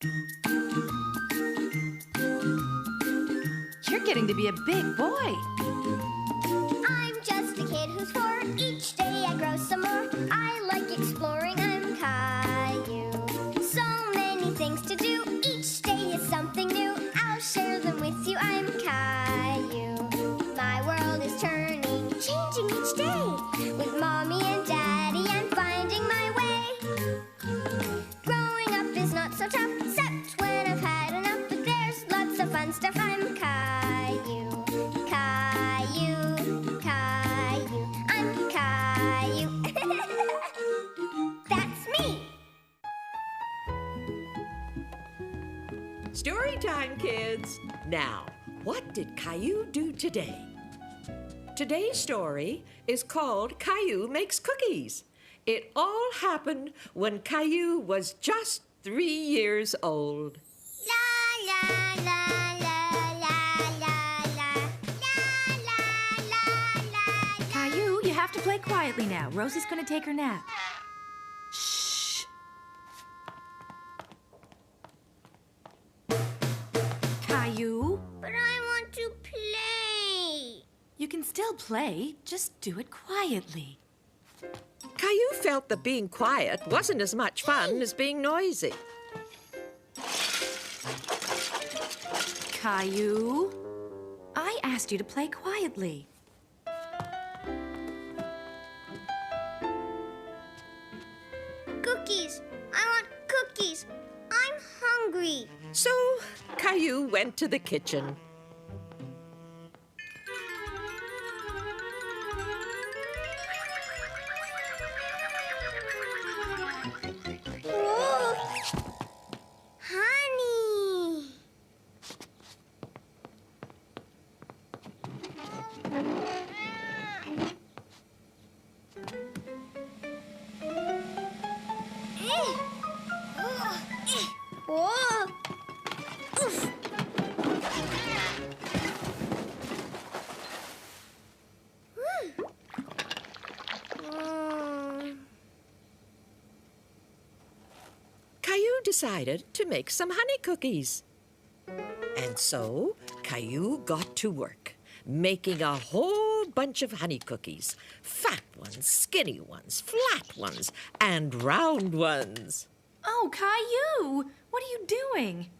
You're getting to be a big boy. I'm just a kid who's 4. Each day I grow some more. I like exploring. I'm Caillou. So many things to do. Each day is something new. I'll share them with you. I'm Caillou. My world is turning, changing each day. With Mommy and Daddy, I'm finding my way. Growing up is not so tough, except when I've had enough. But there's lots of fun stuff. I'm Caillou. Caillou, Caillou, I'm Caillou. That's me. Story time, kids. Now, what did Caillou do today? Today's story is called Caillou Makes Cookies. It all happened when Caillou was just 3 years old. La la la la la la la la la la. Caillou, you have to play quietly now. Rosie's going to take her nap. Shh. Caillou, But I want to play. you can still play. Just do it quietly. Caillou felt that being quiet wasn't as much fun as being noisy. Caillou, I asked you to play quietly. Cookies. I want cookies. I'm hungry. So Caillou went to the kitchen. Whoa! Honey! Whoa! Oof. Caillou decided to make some honey cookies. And so Caillou got to work, making a whole bunch of honey cookies. Fat ones, skinny ones, flat ones, and round ones. Oh, Caillou, what are you doing?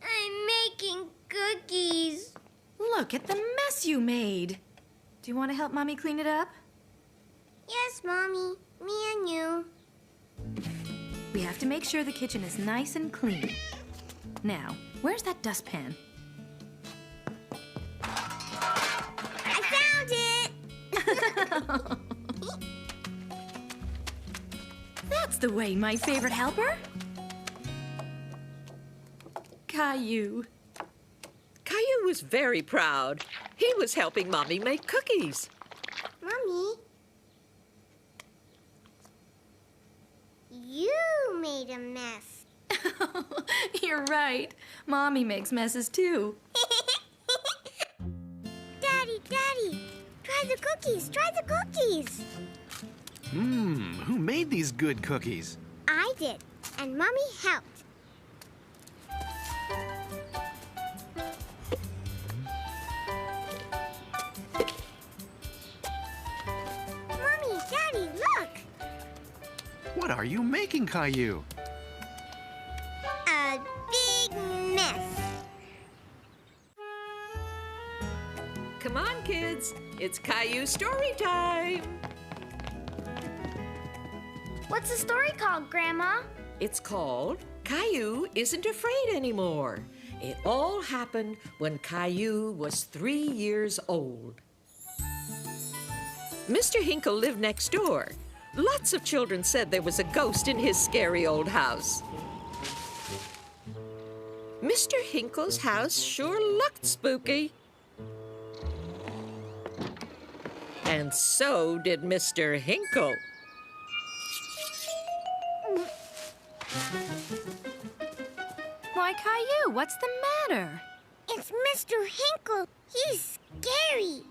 I'm making cookies. Look at the mess you made. Do you want to help Mommy clean it up? Yes, Mommy. Me and you. We have to make sure the kitchen is nice and clean. Now, where's that dustpan? I found it! That's the way, my favorite helper. Caillou. Caillou was very proud. He was helping Mommy make cookies. Mommy, you made a mess. You're right. Mommy makes messes too. Daddy, try the cookies, Who made these good cookies? I did, and Mommy helped. Mommy, Daddy, look! What are you making, Caillou? A big mess. Come on, kids. It's Caillou story time. What's the story called, Grandma? It's called Caillou Isn't Afraid Anymore. It all happened when Caillou was 3 years old. Mr. Hinkle lived next door. Lots of children said there was a ghost in his scary old house. Mr. Hinkle's house sure looked spooky. And so did Mr. Hinkle. Why, Caillou, what's the matter? It's Mr. Hinkle. He's scary.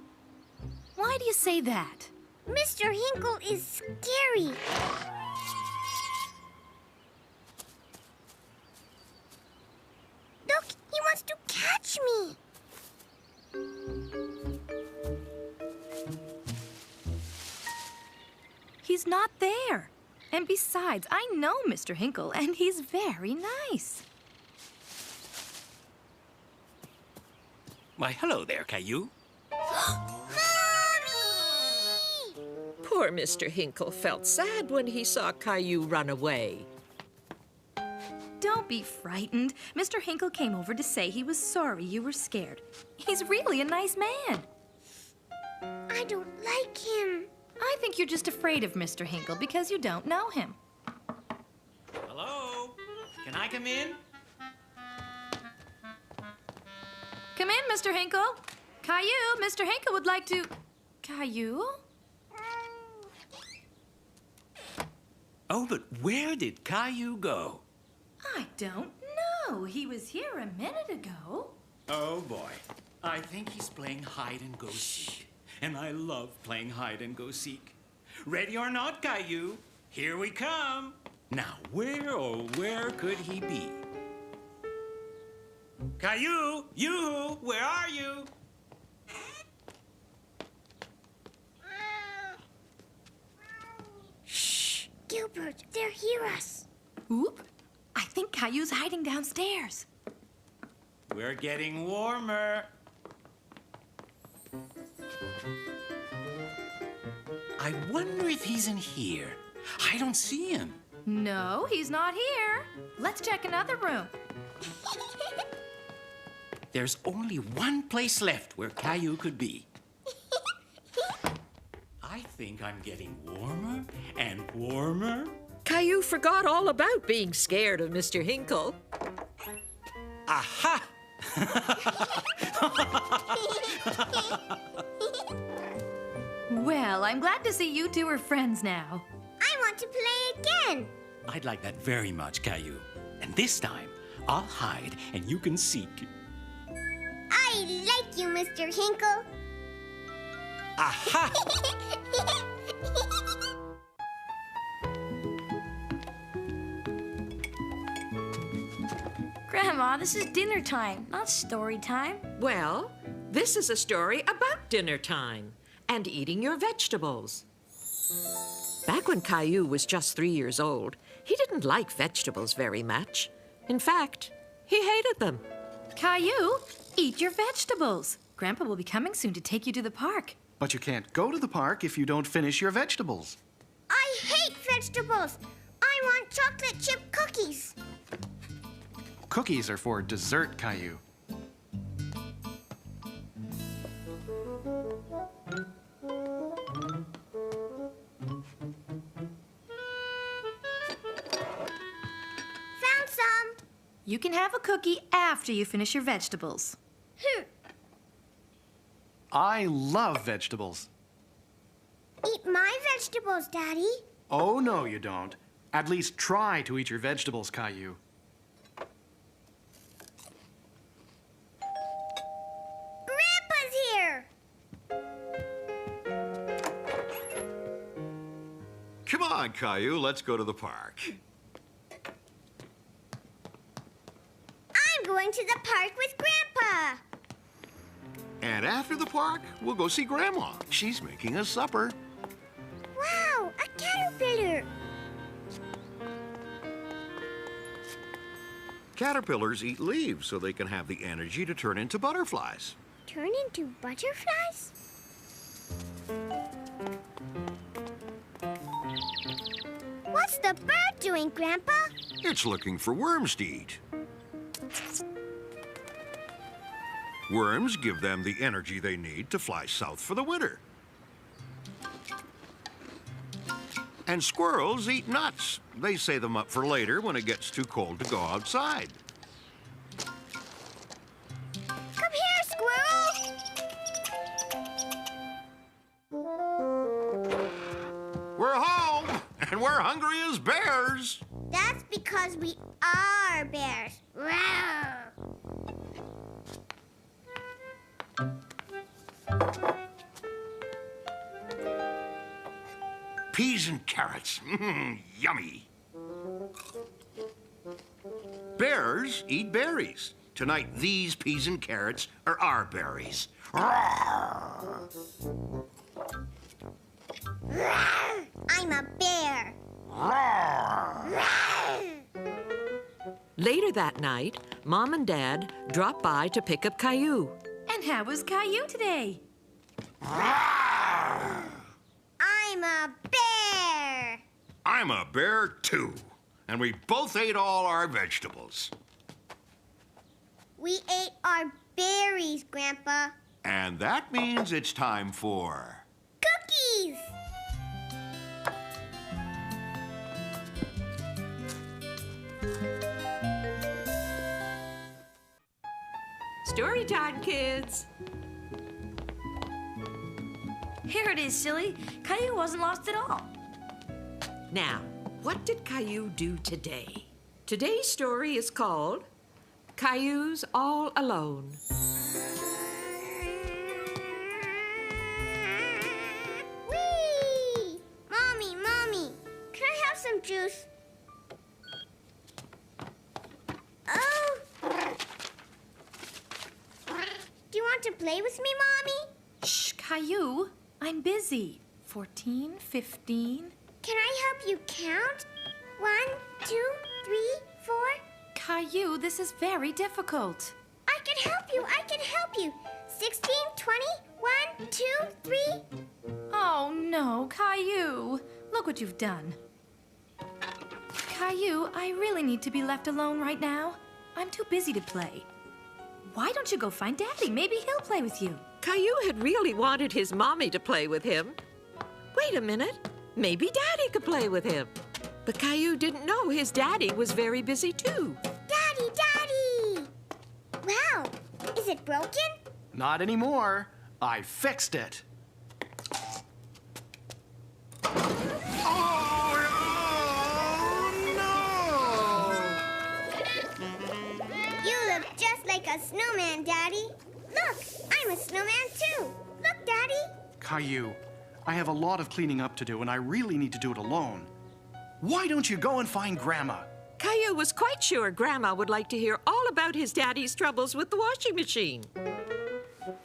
Why do you say that? Mr. Hinkle is scary. he's not there. And besides, I know Mr. Hinkle, and he's very nice. Why, hello there, Caillou. Poor Mr. Hinkle felt sad when he saw Caillou run away. Don't be frightened. Mr. Hinkle came over to say he was sorry you were scared. He's really a nice man. I don't like him. I think you're just afraid of Mr. Hinkle because you don't know him. Hello? Can I come in? Come in, Mr. Hinkle. Caillou, Mr. Hinkle would like to... Caillou? Oh, but where did Caillou go? I don't know. He was here a minute ago. Oh, boy. I think he's playing hide and go seek. And I love playing hide and go seek. Ready or not, Caillou, here we come. Now, where, oh, where could he be? Caillou, yoo-hoo, where are you? Shh! Gilbert, they'll hear us. Oop. I think Caillou's hiding downstairs. We're getting warmer. I wonder if he's in here. I don't see him. No, he's not here. Let's check another room. There's only one place left where Caillou could be. I think I'm getting warmer and warmer. Caillou forgot all about being scared of Mr. Hinkle. Aha! Well, I'm glad to see you two are friends now. I want to play again. I'd like that very much, Caillou. And this time, I'll hide and you can seek. I like you, Mr. Hinkle. Aha! Grandma, this is dinner time, not story time. Well, this is a story about dinner time and eating your vegetables. Back when Caillou was just 3 years old, he didn't like vegetables very much. In fact, he hated them. Caillou, eat your vegetables. Grandpa will be coming soon to take you to the park. But you can't go to the park if you don't finish your vegetables. I hate vegetables. I want chocolate chip cookies. Cookies are for dessert, Caillou. Found some. You can have a cookie after you finish your vegetables. I love vegetables. Eat my vegetables, Daddy. Oh, no, you don't. At least try to eat your vegetables, Caillou. Grandpa's here. Come on, Caillou, let's go to the park. I'm going to the park with Grandpa. And after the park, we'll go see Grandma. She's making us supper. Wow, a caterpillar. Caterpillars eat leaves so they can have the energy to turn into butterflies. Turn into butterflies? What's the bird doing, Grandpa? It's looking for worms to eat. Worms give them the energy they need to fly south for the winter. And squirrels eat nuts. They save them up for later when it gets too cold to go outside. Come here, squirrel. We're home, and we're hungry as bears. That's because we are bears. Rawr. Peas and carrots. Yummy. Bears eat berries. Tonight, these peas and carrots are our berries. Rawr. Rawr. I I'm a bear. Later that night, Mom and Dad dropped by to pick up Caillou. And how was Caillou today? I'm a bear. I'm a bear, too. And we both ate all our vegetables. We ate our berries, Grandpa. And that means it's time for... Cookies! Story time, kids. Here it is, silly. Caillou wasn't lost at all. Now, what did Caillou do today? Today's story is called Caillou's All Alone. Whee! Mommy, can I have some juice? Oh! Do you want to play with me, Mommy? Shh, Caillou. I'm busy. 14, 15. Can I help you count? 1, 2, 3, 4. Caillou, this is very difficult. I can help you. 16, 20, 1, 2, 3. Oh, no, Caillou. Look what you've done. Caillou, I really need to be left alone right now. I'm too busy to play. Why don't you go find Daddy? Maybe he'll play with you. Caillou had really wanted his mommy to play with him. Wait a minute. Maybe Daddy could play with him. But Caillou didn't know his daddy was very busy too. Daddy! Wow, is it broken? Not anymore. I fixed it. You look just like a snowman, Daddy. Look, I'm a snowman too. Look, Daddy. Caillou, I have a lot of cleaning up to do, and I really need to do it alone. Why don't you go and find Grandma? Caillou was quite sure Grandma would like to hear all about his daddy's troubles with the washing machine.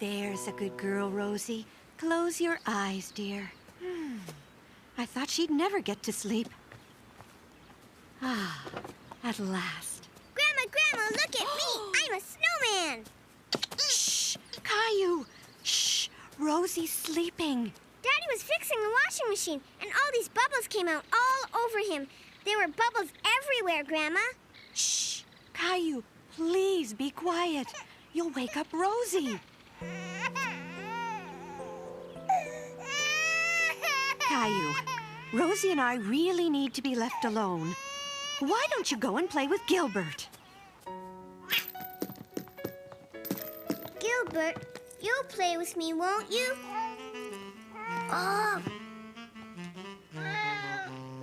There's a good girl, Rosie. Close your eyes, dear. I thought she'd never get to sleep. Ah, at last. Grandma, look at me. I'm a snowman. Shh, Caillou. Shh, Rosie's sleeping. Daddy was fixing the washing machine, and all these bubbles came out all over him. There were bubbles everywhere, Grandma. Shh, Caillou, please be quiet. You'll wake up Rosie. Caillou, Rosie and I really need to be left alone. Why don't you go and play with Gilbert? Gilbert, you'll play with me, won't you? Oh.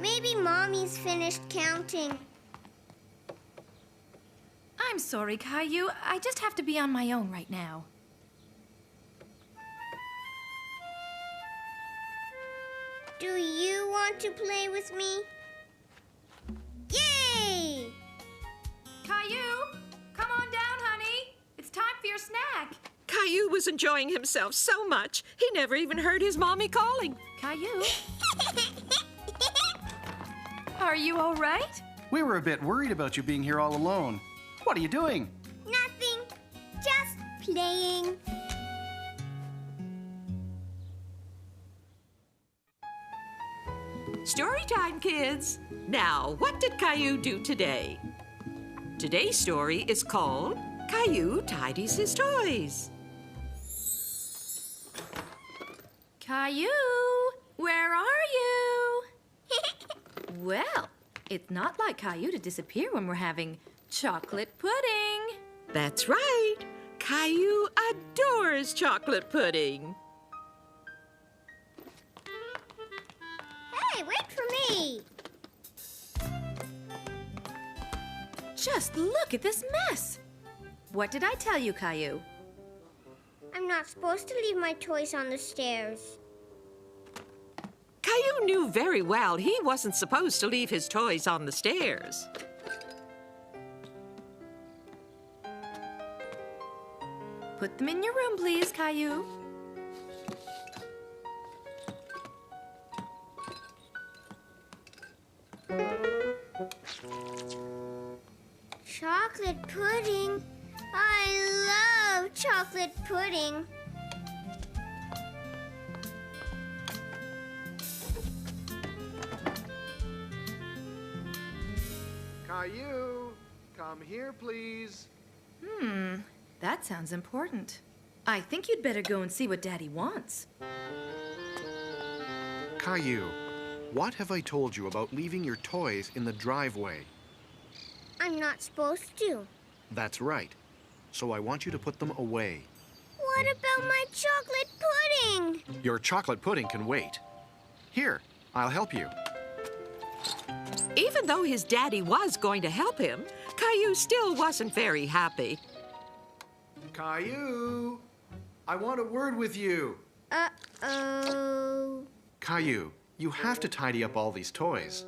Maybe Mommy's finished counting. I'm sorry, Caillou. I just have to be on my own right now. Do you want to play with me? Yay! Caillou, come on down, honey. It's time for your snack. Caillou was enjoying himself so much, he never even heard his mommy calling. Caillou, are you all right? We were a bit worried about you being here all alone. What are you doing? Nothing. Just playing. Story time, kids. Now, what did Caillou do today? Today's story is called Caillou Tidies His Toys. Caillou, where are you? Well, it's not like Caillou to disappear when we're having chocolate pudding. That's right. Caillou adores chocolate pudding. Hey, wait for me. Just look at this mess. What did I tell you, Caillou? I'm not supposed to leave my toys on the stairs. Caillou knew very well he wasn't supposed to leave his toys on the stairs. Put them in your room, please, Caillou. Chocolate pudding. I love chocolate pudding. Caillou, come here, please. That sounds important. I think you'd better go and see what Daddy wants. Caillou, what have I told you about leaving your toys in the driveway? I'm not supposed to. That's right. So I want you to put them away. What about my chocolate pudding? Your chocolate pudding can wait. Here, I'll help you. Even though his daddy was going to help him, Caillou still wasn't very happy. Caillou, I want a word with you. Uh-oh. Caillou, you have to tidy up all these toys.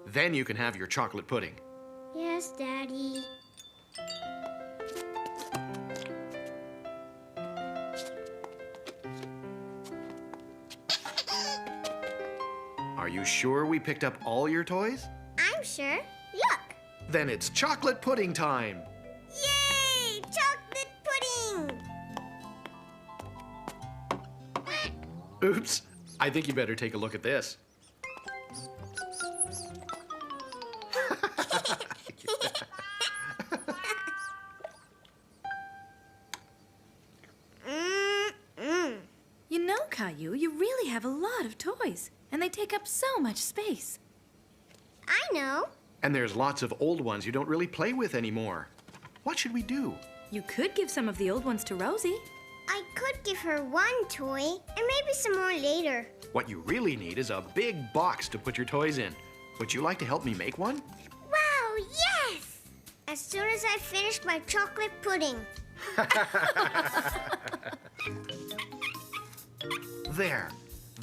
Then you can have your chocolate pudding. Yes, Daddy. Are you sure we picked up all your toys? I'm sure. Look. Then it's chocolate pudding time. Yay! Chocolate pudding! Oops, I think you better take a look at this. You know, Caillou, you really have a lot of toys, and they take up so much space. I know. And there's lots of old ones you don't really play with anymore. What should we do? You could give some of the old ones to Rosie. I could give her one toy and maybe some more later. What you really need is a big box to put your toys in. Would you like to help me make one? Wow, yes! As soon as I finish my chocolate pudding. There,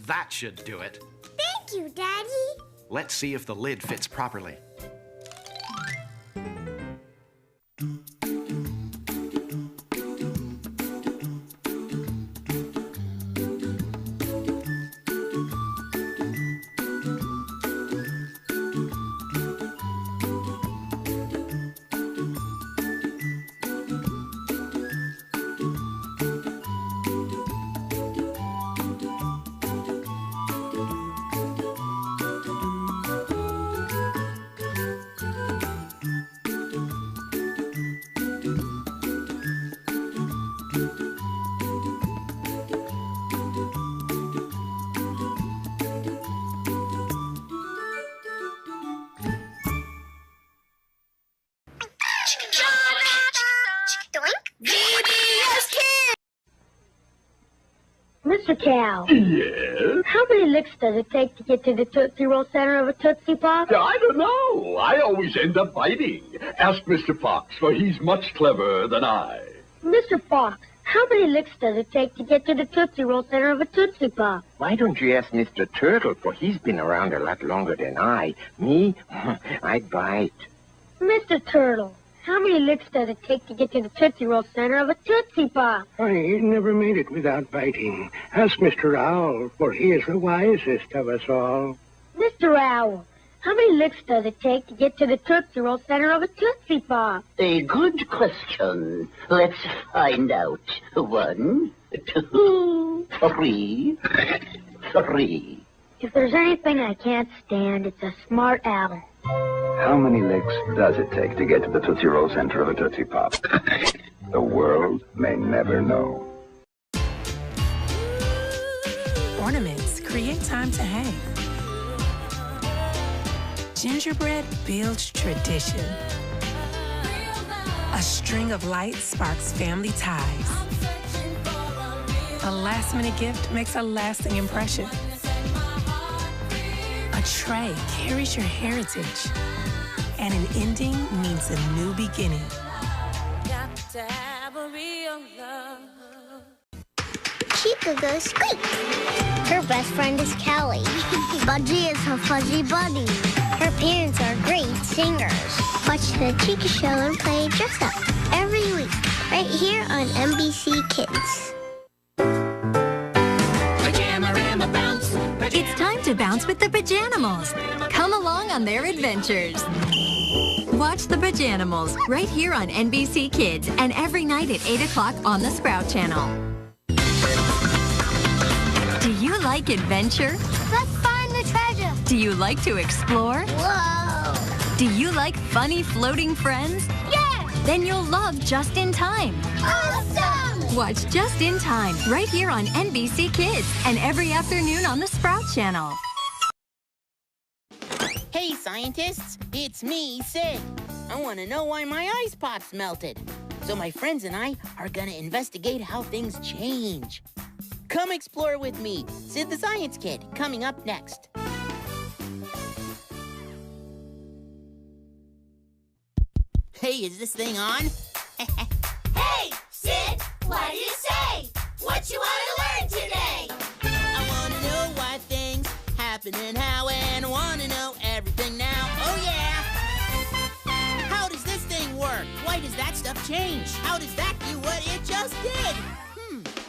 that should do it. Thank you, Daddy. Let's see if the lid fits properly. Lbs Kids! Mr. Cow, Yes? how many licks does it take to get to the Tootsie Roll center of a Tootsie Pop? I don't know. I always end up biting. Ask Mr. Fox, for he's much cleverer than I. Mr. Fox, how many licks does it take to get to the Tootsie Roll center of a Tootsie Pop? Why don't you ask Mr. Turtle, for he's been around a lot longer than I. Me, I bite. Mr. Turtle, how many licks does it take to get to the Tootsie Roll center of a Tootsie Pop? I never made it without biting. Ask Mr. Owl, for he is the wisest of us all. Mr. Owl, how many licks does it take to get to the Tootsie Roll center of a Tootsie Pop? A good question. Let's find out. 1, 2, 3. 3. If there's anything I can't stand, it's a smart owl. How many licks does it take to get to the Tootsie Roll center of a Tootsie Pop? The world may never know. Ornaments create time to hang. Gingerbread builds tradition. A string of lights sparks family ties. A last-minute gift makes a lasting impression. A tray carries your heritage. And an ending means a new beginning. Got to have a real love. Chica goes squeak. Her best friend is Kelly. Budgie is her fuzzy buddy. Her parents are great singers. Watch the Chica Show and play Dress Up every week, right here on NBC Kids. It's time to bounce with the Pajanimals. Come along on their adventures. What Watch the Pajanimals right here on NBC Kids and every night at 8 o'clock on the Sprout Channel. Do you like adventure? Let's find the treasure. Do you like to explore? Whoa! Do you like funny floating friends? Yeah! Then you'll love Just in Time. Awesome! Watch Just in Time right here on NBC Kids and every afternoon on the Sprout Channel. Hey, scientists, it's me, Sid. I want to know why my ice pops melted. So my friends and I are going to investigate how things change. Come explore with me, Sid the Science Kid, coming up next. Hey, is this thing on? Hey, Sid! What do you say? What you want to learn today? I want to know why things happen and how, and want to know everything now. Oh, yeah! How does this thing work? Why does that stuff change? How does that do what it just did?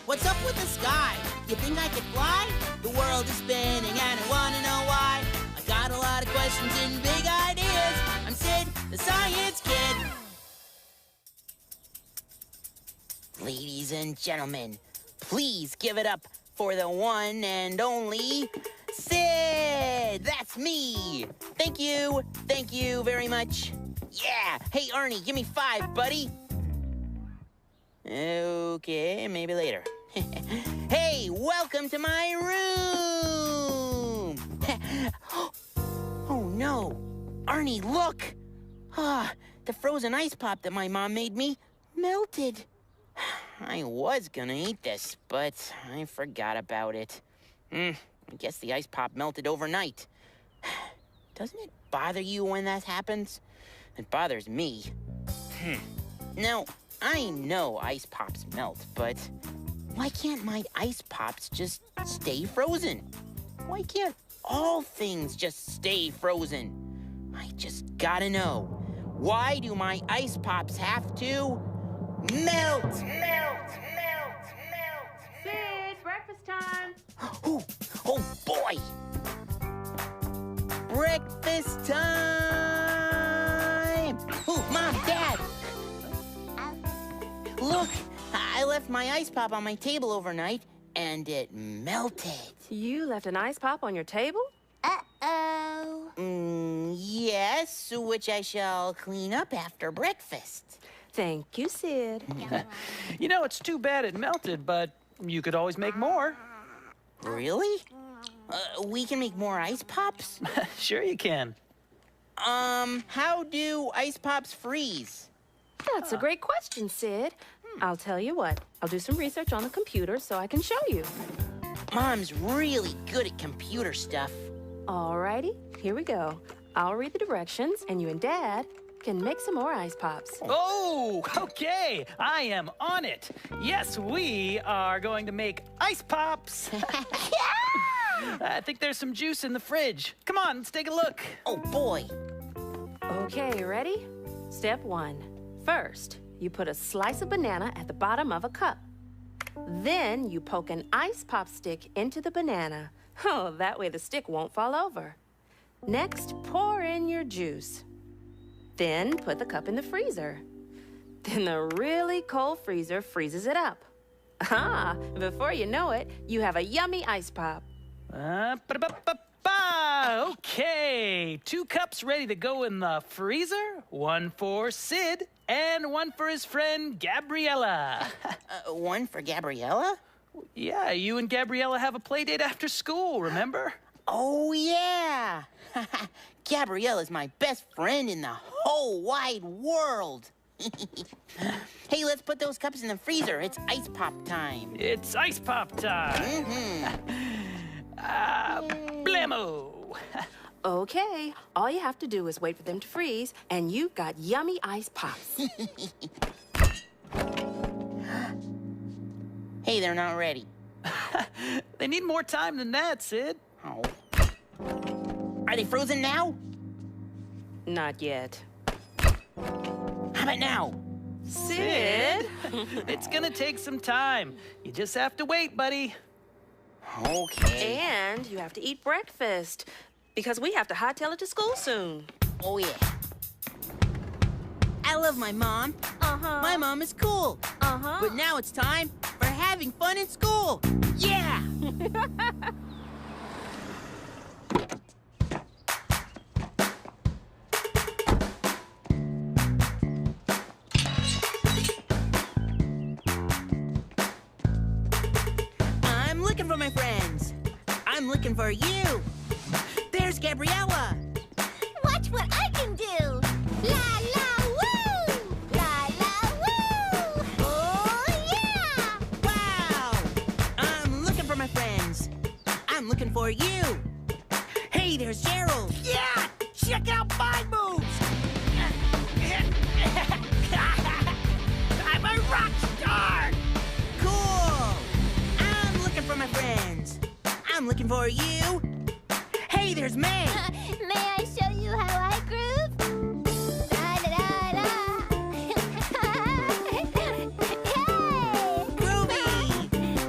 What's up with the sky? You think I could fly? The world is spinning and I want to know why. I got a lot of questions and big ideas. I'm Sid, the Science Kid. Ladies and gentlemen, please give it up for the one and only Sid! That's me! Thank you very much. Yeah! Hey, Arnie, give me 5, buddy. Okay, maybe later. Hey, welcome to my room! Oh, no. Arnie, look! The frozen ice pop that my mom made me melted. I was gonna eat this, but I forgot about it. I guess the ice pop melted overnight. Doesn't it bother you when that happens? It bothers me. Now, I know ice pops melt, but why can't my ice pops just stay frozen? Why can't all things just stay frozen? I just gotta know. Why do my ice pops have to melt? Sid, breakfast time. Oh boy! Breakfast time! Oh, Mom, Dad! Look, I left my ice pop on my table overnight, and it melted. You left an ice pop on your table? Uh-oh. Yes, which I shall clean up after breakfast. Thank you, Sid. You know, it's too bad it melted, but you could always make more. Really? We can make more ice pops? Sure you can. How do ice pops freeze? That's a great question, Sid. I'll tell you what. I'll do some research on the computer so I can show you. Mom's really good at computer stuff. Alrighty, here we go. I'll read the directions, and you and Dad can make some more ice pops. Oh, okay. I am on it. Yes, we are going to make ice pops. I think there's some juice in the fridge. Come on, let's take a look. Oh, boy. Okay, ready? Step 1. First, you put a slice of banana at the bottom of a cup. Then you poke an ice pop stick into the banana. Oh, that way the stick won't fall over. Next, pour in your juice. Then put the cup in the freezer. Then the really cold freezer freezes it up. Before you know it, you have a yummy ice pop. Okay, 2 cups ready to go in the freezer. 1 for Sid and 1 for his friend Gabriella. 1 for Gabriella? Yeah, you and Gabriella have a play date after school, remember? Oh, yeah. Gabriella's my best friend in the whole wide world. Hey, let's put those cups in the freezer. It's ice pop time. It's ice pop time. Blammo. Okay, all you have to do is wait for them to freeze, and you've got yummy ice pops. Hey, they're not ready. They need more time than that, Sid. Oh. Are they frozen now? Not yet. How about now? Sid? It's gonna take some time. You just have to wait, buddy. Okay. And you have to eat breakfast, because we have to hightail it to school soon. Oh, yeah. love my mom. My mom is cool. But now it's time for having fun in school. Yeah! I'm looking for my friends. I'm looking for you. There's Gabriella. Watch what I can do. La la woo! La la woo! Oh yeah! Wow! I'm looking for my friends. I'm looking for you. Hey, there's Gerald. Yeah! Check out my moves! I'm a rock star! Cool! I'm looking for my friends. I'm looking for you. Hey, there's May. May I show you how I groove? Da da da da. Hey! Groovy!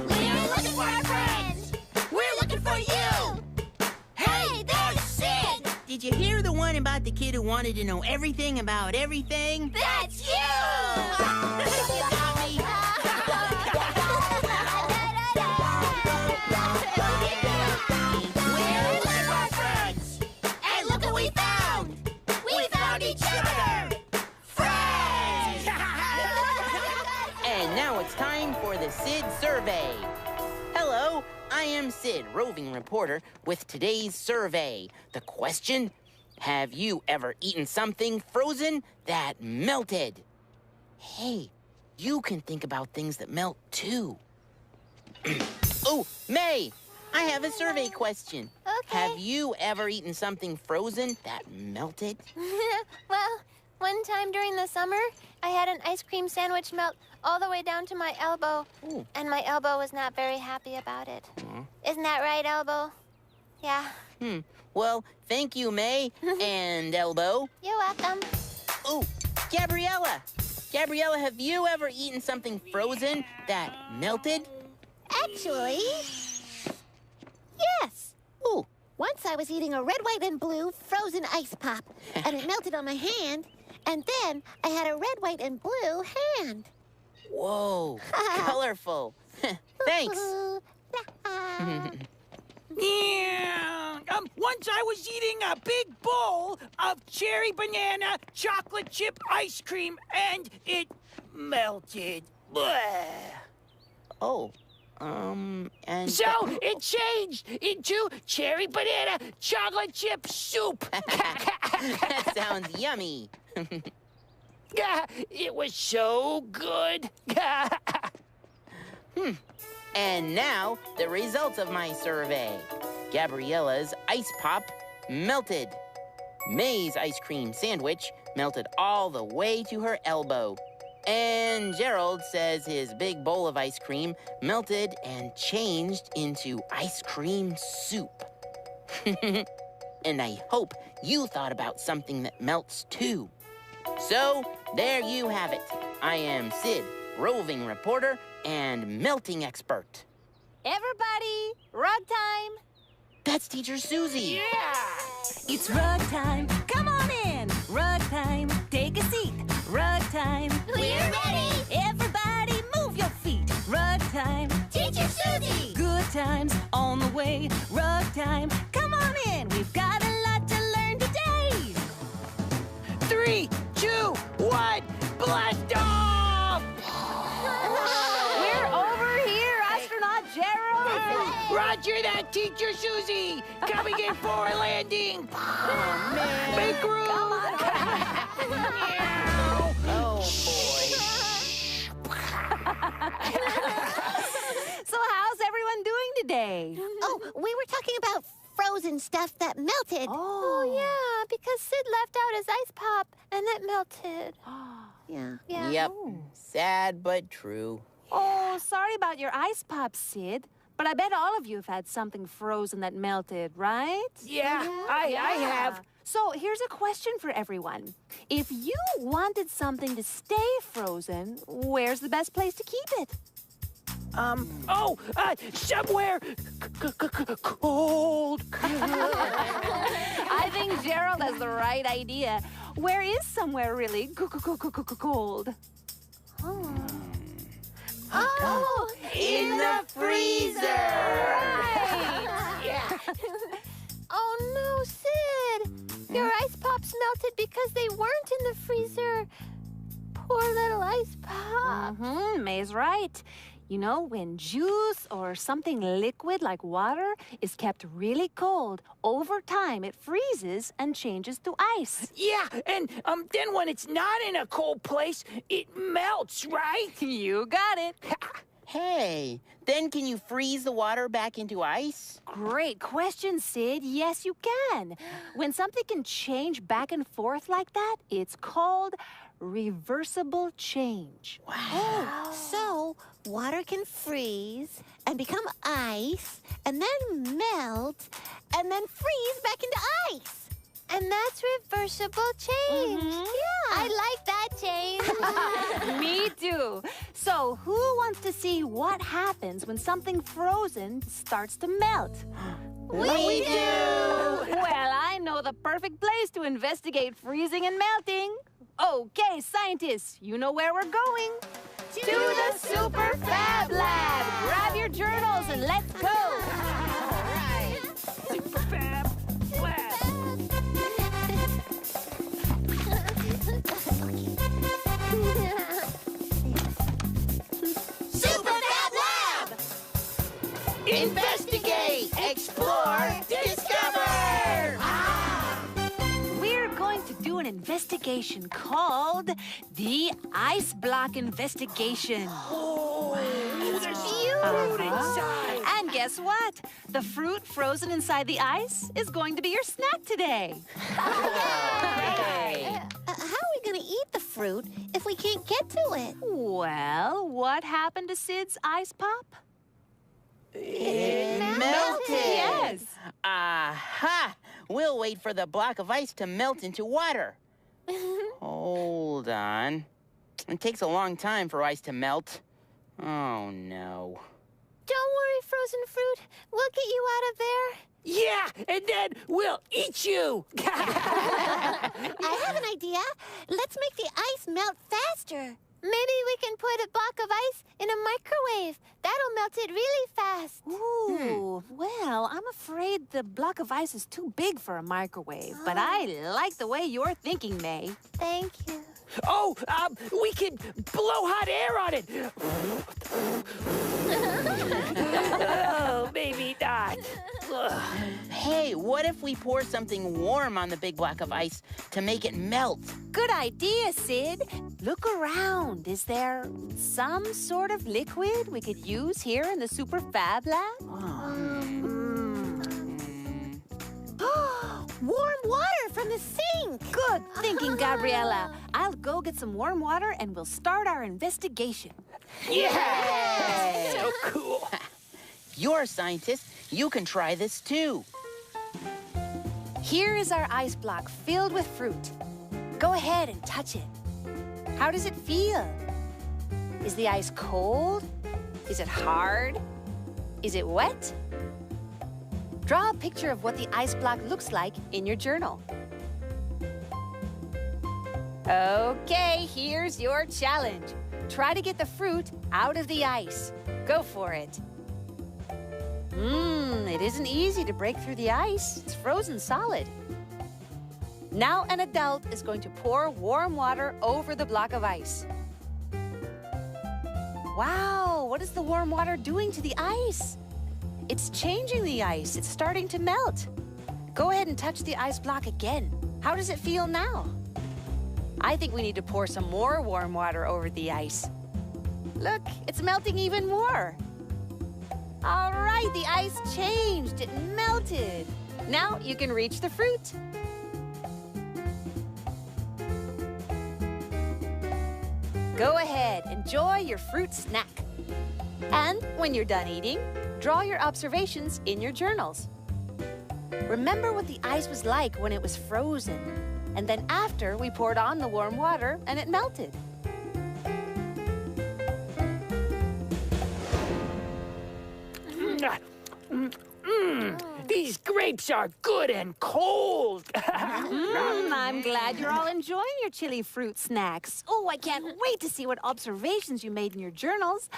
We're looking for our friends. We're looking for you. Hey, there's Sid. Did you hear the one about the kid who wanted to know everything about everything? That's you. You got me. We're looking for our friends. And look what we found. We found each other. Friends. And now it's time for the Sid Survey. Hello, I am Sid, roving reporter, with today's survey. The question, have you ever eaten something frozen that melted? Hey, you can think about things that melt too. Oh, May, I have a survey question. Okay. Have you ever eaten something frozen that melted? Well, one time during the summer, I had an ice cream sandwich melt all the way down to my elbow. Ooh. And my elbow was not very happy about it. Isn't that right, Elbow? Yeah. Well, thank you, May and Elbow. You're welcome. Oh, Gabriella. Gabriella, have you ever eaten something frozen that melted? Actually, yes. Ooh. Once I was eating a red, white, and blue frozen ice pop, and it melted on my hand, and then I had a red, white, and blue hand. Whoa, colorful. Thanks. Yeah. Once I was eating a big bowl of cherry banana chocolate chip ice cream, and it melted. Bleh. Oh, and... So it changed into cherry banana chocolate chip soup. That sounds yummy. It was so good. And now, the results of my survey. Gabriella's ice pop melted. May's ice cream sandwich melted all the way to her elbow. And Gerald says his big bowl of ice cream melted and changed into ice cream soup. And I hope you thought about something that melts too. So, there you have it. I am Sid, roving reporter and melting expert. Everybody, rug time. That's Teacher Susie. It's rug time. Come on in. Rug time. Take a seat. Rug time. We're ready. Everybody move your feet. Rug time. Teacher Susie. Good times on the way. Rug time. Come on in. We've got a lot to learn today. 3, 2, 1, blast off! We're over here, Astronaut Gerald. Roger that, Teacher Susie. Coming in for a landing. Oh, man. Make room. Come on. Oh, boy. So how's everyone doing today? Oh, we were talking about frozen stuff that melted. Oh, yeah, because Sid left out his ice pop, and it melted. Yeah. Yeah. Yep. Sad but true. Oh, sorry about your ice pop, Sid. But I bet all of you have had something frozen that melted, right? Yeah, I have. So here's a question for everyone. If you wanted something to stay frozen, where's the best place to keep it? Somewhere cold. I think Gerald has the right idea. Where is somewhere really cold? Oh, in the freezer! Yeah. Oh no, Sid! Your ice pops melted because they weren't in the freezer. Poor little ice pop. May's right. You know, when juice or something liquid like water is kept really cold, over time it freezes and changes to ice. Yeah, and then when it's not in a cold place, it melts, right? You got it. Hey, then can you freeze the water back into ice? Great question, Sid. Yes, you can. When something can change back and forth like that, it's called reversible change. Wow. Oh, so water can freeze and become ice and then melt and then freeze back into ice. And that's reversible change. Yeah. I like that change. Me too. So who wants to see what happens when something frozen starts to melt? We do! Well, I know the perfect place to investigate freezing and melting. Okay, scientists, you know where we're going. To the Super Fab Lab. Grab your journals and let's go. All right. Super Fab Lab. Super Fab Lab! Investigate, explore, discover! We're going to do an investigation called the Ice Block Investigation. Oh, there's fruit inside. And guess what? The fruit frozen inside the ice is going to be your snack today. Hey. How are we going to eat the fruit if we can't get to it? Well, what happened to Sid's ice pop? It melted. Yes. Aha! We'll wait for the block of ice to melt into water. Hold on. It takes a long time for ice to melt. Oh, no. Don't worry, frozen fruit. We'll get you out of there. Yeah, and then we'll eat you. I have an idea. Let's make the ice melt faster. Maybe we can put a block of ice in a microwave. That'll melt it really fast. Ooh, well, I'm afraid the block of ice is too big for a microwave, but I like the way you're thinking, May. Thank you. Oh, we can blow hot air on it. Oh, maybe not. Hey, what if we pour something warm on the big block of ice to make it melt? Good idea, Sid. Look around. Is there some sort of liquid we could use here in the Super Fab Lab? Warm water from the sink. Good thinking, Gabriella. I'll go get some warm water and we'll start our investigation. Yeah! So cool. You're a scientist. You can try this too. Here is our ice block filled with fruit. Go ahead and touch it. How does it feel? Is the ice cold? Is it hard? Is it wet? Draw a picture of what the ice block looks like in your journal. Okay, here's your challenge. Try to get the fruit out of the ice. Go for it. It isn't easy to break through the ice. It's frozen solid. Now an adult is going to pour warm water over the block of ice. Wow, what is the warm water doing to the ice? It's changing the ice. It's starting to melt. Go ahead and touch the ice block again. How does it feel now? I think we need to pour some more warm water over the ice. Look, it's melting even more. All right, the ice changed. It melted. Now you can reach the fruit. Go ahead, enjoy your fruit snack. And when you're done eating, draw your observations in your journals. Remember what the ice was like when it was frozen, and then after we poured on the warm water and it melted. The These grapes are good and cold. I'm glad you're all enjoying your chili fruit snacks. Oh, I can't wait to see what observations you made in your journals.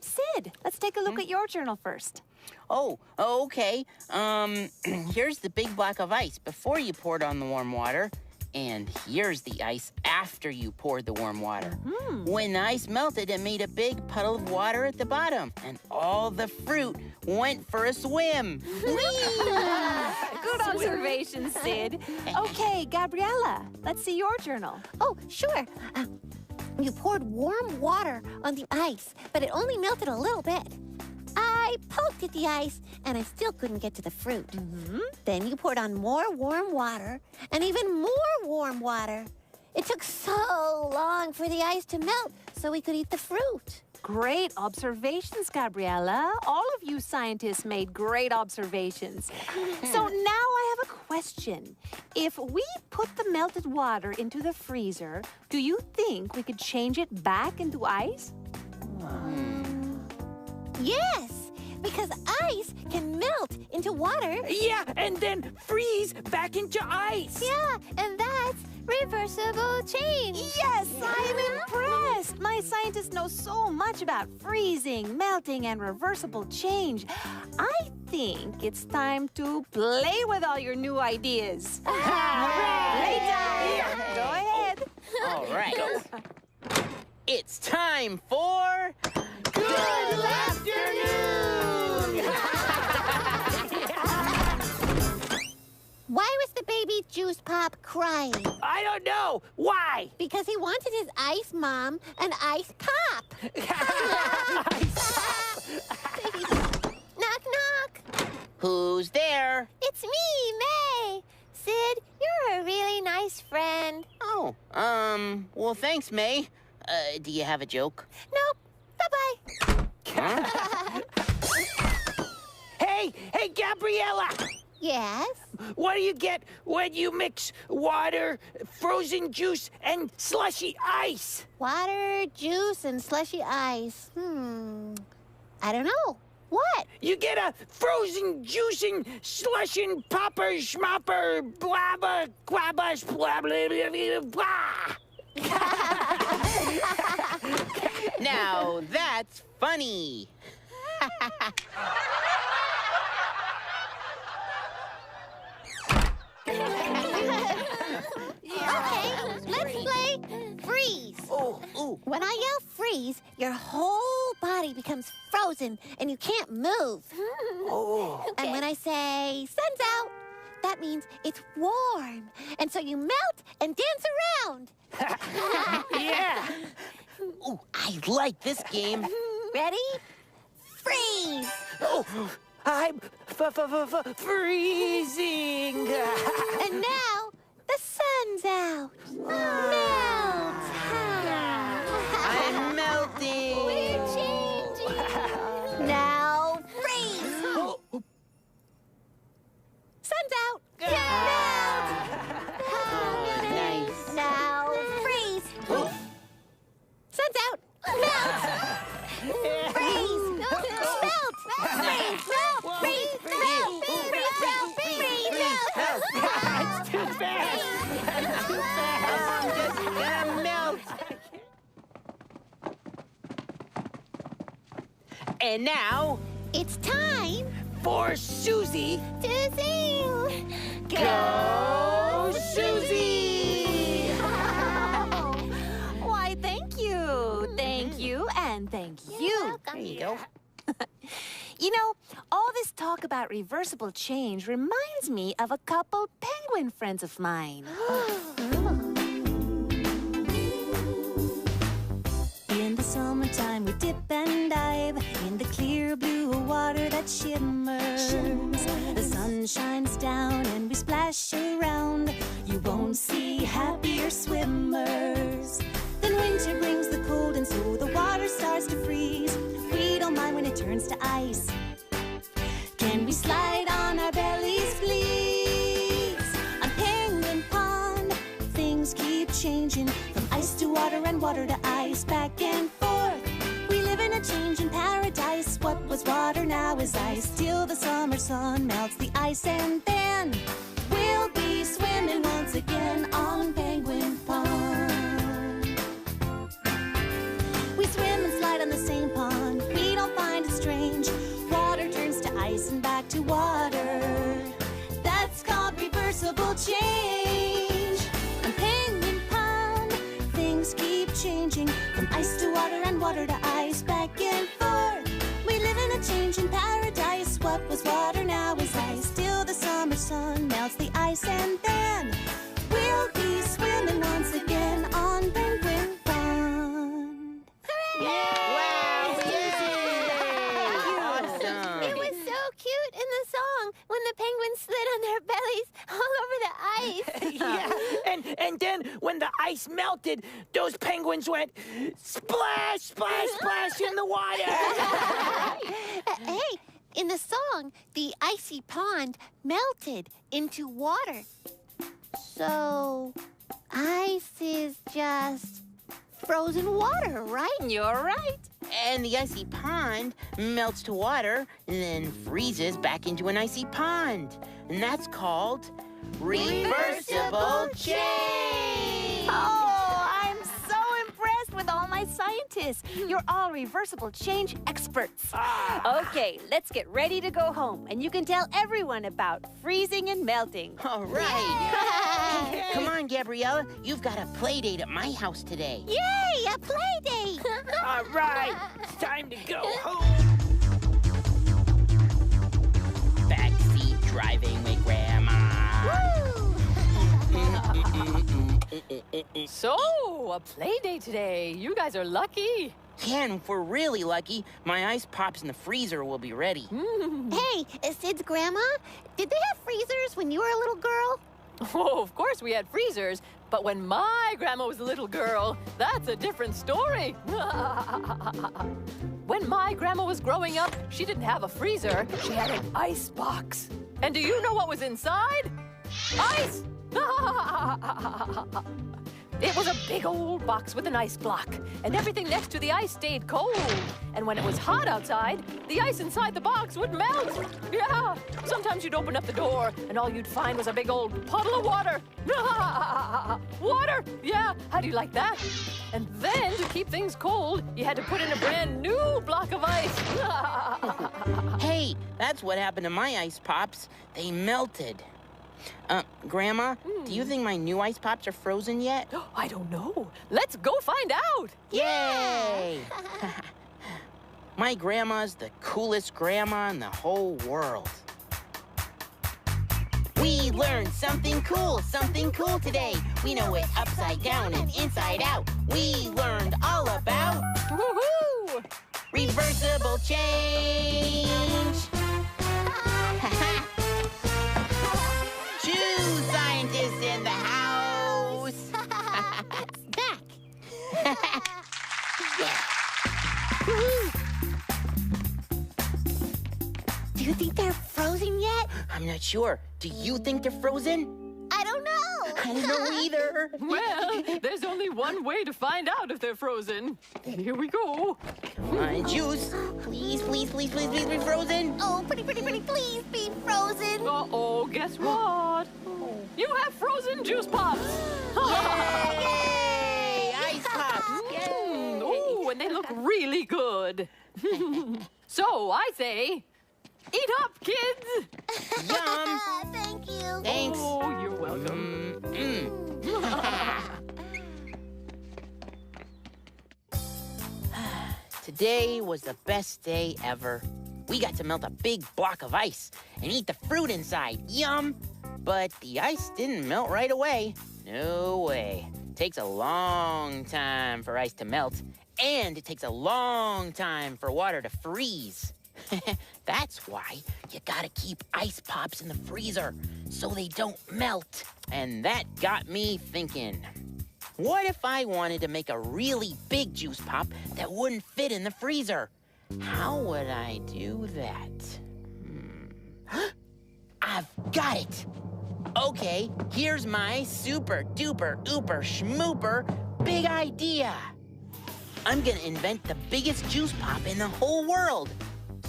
Sid, let's take a look at your journal first. Oh, okay. Here's the big block of ice before you poured on the warm water. And here's the ice after you poured the warm water. When the ice melted, it made a big puddle of water at the bottom. And all the fruit went for a swim. Good observation, Sid. Okay, Gabriella, let's see your journal. Oh, sure. You poured warm water on the ice, but it only melted a little bit. I poked at the ice, and I still couldn't get to the fruit. Then you poured on more warm water, and even more warm water. It took so long for the ice to melt so we could eat the fruit. Great observations, Gabriella. All of you scientists made great observations. So now I have a question. If we put the melted water into the freezer, do you think we could change it back into ice? Yes, because ice can melt into water. Yeah, and then freeze back into ice. Yeah, and that's reversible change. Yes, I'm impressed. My scientists know so much about freezing, melting, and reversible change. I think it's time to play with all your new ideas. Playtime! Go ahead. All right. It's time for... Good afternoon! Why was the baby Juice Pop crying? I don't know. Why? Because he wanted his ice mom an ice pop. Knock, knock. Who's there? It's me, May. Sid, you're a really nice friend. Oh, well, thanks, May. Do you have a joke? Nope. Bye-bye. Hey, Gabriella! Yes? What do you get when you mix water, frozen juice, and slushy ice? Water, juice, and slushy ice. I don't know. What? You get a frozen juicing, slushin' popper, schmopper, blabba, quabba, blah, blah, blah, blah. Now that's funny. Okay, let's play freeze. When I yell freeze, your whole body becomes frozen and you can't move. And when I say sun's out, that means it's warm. And so you melt and dance around. Yeah. Ooh, I like this game. Ready? Freeze! Oh, I'm freezing. And now the sun's out. Melt! I'm melting. We're changing. Now freeze! Sun's out. Melt! Nice. Now freeze! Sun's out. Melt! Freeze! Melt! Freeze! Melt! Freeze! Melt! Freeze! Melt! Freeze! Melt! It's too fast. It's too fast. I'm just gonna melt. And now... It's time for Susie To sing. Go Susie! Why, thank you. Thank you, and thank you. There you go. You know, all this talk about reversible change reminds me of a couple penguin friends of mine. In the summertime, we dip and dive in the clear blue water that shimmers. The sun shines down and we splash around. You won't see happier swimmers. Then winter brings the cold and so the water starts to freeze. We don't mind when it turns to ice. Can we slide on our bellies, please? On Penguin Pond, things keep changing from ice to water and water to ice, back and forth. We live in a changing paradise. What was water water now is ice till the summer sun melts the ice, and then we'll be swimming once again on Penguin Pond. We swim and slide on the same pond. We don't find it strange. Water turns to ice and back to water. That's called reversible change. On Penguin Pond, things keep changing from ice to water and water to ice, back and forth. We live in a changing paradise. What was water now is ice till the summer sun melts the ice, and then we'll be swimming once again on Penguin Pond. Wow! Awesome! It was so cute in the song when the penguins slid on their bellies all over the ice. Yeah, and then when the ice melted, those penguins went splash, splash, splash in the water. Hey, in the song, the icy pond melted into water. So, ice is just frozen water, right? You're right. And the icy pond melts to water and then freezes back into an icy pond. And that's called reversible change. Oh, I'm so impressed with all my scientists. You're all reversible change experts. Okay, let's get ready to go home, and you can tell everyone about freezing and melting. All right. Come on, Gabriella. You've got a play date at my house today. Yay, a play date! All right. It's time to go home. Backseat driving with Grandma. So, a play date today. You guys are lucky. Yeah, and if we're really lucky, my ice pops in the freezer will be ready. Hey, Sid's grandma, did they have freezers when you were a little girl? Oh, of course we had freezers, but when my grandma was a little girl, that's a different story. When my grandma was growing up, she didn't have a freezer, she had an ice box. And do you know what was inside? Ice! It was a big old box with an ice block, and everything next to the ice stayed cold. And when it was hot outside, the ice inside the box would melt. Yeah, sometimes you'd open up the door, and all you'd find was a big old puddle of water. Water? Yeah, how do you like that? And then, to keep things cold, you had to put in a brand new block of ice. Hey, that's what happened to my ice pops. They melted. Grandma, do you think my new ice pops are frozen yet? I don't know. Let's go find out. Yay! My grandma's the coolest grandma in the whole world. We learned something cool today. We know it upside down and inside out. We learned all about woohoo! Reversible change. Two scientists in the house. Back. Do you think they're frozen yet? I'm not sure. Do you think they're frozen? I don't know. I don't know either. Well, there's only one way to find out if they're frozen. Here we go. Come on, Juice. Please, please, please, please, please be frozen. Oh, pretty, please be frozen. Uh-oh, guess what? You have frozen juice pops. Yay! Ice pops. Yay! Ooh, and they look really good. So I say, eat up, kids. Yum. Thank you. Thanks. Oh, you're welcome. Today was the best day ever. We got to melt a big block of ice and eat the fruit inside. Yum! But the ice didn't melt right away. No way. It takes a long time for ice to melt, and it takes a long time for water to freeze. That's why you gotta keep ice pops in the freezer so they don't melt. And that got me thinking. What if I wanted to make a really big juice pop that wouldn't fit in the freezer? How would I do that? I've got it! Okay, here's my super duper ooper schmooper big idea. I'm gonna invent the biggest juice pop in the whole world.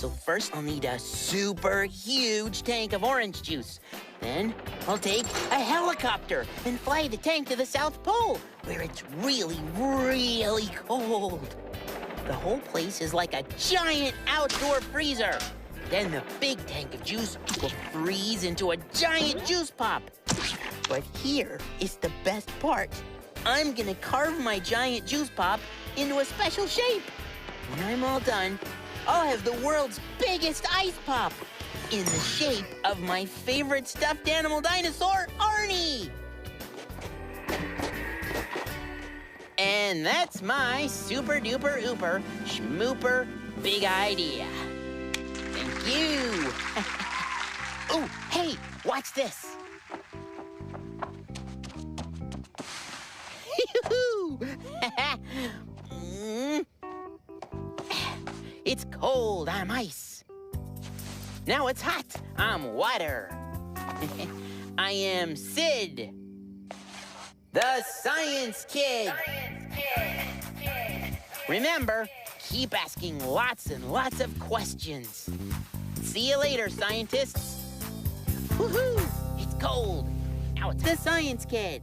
So first I'll need a super huge tank of orange juice. Then I'll take a helicopter and fly the tank to the South Pole, where it's really, really cold. The whole place is like a giant outdoor freezer. Then the big tank of juice will freeze into a giant juice pop. But here is the best part. I'm gonna carve my giant juice pop into a special shape. When I'm all done, I'll have the world's biggest ice pop in the shape of my favorite stuffed animal dinosaur, Arnie. And that's my super duper ooper schmooper big idea. Thank you. Oh, hey, watch this. It's cold, I'm ice. Now it's hot, I'm water. I am Sid, the Science Kid. Remember, keep asking lots and lots of questions. See you later, scientists. Woohoo! It's cold. Now it's the Science Kid.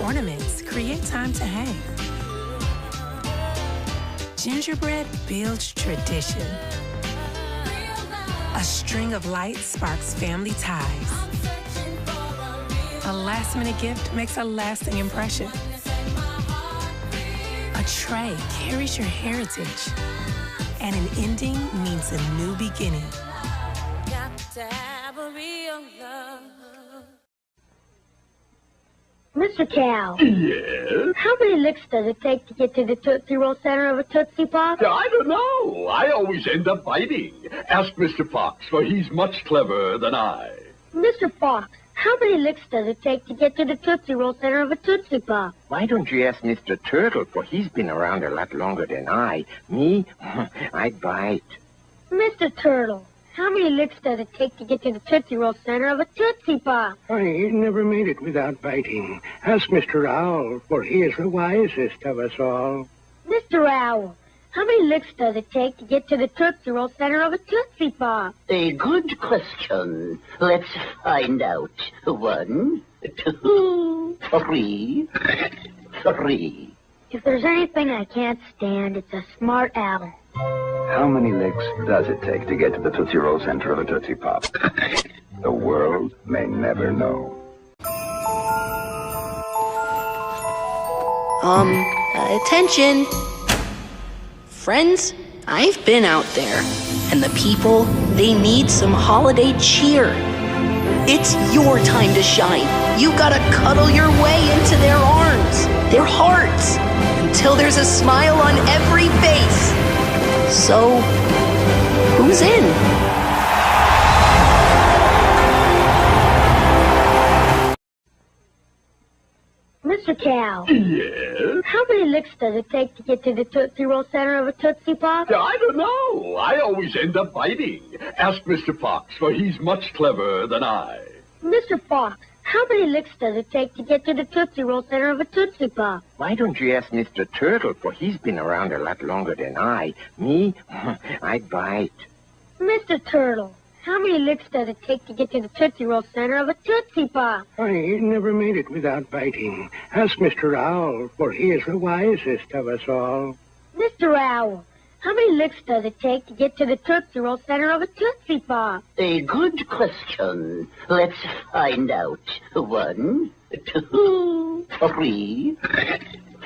Ornaments create time to hang. Gingerbread builds tradition. A string of lights sparks family ties. A last-minute gift makes a lasting impression. A tray carries your heritage. And an ending means a new beginning. Got to have a real love. Mr. Cow. Yes? How many licks does it take to get to the Tootsie Roll center of a Tootsie Pop? I don't know. I always end up biting. Ask Mr. Fox, for he's much cleverer than I. Mr. Fox, how many licks does it take to get to the Tootsie Roll center of a Tootsie Pop? Why don't you ask Mr. Turtle, for he's been around a lot longer than I. Me, I'd bite. Mr. Turtle, how many licks does it take to get to the Tootsie Roll center of a Tootsie Pop? I never made it without biting. Ask Mr. Owl, for he is the wisest of us all. Mr. Owl, how many licks does it take to get to the Tootsie Roll center of a Tootsie Pop? A good question. Let's find out. 1, 2, 3. 3. If there's anything I can't stand, it's a smart owl. How many licks does it take to get to the Tootsie Roll center of a Tootsie Pop? The world may never know. Attention. Friends, I've been out there, and the people, they need some holiday cheer. It's your time to shine. You gotta cuddle your way into their arms, their hearts, until there's a smile on every face. So, who's in? Mr. Cow. Yes? How many licks does it take to get to the Tootsie Roll center of a Tootsie Pop? I don't know. I always end up biting. Ask Mr. Fox, for he's much cleverer than I. Mr. Fox, how many licks does it take to get to the Tootsie Roll center of a Tootsie Pop? Why don't you ask Mr. Turtle, for he's been around a lot longer than I. Me, I'd bite. Mr. Turtle, how many licks does it take to get to the Tootsie Roll center of a Tootsie Pop? I never made it without biting. Ask Mr. Owl, for he is the wisest of us all. Mr. Owl, how many licks does it take to get to the Tootsie Roll center of a Tootsie Pop? A good question. Let's find out. 1, 2, 3.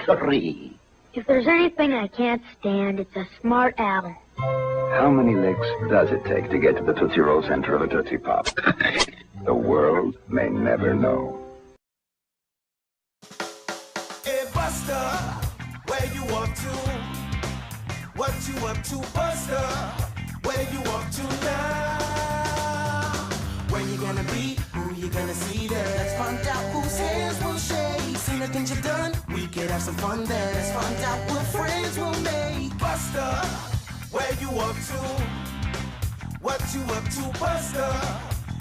3. If there's anything I can't stand, it's a smart owl. How many licks does it take to get to the Tootsie Roll center of a Tootsie Pop? The world may never know. Buster, where you up to? What you up to, Buster? Where you up to now? Where you gonna be? Who you gonna see there? Let's find out whose hands will shake. See the things you've done? We could have some fun there. Let's find out what friends will make. Buster, where you up to? What you up to, Buster?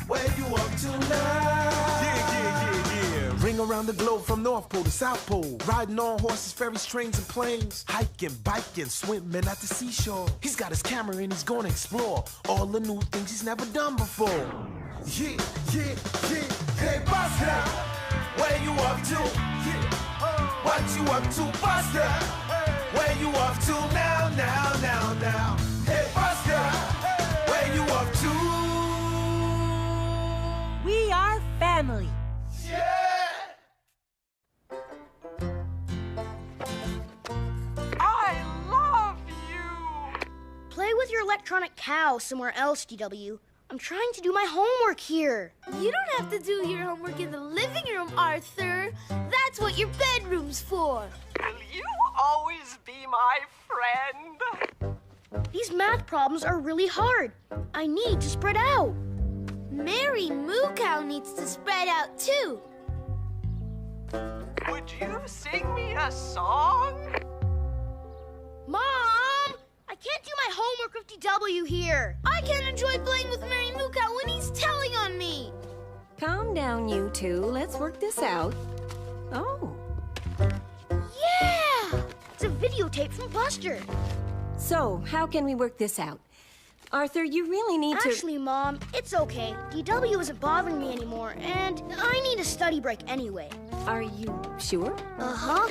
Where you up to now? Yeah. Ring around the globe from North Pole to South Pole. Riding on horses, ferries, trains, and planes. Hiking, biking, swimming at the seashore. He's got his camera and he's gonna explore all the new things he's never done before. Yeah. Hey, Buster, where you up to? Yeah. What you up to, Buster? Where you up to now? Hey, Buster, where you up to? We are family. I love you! Play with your electronic cow somewhere else, DW. I'm trying to do my homework here. You don't have to do your homework in the living room, Arthur. That's what your bedroom's for. Will you always be my friend? These math problems are really hard. I need to spread out. Mary Moo Cow needs to spread out, too. Would you sing me a song? Mom! I can't do my homework with DW here. I can't enjoy playing with Mary Moo Cow when he's telling on me. Calm down, you two. Let's work this out. Oh. Yeah! It's a videotape from Buster. So, how can we work this out? Arthur, you really need to... Actually, Mom, it's okay. DW isn't bothering me anymore, and I need a study break anyway. Are you sure? Uh-huh.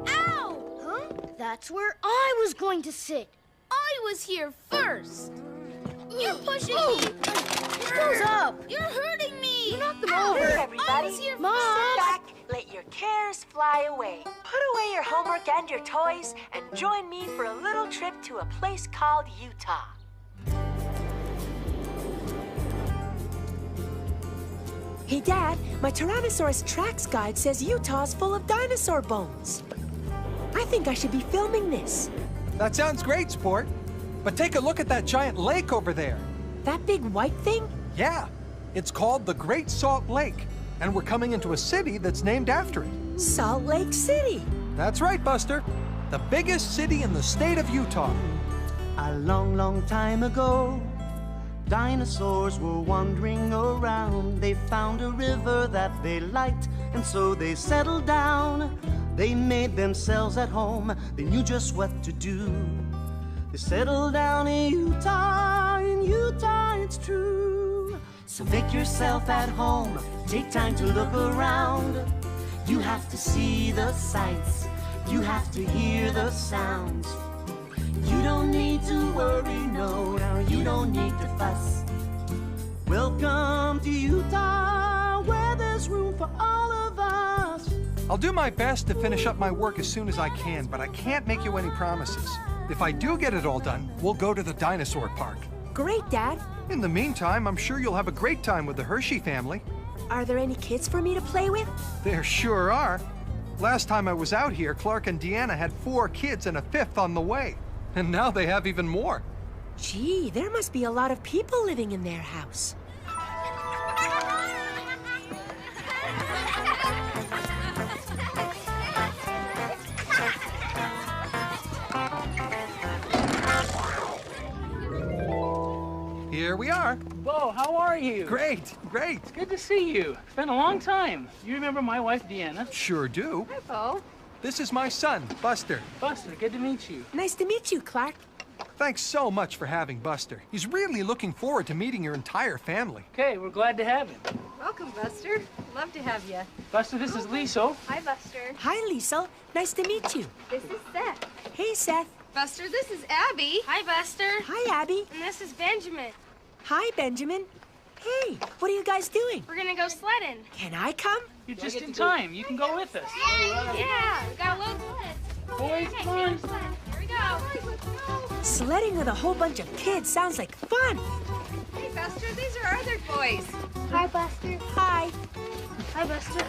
Ow! Huh? That's where I was going to sit. I was here first. You're pushing me. Close up. You're hurting me. You knocked them over. Everybody, I was here Mom. sit back, let your cares fly away. Put away your homework and your toys and join me for a little trip to a place called Utah. Hey, Dad, my Tyrannosaurus Tracks guide says Utah's full of dinosaur bones. I think I should be filming this. That sounds great, Sport. But take a look at that giant lake over there. That big white thing? Yeah. It's called the Great Salt Lake, and we're coming into a city that's named after it. Salt Lake City. That's right, Buster. The biggest city in the state of Utah. A long, long time ago, dinosaurs were wandering around. They found a river that they liked, and so they settled down. They made themselves at home. They knew just what to do. They settled down in Utah it's true. So make yourself at home. Take time to look around. You have to see the sights. You have to hear the sounds. You don't need to worry, no, you don't need to fuss. Welcome to Utah, where there's room for all of us. I'll do my best to finish up my work as soon as I can, but I can't make you any promises. If I do get it all done, we'll go to the dinosaur park. Great, Dad. In the meantime, I'm sure you'll have a great time with the Hershey family. Are there any kids for me to play with? There sure are. Last time I was out here, Clark and Deanna had 4 kids and a 5th on the way. And now they have even more. Gee, there must be a lot of people living in their house. Here we are. Whoa, how are you? Great. It's good to see you. It's been a long time. You remember my wife, Deanna? Sure do. Hi, Paul. This is my son, Buster. Buster, good to meet you. Nice to meet you, Clark. Thanks so much for having Buster. He's really looking forward to meeting your entire family. Okay, we're glad to have him. Welcome, Buster. Love to have you. Buster, this is Liesl. Hi, Buster. Hi, Liesl. Nice to meet you. This is Seth. Hey, Seth. Buster, this is Abby. Hi, Buster. Hi, Abby. And this is Benjamin. Hi, Benjamin. Hey, what are you guys doing? We're gonna go sledding. Can I come? You're just in time. You can go with us. Yeah, we got a load of sleds. Boys, come on. Here we go. Sledding with a whole bunch of kids sounds like fun. Hey, Buster. These are our other boys. Hi, Buster. Hi. Hi, Buster.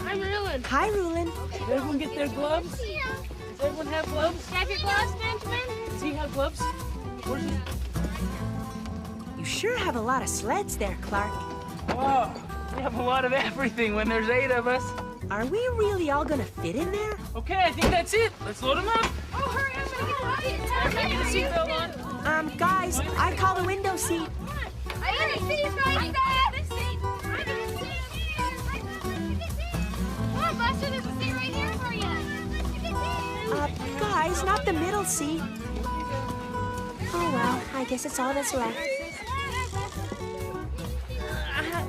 I'm Rulin. Hi, Rulin. Did everyone get their gloves? Does everyone have gloves? Do you have your gloves, Benjamin? Does he have gloves? Where's his... You sure have a lot of sleds there, Clark. Wow, we have a lot of everything when there's 8 of us. Are we really all gonna fit in there? Okay, I think that's it. Let's load them up. Oh, hurry up and get Everybody get a seatbelt on. Guys, I call the window seat. I got a seat right there. Come on, Buster. There's a seat right here for you. Guys, not the middle seat. Oh, well, I guess it's all that's left.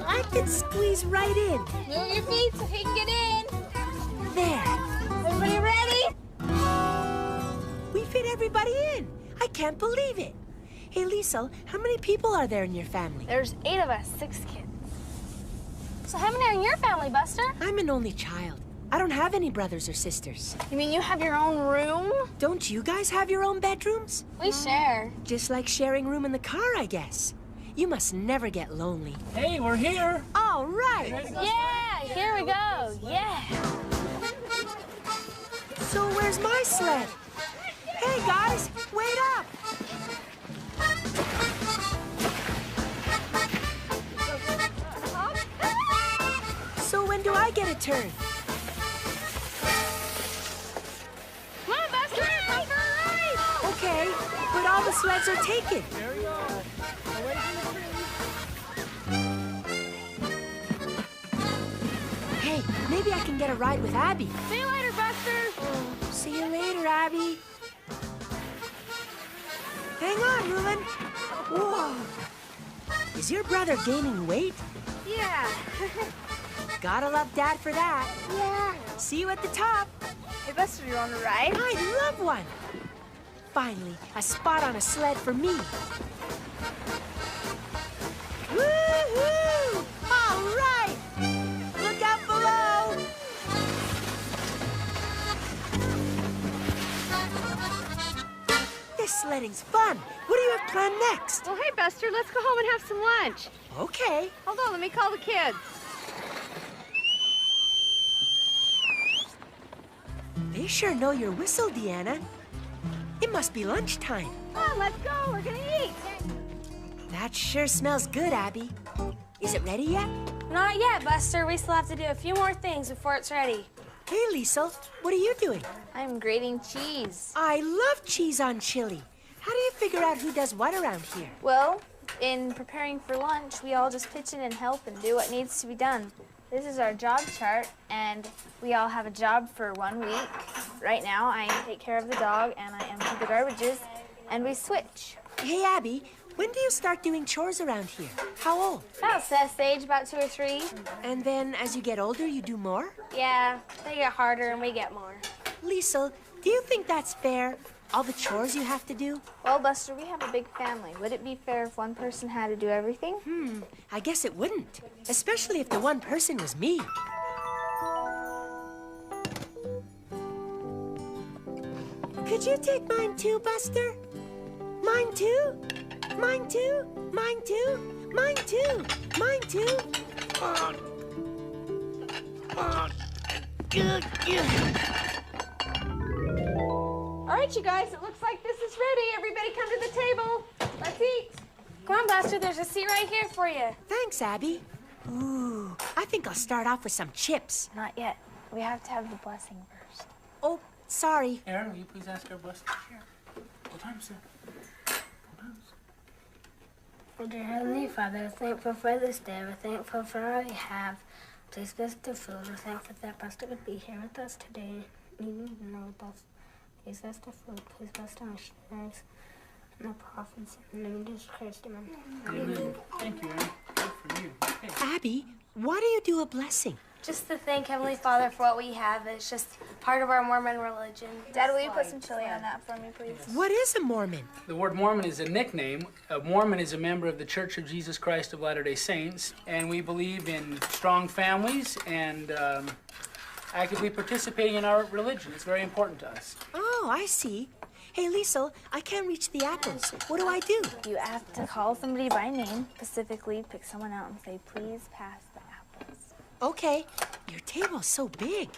I can squeeze right in. Move your feet so he can get in. There. Everybody ready? We fit everybody in. I can't believe it. Hey, Liesel, how many people are there in your family? There's 8 of us, 6 kids. So how many are in your family, Buster? I'm an only child. I don't have any brothers or sisters. You mean you have your own room? Don't you guys have your own bedrooms? We share. Just like sharing room in the car, I guess. You must never get lonely. Hey, we're here. All right. Yeah, here we go. Yeah. So where's my sled? Hey, guys, wait up. So when do I get a turn? Come on, Buster. Come for a ride. Okay, but all the sleds are taken. There we are. Away from the trees. Hey, maybe I can get a ride with Abby. See you later, Buster. See you later, Abby. Hang on, Rulin. Whoa. Is your brother gaining weight? Yeah. Gotta love Dad for that. Yeah. See you at the top. Hey, Buster, you want a ride? I'd love one. Finally, a spot on a sled for me. Woo-hoo! All right! Look out below! This sledding's fun. What do you have planned next? Well, hey, Buster, let's go home and have some lunch. Okay. Hold on, let me call the kids. They sure know your whistle, Deanna. It must be lunchtime. Come on, let's go. We're gonna eat. That sure smells good, Abby. Is it ready yet? Not yet, Buster. We still have to do a few more things before it's ready. Hey, Liesel, what are you doing? I'm grating cheese. I love cheese on chili. How do you figure out who does what around here? Well, in preparing for lunch, we all just pitch in and help and do what needs to be done. This is our job chart, and we all have a job for 1 week. Right now, I take care of the dog, and I empty the garbages, and we switch. Hey, Abby, when do you start doing chores around here? How old? About Seth's age, about 2 or 3. And then as you get older, you do more? Yeah, they get harder, and we get more. Liesel, do you think that's fair? All the chores you have to do? Well, Buster, we have a big family. Would it be fair if one person had to do everything? I guess it wouldn't. Especially if the one person was me. Could you take mine too, Buster? Mine too? Mine too? Mine too? Mine too? Mine too? All right, you guys, it looks like this is ready. Everybody come to the table. Let's eat. Come on, Buster, there's a seat right here for you. Thanks, Abby. Ooh, I think I'll start off with some chips. Not yet. We have to have the blessing first. Oh, sorry. Aaron, will you please ask our blessing? Sure. What time, sir? Dear Heavenly Father, we're thankful for this day. We're thankful for all we have. Please bless the food. We're thankful that Pastor would be here with us today. Even know with us. Please bless the food. Please bless the missionaries and the prophets. In the name of Jesus Christ, amen. Amen. Thank you, Aaron. Good for you. Okay. Abby, why do you do a blessing? Just to thank Heavenly Father for what we have. It's just part of our Mormon religion. Dad, will you put some chili on that for me, please? What is a Mormon? The word Mormon is a nickname. A Mormon is a member of the Church of Jesus Christ of Latter-day Saints, and we believe in strong families and actively participating in our religion. It's very important to us. Oh, I see. Hey, Liesel, I can't reach the apples. What do I do? You have to call somebody by name, specifically pick someone out and say, please pass the apples. Okay. Your table's so big.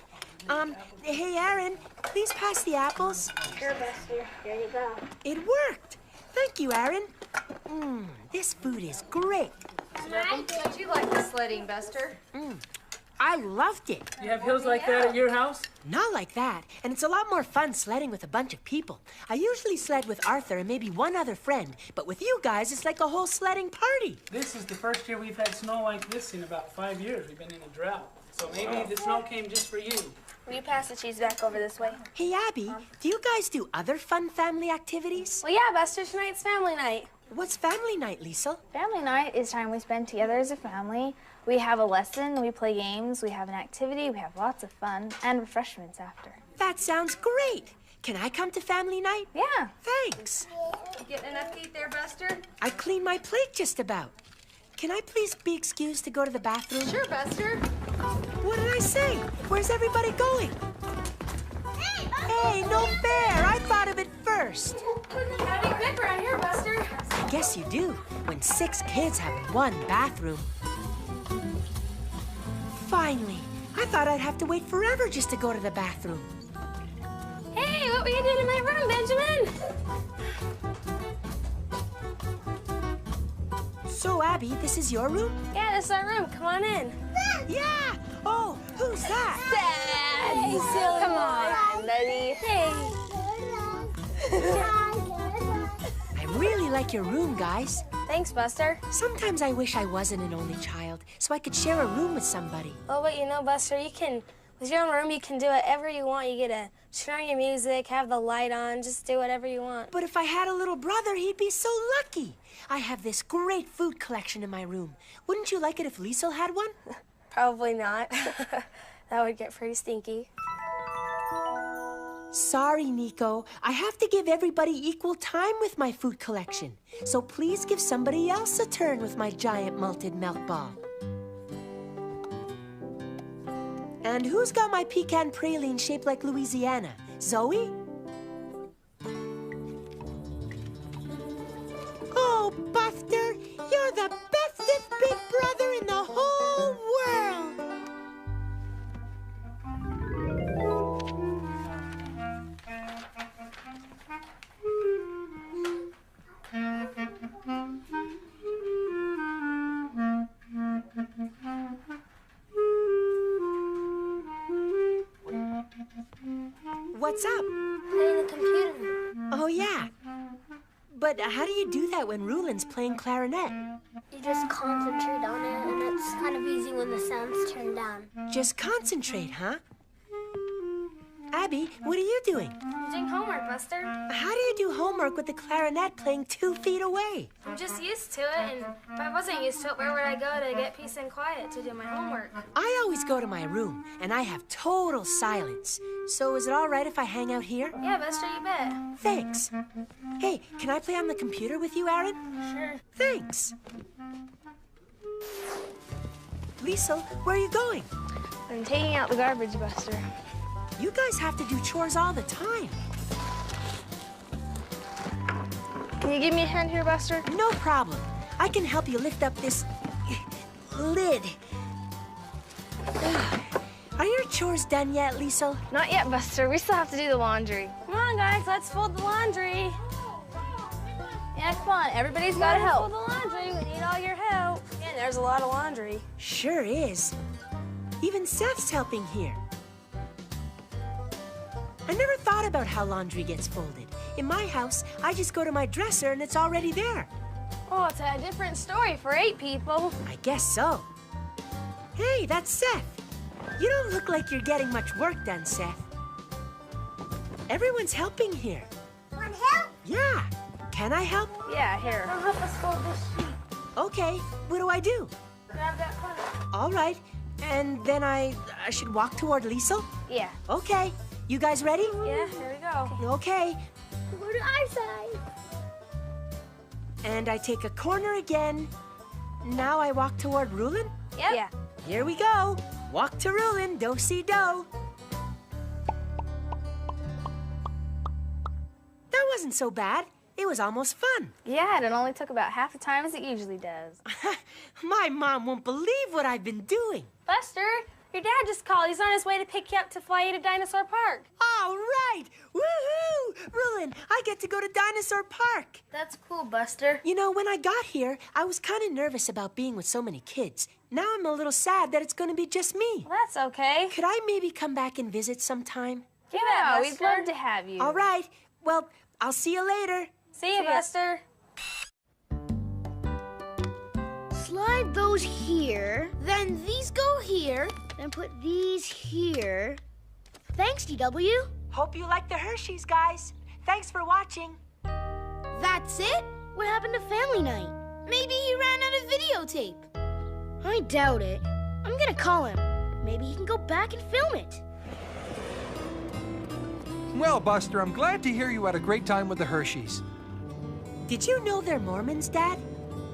Hey, Aaron, please pass the apples. Sure, Buster. Here you go. It worked. Thank you, Aaron. This food is great. How'd you like the sledding, Buster? I loved it. You have hills like that at your house? Not like that. And it's a lot more fun sledding with a bunch of people. I usually sled with Arthur and maybe one other friend, but with you guys, it's like a whole sledding party. This is the first year we've had snow like this in about 5 years. We've been in a drought. So maybe the snow came just for you. Will you pass the cheese back over this way? Hey, Abby, do you guys do other fun family activities? Well, yeah, Buster, tonight's family night. What's family night, Liesel? Family night is time we spend together as a family. We have a lesson, we play games, we have an activity, we have lots of fun, and refreshments after. That sounds great. Can I come to family night? Yeah. Thanks. You getting enough to eat there, Buster? I cleaned my plate just about. Can I please be excused to go to the bathroom? Sure, Buster. What did I say? Where's everybody going? Hey, no fair. I thought of it first. Gotta be quick around here, Buster. I guess you do, when 6 kids have one bathroom. Finally. I thought I'd have to wait forever just to go to the bathroom. Hey, what were you doing in my room, Benjamin? So, Abby, this is your room? Yeah, this is our room. Come on in. Yeah! Oh, who's that? Dad! Hey, silly Come on, buddy. Hey. I really like your room, guys. Thanks, Buster. Sometimes I wish I wasn't an only child, so I could share a room with somebody. Oh, but you know, Buster, you can, with your own room, you can do whatever you want. You get to turn on your music, have the light on, just do whatever you want. But if I had a little brother, he'd be so lucky. I have this great food collection in my room. Wouldn't you like it if Liesel had one? Probably not. That would get pretty stinky. Sorry, Nico. I have to give everybody equal time with my food collection. So please give somebody else a turn with my giant malted milk ball. And who's got my pecan praline shaped like Louisiana? Zoe? Oh, Buster, you're the bestest big brother in the whole world. What's up? Playing the computer. Oh, yeah. But how do you do that when Rulin's playing clarinet? You just concentrate on it, and it's kind of easy when the sound's turned down. Just concentrate, huh? Abby, what are you doing? I'm doing homework, Buster. How do you do homework with the clarinet playing 2 feet away? I'm just used to it, and if I wasn't used to it, where would I go to get peace and quiet to do my homework? I always go to my room, and I have total silence. So is it all right if I hang out here? Yeah, Buster, you bet. Thanks. Hey, can I play on the computer with you, Aaron? Sure. Thanks. Liesel, where are you going? I'm taking out the garbage, Buster. You guys have to do chores all the time. Can you give me a hand here, Buster? No problem. I can help you lift up this lid. Are your chores done yet, Liesel? Not yet, Buster. We still have to do the laundry. Come on, guys. Let's fold the laundry. Yeah, come on. Everybody's got to help. Fold the laundry. We need all your help. Yeah, there's a lot of laundry. Sure is. Even Seth's helping here. I never thought about how laundry gets folded. In my house, I just go to my dresser and it's already there. Oh, it's a different story for 8 people. I guess so. Hey, that's Seth. You don't look like you're getting much work done, Seth. Everyone's helping here. Want help? Yeah. Can I help? Yeah, here. Don't help us fold this sheet. Okay. What do I do? Grab that corner. All right. And then I should walk toward Liesel? Yeah. Okay. You guys ready? Yeah, here we go. Okay. What do I say? And I take a corner again. Now I walk toward Rulin? Yep. Yeah. Here we go. Walk to Rulin, do-si-do. That wasn't so bad. It was almost fun. Yeah, and it only took about half the time as it usually does. My mom won't believe what I've been doing. Buster, your dad just called. He's on his way to pick you up to fly you to Dinosaur Park. All right! Woohoo! Rulin, I get to go to Dinosaur Park. That's cool, Buster. You know, when I got here, I was kind of nervous about being with so many kids. Now I'm a little sad that it's going to be just me. Well, that's okay. Could I maybe come back and visit sometime? Yeah, we'd love to have you. All right. Well, I'll see you later. See you, Buster. Slide those here, then these go here, and put these here. Thanks, DW. Hope you like the Hershey's, guys. Thanks for watching. That's it? What happened to family night? Maybe he ran out of videotape. I doubt it. I'm gonna call him. Maybe he can go back and film it. Well, Buster, I'm glad to hear you had a great time with the Hershey's. Did you know they're Mormons, Dad?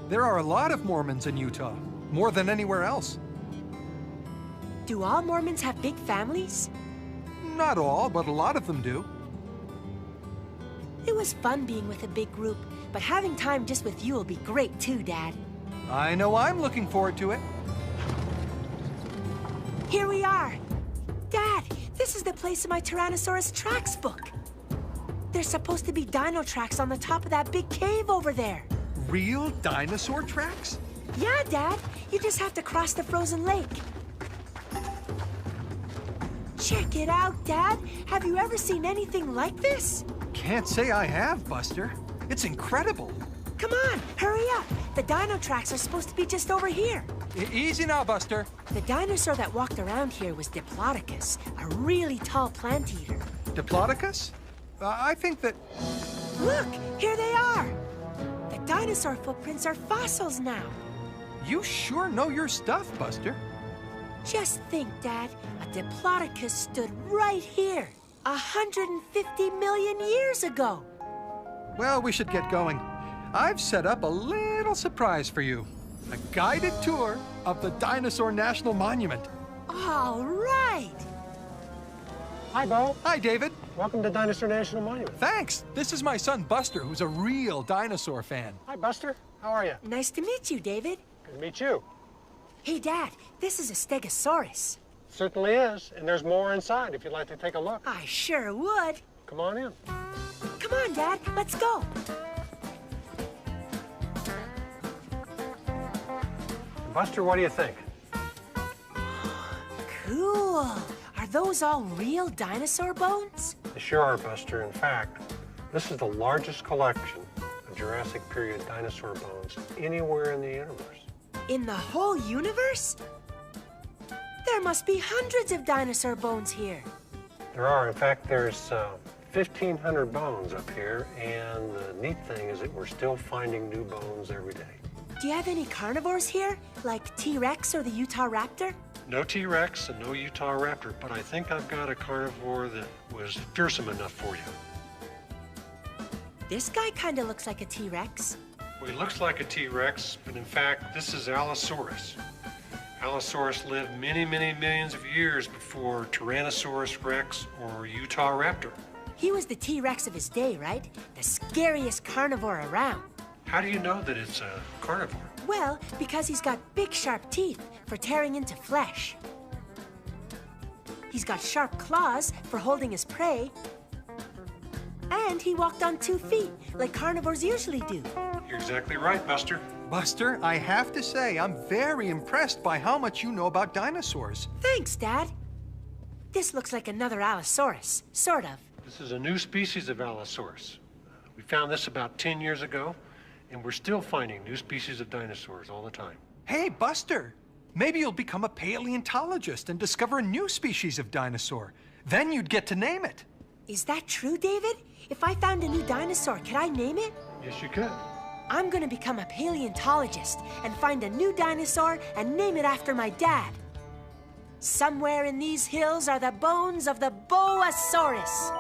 There are a lot of Mormons in Utah, more than anywhere else. Do all Mormons have big families? Not all, but a lot of them do. It was fun being with a big group, but having time just with you will be great too, Dad. I know I'm looking forward to it. Here we are. Dad, this is the place in my Tyrannosaurus tracks book. There's supposed to be dino tracks on the top of that big cave over there. Real dinosaur tracks? Yeah, Dad. You just have to cross the frozen lake. Check it out, Dad. Have you ever seen anything like this? Can't say I have, Buster. It's incredible. Come on, hurry up. The dino tracks are supposed to be just over here. Easy now, Buster. The dinosaur that walked around here was Diplodocus, a really tall plant eater. Diplodocus? I think that... Look, here they are. The dinosaur footprints are fossils now. You sure know your stuff, Buster. Just think, Dad, a Diplodocus stood right here 150 million years ago. Well, we should get going. I've set up a little surprise for you. A guided tour of the Dinosaur National Monument. All right. Hi, Bo. Hi, David. Welcome to Dinosaur National Monument. Thanks. This is my son, Buster, who's a real dinosaur fan. Hi, Buster. How are you? Nice to meet you, David. Good to meet you. Hey, Dad, this is a Stegosaurus. Certainly is, and there's more inside if you'd like to take a look. I sure would. Come on in. Come on, Dad, let's go. Buster, what do you think? Cool. Are those all real dinosaur bones? They sure are, Buster. In fact, this is the largest collection of Jurassic period dinosaur bones anywhere in the universe. In the whole universe? There must be hundreds of dinosaur bones here. There are. In fact, there's 1,500 bones up here, and the neat thing is that we're still finding new bones every day. Do you have any carnivores here, like T-Rex or the Utah Raptor? No T-Rex and no Utah Raptor, but I think I've got a carnivore that was fearsome enough for you. This guy kind of looks like a T-Rex. Well, he looks like a T-Rex, but in fact, this is Allosaurus. Allosaurus lived many, many millions of years before Tyrannosaurus Rex or Utah Raptor. He was the T-Rex of his day, right? The scariest carnivore around. How do you know that it's a carnivore? Well, because he's got big, sharp teeth for tearing into flesh. He's got sharp claws for holding his prey. And he walked on 2 feet, like carnivores usually do. You're exactly right, Buster. Buster, I have to say, I'm very impressed by how much you know about dinosaurs. Thanks, Dad. This looks like another Allosaurus, sort of. This is a new species of Allosaurus. We found this about 10 years ago, and we're still finding new species of dinosaurs all the time. Hey, Buster, maybe you'll become a paleontologist and discover a new species of dinosaur. Then you'd get to name it. Is that true, David? If I found a new dinosaur, could I name it? Yes, you could. I'm gonna become a paleontologist and find a new dinosaur and name it after my dad. Somewhere in these hills are the bones of the Boasaurus.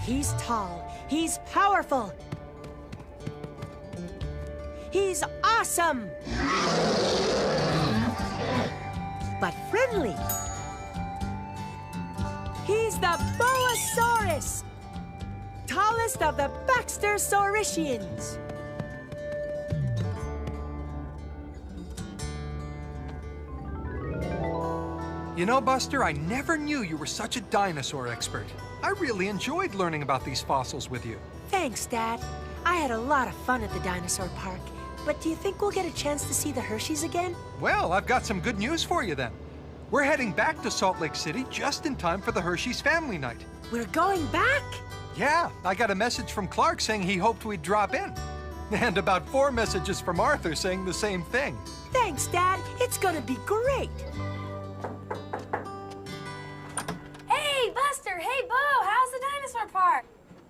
He's tall, he's powerful, he's awesome, but friendly. He's the Boasaurus, tallest of the Baxter Sauricians. You know, Buster, I never knew you were such a dinosaur expert. I really enjoyed learning about these fossils with you. Thanks, Dad. I had a lot of fun at the dinosaur park. But do you think we'll get a chance to see the Hershey's again? Well, I've got some good news for you then. We're heading back to Salt Lake City just in time for the Hershey's family night. We're going back? Yeah, I got a message from Clark saying he hoped we'd drop in. And about 4 messages from Arthur saying the same thing. Thanks, Dad. It's gonna be great. Hey, Buster! Hey, Bo! How's the dinosaur park?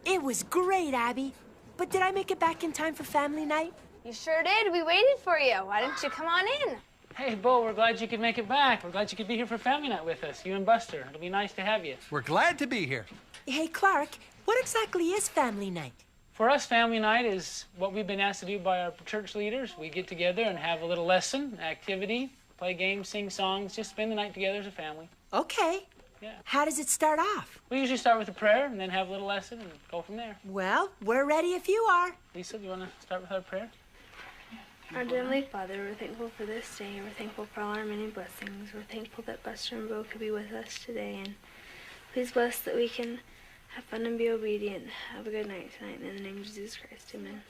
It was great, Abby. But did I make it back in time for family night? You sure did. We waited for you. Why didn't you come on in? Hey, Bo, we're glad you could make it back. We're glad you could be here for family night with us, you and Buster. It'll be nice to have you. We're glad to be here. Hey, Clark, what exactly is family night? For us, family night is what we've been asked to do by our church leaders. We get together and have a little lesson, activity, play games, sing songs, just spend the night together as a family. Okay. Yeah. How does it start off? We usually start with a prayer and then have a little lesson and go from there. Well, we're ready if you are. Lisa, do you want to start with our prayer? Our dear Heavenly Father, we're thankful for this day. We're thankful for all our many blessings. We're thankful that Buster and Bo could be with us today. And please bless that we can have fun and be obedient. Have a good night tonight. In the name of Jesus Christ, amen.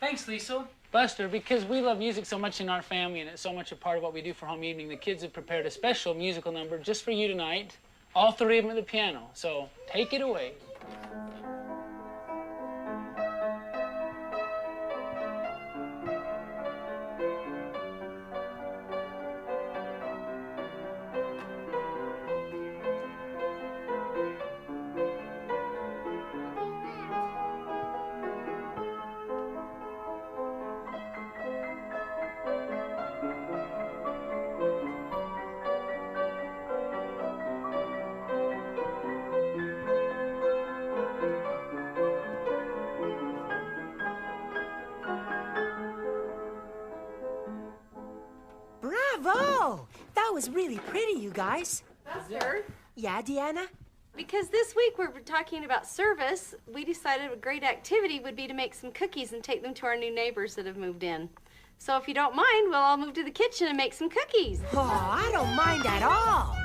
Thanks, Lisa. Buster, because we love music so much in our family and it's so much a part of what we do for home evening, the kids have prepared a special musical number just for you tonight. All 3 of them at the piano. So take it away. Bravo! That was really pretty, you guys. Buster, Yeah, Deanna? because this week we're talking about service, we decided a great activity would be to make some cookies and take them to our new neighbors that have moved in. So if you don't mind, we'll all move to the kitchen and make some cookies. Oh, I don't mind at all.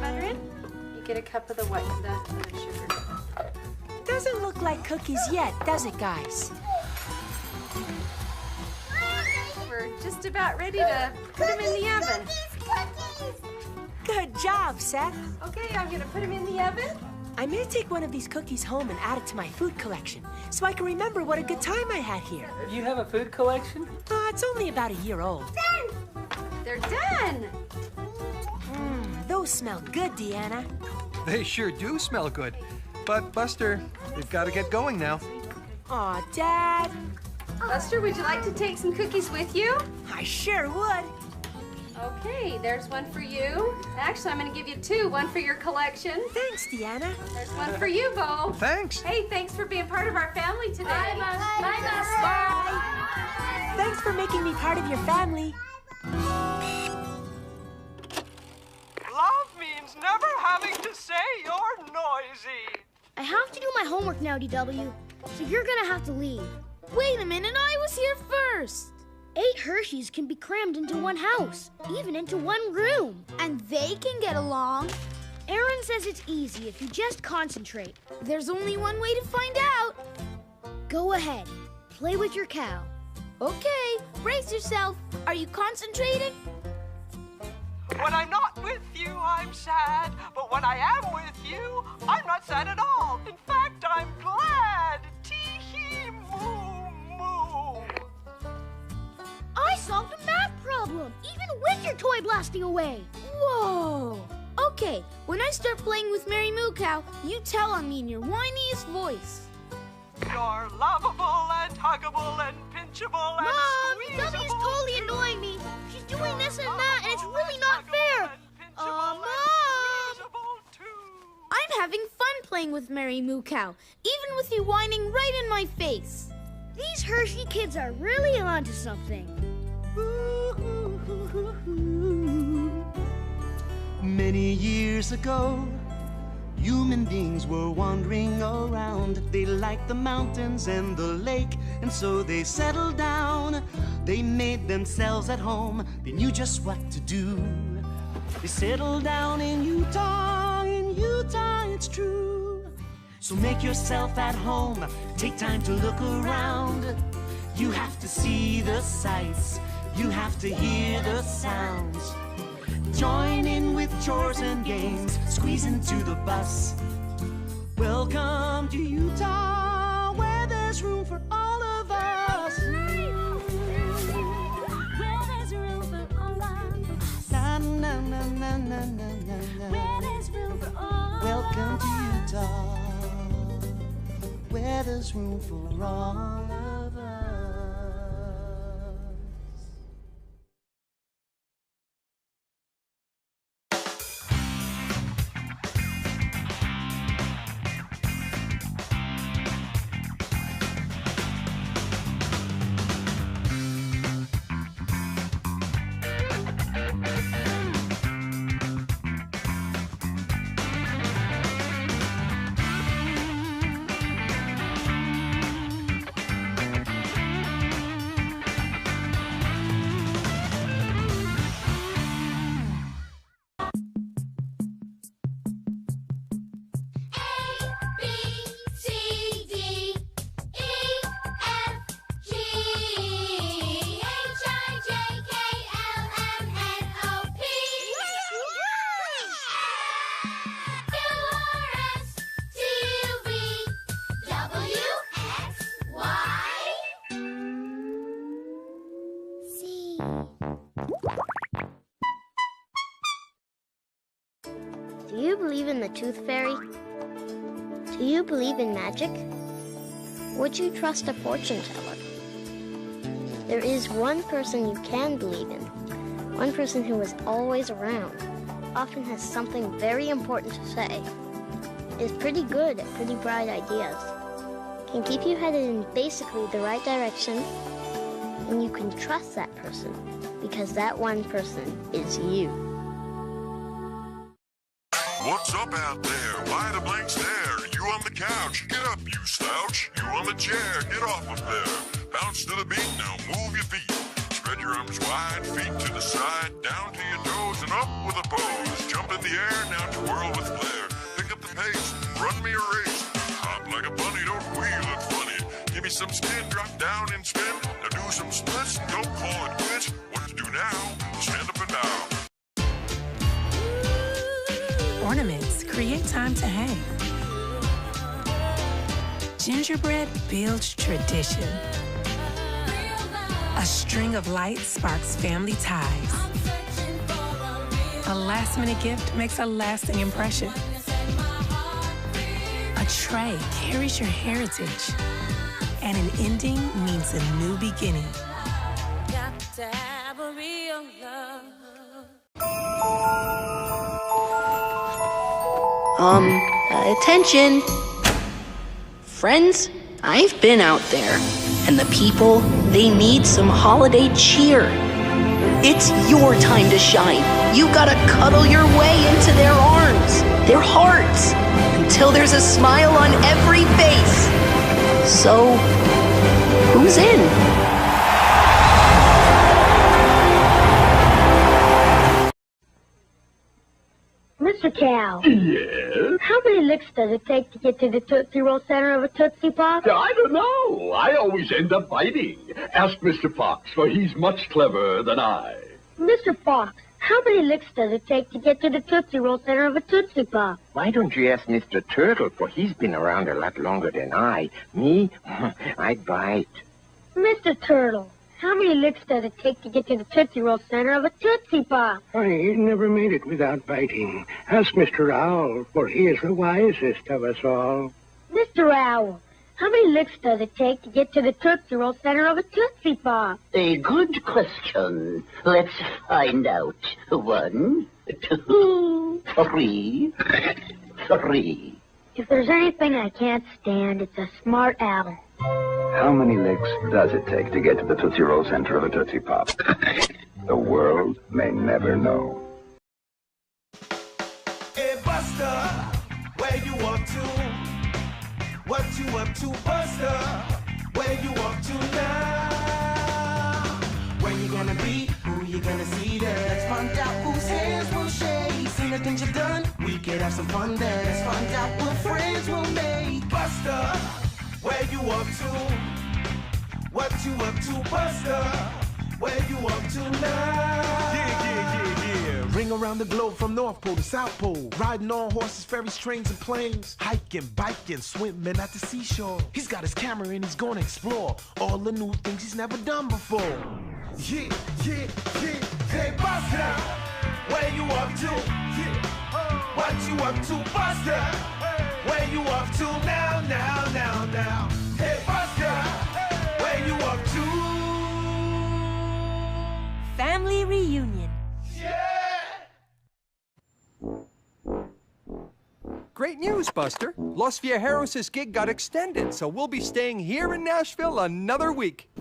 Butter in? You get a cup of the white, the sugar. Doesn't look like cookies yet, does it, guys? We're just about ready to put them in the oven. Good job, Seth. Okay, I'm gonna put them in the oven. I'm gonna take one of these cookies home and add it to my food collection so I can remember what a good time I had here. You have a food collection? It's only about a year old. They're done. Those smell good, Deanna. They sure do smell good. But, Buster, we've got to get going now. Aw, Dad. Buster, would you like to take some cookies with you? I sure would. Okay, there's one for you. Actually, I'm going to give you 2. One for your collection. Thanks, Deanna. There's one for you, Bo. Thanks. Hey, thanks for being part of our family today. Bye, Buster. Bye, Buster. Bye. Thanks for making me part of your family. Love means never having to say you're noisy. I have to do my homework now, DW, so you're gonna have to leave. Wait a minute, I was here first. 8 Hershey's can be crammed into one house, even into one room. And they can get along. Aaron says it's easy if you just concentrate. There's only one way to find out. Go ahead, play with your cow. Okay, brace yourself. Are you concentrating? When I'm not with you, I'm sad. But when I am with you, I'm not sad at all. In fact, I'm glad. Tee-hee, moo-moo. I solved a math problem, even with your toy blasting away. Whoa. Okay, when I start playing with Mary Moo Cow, you tell on me in your whiniest voice. You're lovable and huggable and pinchable and Mom, squeezable. W's totally annoying me. She's doing this and that, and it's really not fair. Mom! I'm having fun playing with Mary Moo Cow, even with you whining right in my face. These Hershey kids are really onto something. Many years ago, human beings were wandering around. They liked the mountains and the lake, and so they settled down. They made themselves at home. They knew just what to do. They settled down in Utah it's true. So make yourself at home. Take time to look around. You have to see the sights. You have to hear the sounds. Join in with chores and games. Squeeze into the bus. Welcome to Utah, where there's room for all of us. Where there's room for all of us. Na na na na na na na. Where there's room for all. Welcome to Utah, where there's room for all of us. Do you believe in the Tooth Fairy? Do you believe in magic? Would you trust a fortune teller? There is one person you can believe in. One person who is always around, often has something very important to say, is pretty good at pretty bright ideas, can keep you headed in basically the right direction, and you can trust that person because that one person is you. What's up out there? Why the blank stare? You on the couch, get up, you slouch. You on the chair, get off of there. Bounce to the beat, now move your feet. Spread your arms wide, feet to the side, down to your toes and up with a pose. Jump in the air, now twirl with flair. Pick up the pace, run me a race. Hop like a bunny, don't squeal, look funny. Give me some skin, drop down and spin. Now do some splits, don't call it quits. What to do now? Stand up and bow. Ornaments create time to hang. Gingerbread builds tradition. A string of lights sparks family ties. A last-minute gift makes a lasting impression. A tray carries your heritage. And an ending means a new beginning. Got to have a real love. Attention. Friends, I've been out there, and the people, they need some holiday cheer. It's your time to shine. You gotta cuddle your way into their arms, their hearts, until there's a smile on every face. So, who's in? Mr. Cow. Yes? How many licks does it take to get to the Tootsie Roll center of a Tootsie Pop? I don't know. I always end up biting. Ask Mr. Fox, for he's much cleverer than I. Mr. Fox, how many licks does it take to get to the Tootsie Roll center of a Tootsie Pop? Why don't you ask Mr. Turtle, for he's been around a lot longer than I. Me, I bite. Mr. Turtle, how many licks does it take to get to the Tootsie Roll center of a Tootsie Pop? He's never made it without biting. Ask Mr. Owl, for he is the wisest of us all. Mr. Owl, how many licks does it take to get to the Tootsie Roll center of a Tootsie Pop? A good question. Let's find out. 1, 2, 3. 3. If there's anything I can't stand, it's a smart owl. How many licks does it take to get to the Tootsie Roll center of a Tootsie Pop? The world may never know. up to, Buster? Where you up to now? Where you gonna be? Who you gonna see there? Let's find out whose hands will shake. See the things you've done? We could have some fun there. Let's find out what friends will make. Buster, where you up to? What you up to, Buster? Where you up to now? Yeah. Ring around the globe from North Pole to South Pole. Riding on horses, ferries, trains, and planes. Hiking, biking, swimming at the seashore. He's got his camera and he's gonna explore all the new things he's never done before. Yeah. Hey, Buster, where you up to? Yeah. What you up to, Buster? Where you up to now? Hey, Buster, where you up to? Family reunion. Great news, Buster. Los Viajeros' gig got extended, so we'll be staying here in Nashville another week.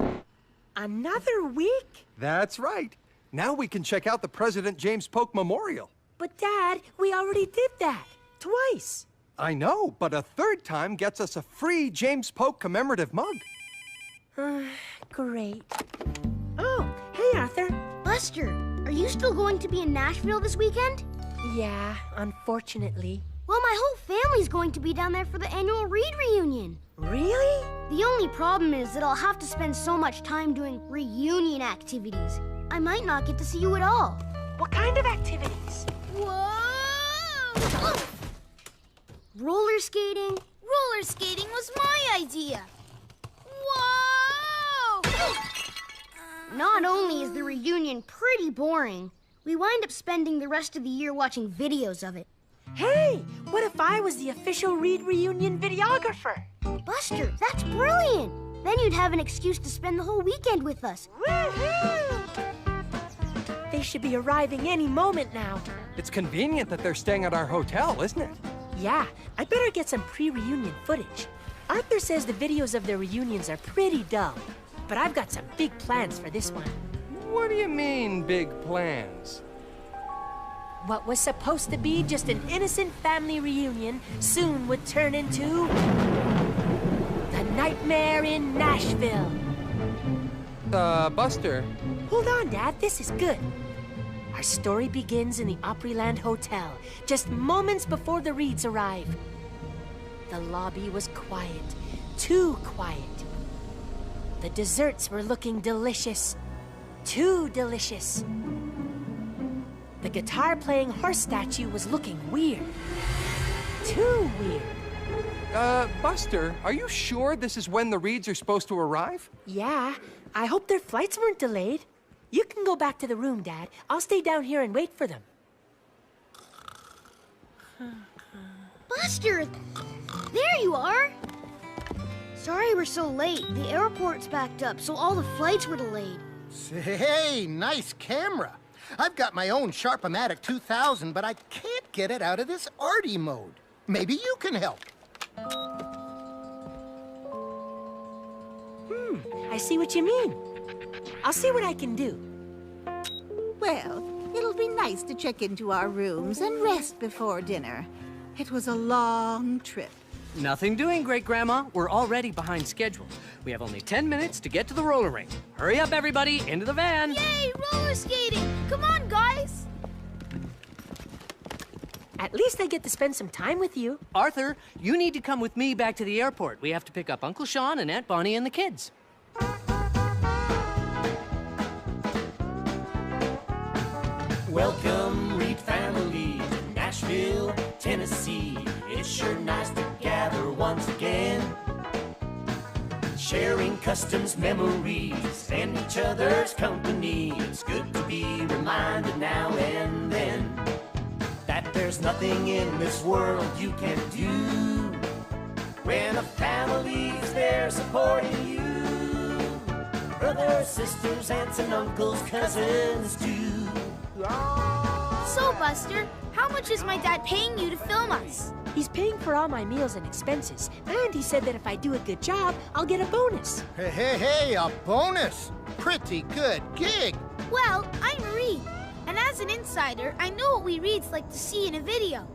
Another week? That's right. Now we can check out the President James Polk Memorial. But, Dad, we already did that. Twice. I know, but a third time gets us a free James Polk commemorative mug. Great. Oh, hey, Arthur. Buster, are you still going to be in Nashville this weekend? Yeah, unfortunately. Well, my whole family's going to be down there for the annual Reed reunion. Really? The only problem is that I'll have to spend so much time doing reunion activities. I might not get to see you at all. What kind of activities? Whoa! Roller skating. Roller skating was my idea. Whoa! Not only is the reunion pretty boring, we wind up spending the rest of the year watching videos of it. Hey, what if I was the official Reed reunion videographer? Buster, that's brilliant! Then you'd have an excuse to spend the whole weekend with us. Woohoo! They should be arriving any moment now. It's convenient that they're staying at our hotel, isn't it? Yeah, I better get some pre-reunion footage. Arthur says the videos of their reunions are pretty dull, but I've got some big plans for this one. What do you mean, big plans? What was supposed to be just an innocent family reunion soon would turn into the Nightmare in Nashville. Buster. Hold on, Dad, this is good. Our story begins in the Opryland Hotel, just moments before the Reeds arrive. The lobby was quiet, too quiet. The desserts were looking delicious, too delicious. The guitar-playing horse statue was looking weird, too weird. Buster, are you sure this is when the Reeds are supposed to arrive? Yeah, I hope their flights weren't delayed. You can go back to the room, Dad. I'll stay down here and wait for them. Buster! There you are! Sorry we're so late. The airport's backed up, so all the flights were delayed. Hey, nice camera. I've got my own Sharp-O-Matic 2000, but I can't get it out of this arty mode. Maybe you can help. I see what you mean. I'll see what I can do. Well, it'll be nice to check into our rooms and rest before dinner. It was a long trip. Nothing doing, Great-Grandma. We're already behind schedule. We have only 10 minutes to get to the roller rink. Hurry up, everybody, into the van. Yay, roller skating! Come on, guys! At least I get to spend some time with you. Arthur, you need to come with me back to the airport. We have to pick up Uncle Sean and Aunt Bonnie and the kids. Welcome, Reed family, Nashville, Tennessee. It's sure nice to gather once again. Sharing customs, memories, and each other's company. It's good to be reminded now and then that there's nothing in this world you can do when a family's there supporting you. Brothers, sisters, aunts and uncles, cousins too. So, Buster, how much is my dad paying you to film us? He's paying for all my meals and expenses, and he said that if I do a good job, I'll get a bonus. Hey, a bonus? Pretty good gig. Well, I'm Reed, and as an insider, I know what we Reeds like to see in a video.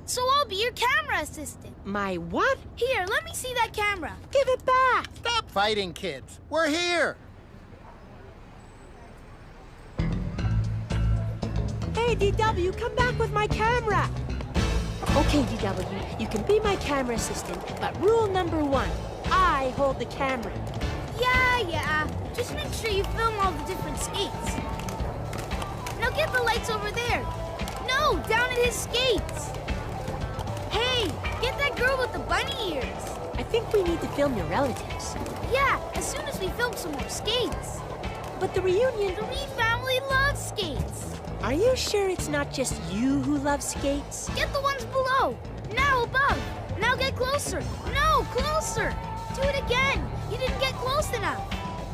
So I'll be your camera assistant. My what? Here, let me see that camera. Give it back. Stop fighting, kids. We're here. Hey, DW, come back with my camera. Okay, DW, you can be my camera assistant, but rule number 1, I hold the camera. Yeah. Just make sure you film all the different skates. Now get the lights over there. No, down at his skates. Hey, get that girl with the bunny ears. I think we need to film your relatives. Yeah, as soon as we film some more skates. But the reunion... The Reed family loves skates. Are you sure it's not just you who love skates? Get the ones below. Now above. Now get closer. No, closer. Do it again. You didn't get close enough.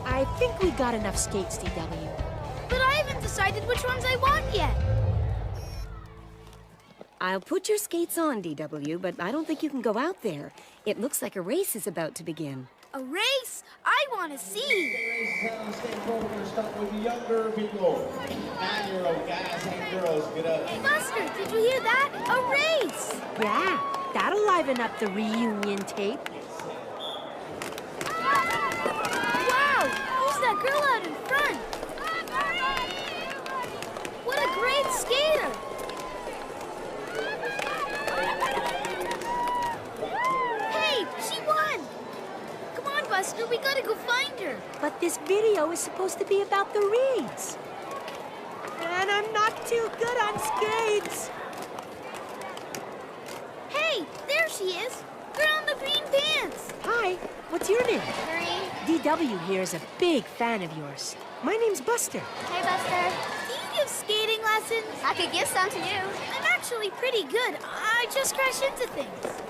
I think we got enough skates, DW. But I haven't decided which ones I want yet. I'll put your skates on, DW, but I don't think you can go out there. It looks like a race is about to begin. A race? I want to see. We're going to start with the younger people. 9-year-old guys and girls, get up. Hey, Buster, did you hear that? A race. Yeah, that'll liven up the reunion tape. Wow, who's that girl out in front? What a great skater. Hey, she won. Come on, Buster, we gotta go find her. But this video is supposed to be about the Reeds. And I'm not too good on skates. Hey, there she is. Girl in the green pants. Hi, what's your name? Marie. DW here is a big fan of yours. My name's Buster. Hey, Buster. Do you give skating lessons? I could give some to you. I'm actually pretty good. I just crash into things.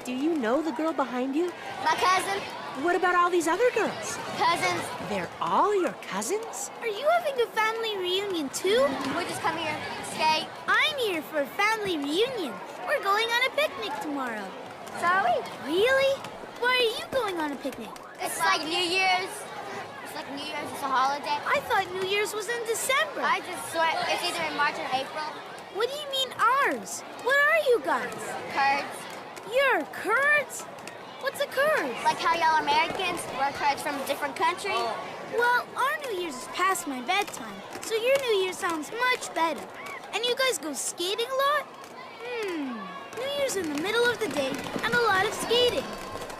Do you know the girl behind you? My cousin. What about all these other girls? Cousins. They're all your cousins? Are you having a family reunion too? We just come here to skate. I'm here for a family reunion. We're going on a picnic tomorrow. So are we? Really? Why are you going on a picnic? It's like New Year's. It's like New Year's, it's a holiday. I thought New Year's was in December. I just saw it. It's either in March or April. What do you mean ours? What are you guys? Kurds. You're Kurds? What's a Kurd? Like how y'all Americans, we're Kurds from a different country. Well, our New Year's is past my bedtime, so your New Year sounds much better. And you guys go skating a lot? New Year's in the middle of the day and a lot of skating.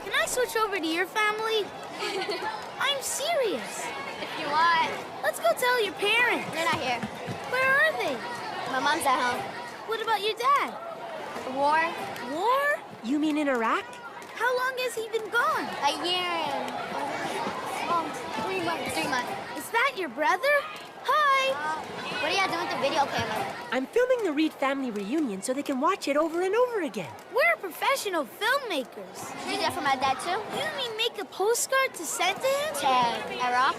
Can I switch over to your family? I'm serious. If you want. Let's go tell your parents. They're not here. Where are they? My mom's at home. What about your dad? War. War? You mean in Iraq? How long has he been gone? A year and 3 months. 3 months. Is that your brother? Hi. What are y'all doing with the video camera? I'm filming the Reed family reunion so they can watch it over and over again. We're professional filmmakers. You do that for my dad too? You mean make a postcard to send to him? To Iraq?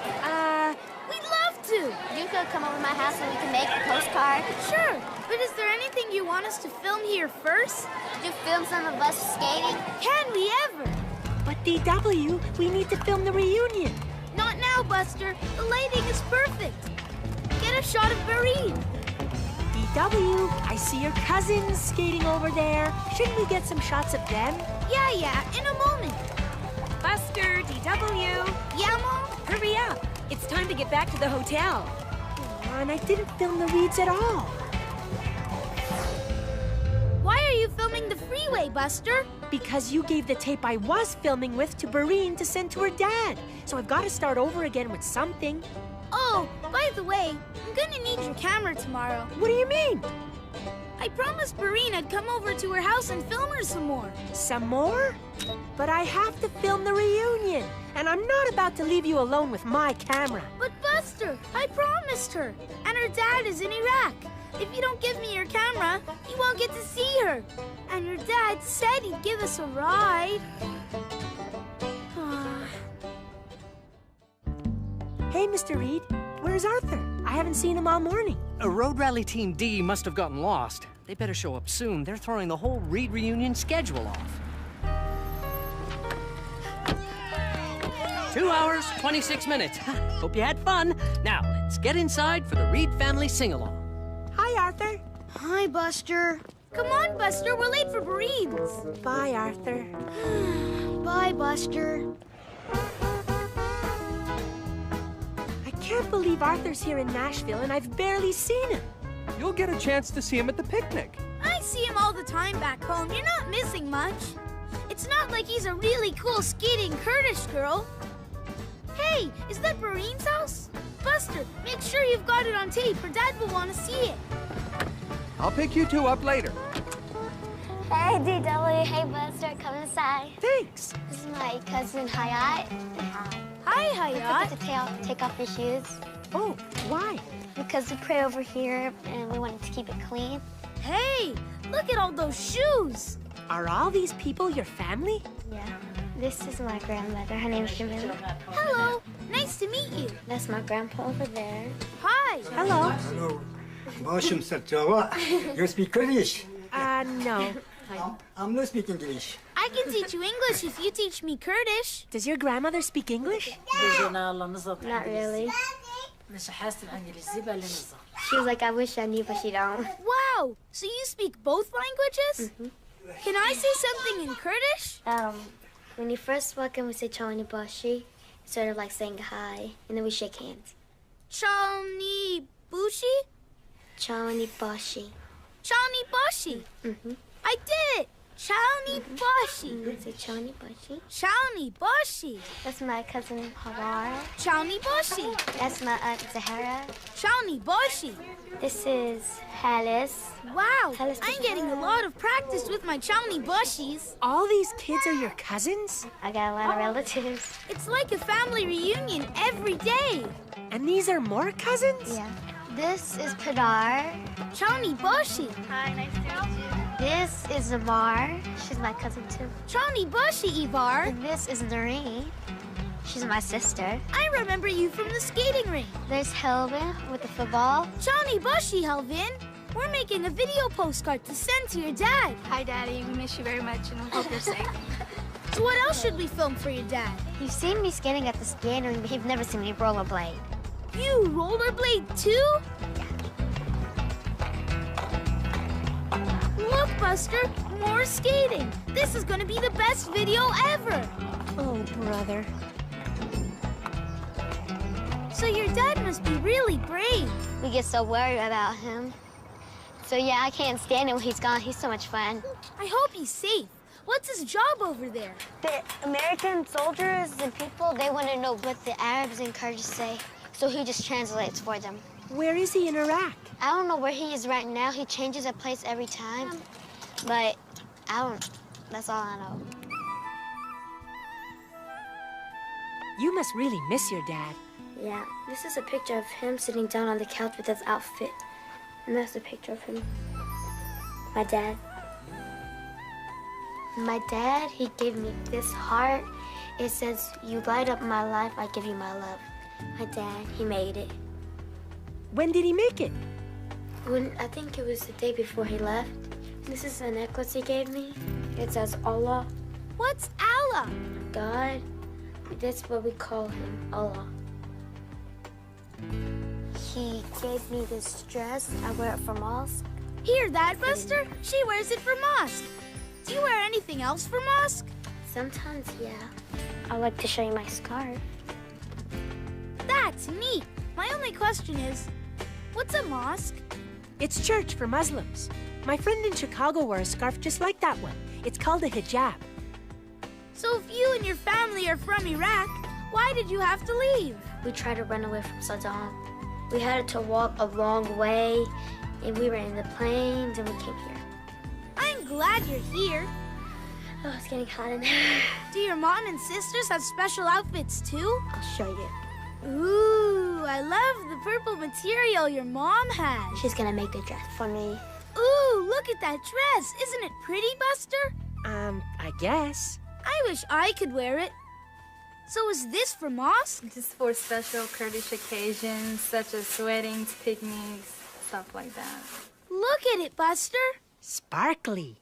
We'd love to. You could come over to my house and we can make a postcard. Sure. But is there anything you want us to film here first? To film some of us skating? Can we ever? But DW, we need to film the reunion. Not now, Buster. The lighting is perfect. Get a shot of Marie. DW, I see your cousins skating over there. Shouldn't we get some shots of them? Yeah, in a moment. Buster, DW. Yeah, Mom? Hurry up. It's time to get back to the hotel. Oh, and I didn't film the Reeds at all. Why are you filming the freeway, Buster? Because you gave the tape I was filming with to Barine to send to her dad. So I've got to start over again with something. Oh, by the way, I'm gonna need your camera tomorrow. What do you mean? I promised Barine I'd come over to her house and film her some more. Some more? But I have to film the reunion. And I'm not about to leave you alone with my camera. But Buster, I promised her. And her dad is in Iraq. If you don't give me your camera, you won't get to see her. And your dad said he'd give us a ride. Hey, Mr. Reed, where's Arthur? I haven't seen him all morning. Road Rally Team D must have gotten lost. They better show up soon. They're throwing the whole Reed reunion schedule off. 2 hours, 26 minutes. Hope you had fun. Now, let's get inside for the Reed family sing-along. Hi, Arthur. Hi, Buster. Come on, Buster. We're late for bereans. Bye, Arthur. Bye, Buster. I can't believe Arthur's here in Nashville and I've barely seen him. You'll get a chance to see him at the picnic. I see him all the time back home. You're not missing much. It's not like he's a really cool skating Kurdish girl. Hey, is that Bareen's house? Buster, make sure you've got it on tape or Dad will want to see it. I'll pick you two up later. Hey, DW. Hey, Buster. Come inside. Thanks. This is my cousin, Hayat. Hi, Hayat. We forgot to take off your shoes. Oh, why? Because we pray over here, and we wanted to keep it clean. Hey, look at all those shoes. Are all these people your family? Yeah. This is my grandmother. Her name's Jamila. Hello. Nice to meet you. That's my grandpa over there. Hi. Hello. Hello. Welcome, Java. You speak Kurdish? No. I'm not speaking English. I can teach you English if you teach me Kurdish. Does your grandmother speak English? Not really. She was like, I wish I knew, but she don't. Wow. So you speak both languages? Can I say something in Kurdish? When you first walk in, we say Chawani Bashi. It's sort of like saying hi, and then we shake hands. Chalni Bushi? Chawani Bashi. Chalni Bashi. I did it. Chalni Bashi. Say Chawani Bashi. Chalni Bashi. That's my cousin Havar. Chalni Bashi. That's my aunt Zahara. Chalni Bashi. This is Halis. Wow, I'm getting a lot of practice with my Chalni Bashis. All these kids are your cousins? I got a lot of relatives. It's like a family reunion every day. And these are more cousins? Yeah. This is Padar. Chalni Bashi. Hi, nice to meet you. This is Ivar. She's my cousin too. Chalni Bashi, Ivar. And this is Noreen. She's my sister. I remember you from the skating rink. There's Helvin with the football. Chalni Bashi, Helvin. We're making a video postcard to send to your dad. Hi, Daddy. We miss you very much, and we hope you're safe. So what else should we film for your dad? You've seen me skating at the skating rink, but you've never seen me rollerblade. You rollerblade too? Look, Buster, more skating. This is going to be the best video ever. Oh, brother. So your dad must be really brave. We get so worried about him. So yeah, I can't stand him when he's gone. He's so much fun. I hope he's safe. What's his job over there? The American soldiers and people, they want to know what the Arabs and Kurds say. So he just translates for them. Where is he in Iraq? I don't know where he is right now. He changes a place every time. But that's all I know. You must really miss your dad. Yeah, this is a picture of him sitting down on the couch with his outfit. And that's a picture of him. My dad. My dad, he gave me this heart. It says, you light up my life, I give you my love. My dad, he made it. When did he make it? I think it was the day before he left. This is a necklace he gave me. It says Allah. What's Allah? God. That's what we call him, Allah. He gave me this dress. I wear it for mosque. Hear that, Buster? She wears it for mosque. Do you wear anything else for mosque? Sometimes, yeah. I like to show you my scarf. That's neat. My only question is, what's a mosque? It's church for Muslims. My friend in Chicago wore a scarf just like that one. It's called a hijab. So if you and your family are from Iraq, why did you have to leave? We tried to run away from Saddam. We had to walk a long way, and we were in the plains, and we came here. I'm glad you're here. Oh, it's getting hot in here. Do your mom and sisters have special outfits too? I'll show you. Ooh, I love the purple material your mom has. She's gonna make the dress for me. Ooh, look at that dress. Isn't it pretty, Buster? I guess. I wish I could wear it. So is this for mosque? This is for special Kurdish occasions, such as weddings, picnics, stuff like that. Look at it, Buster. Sparkly.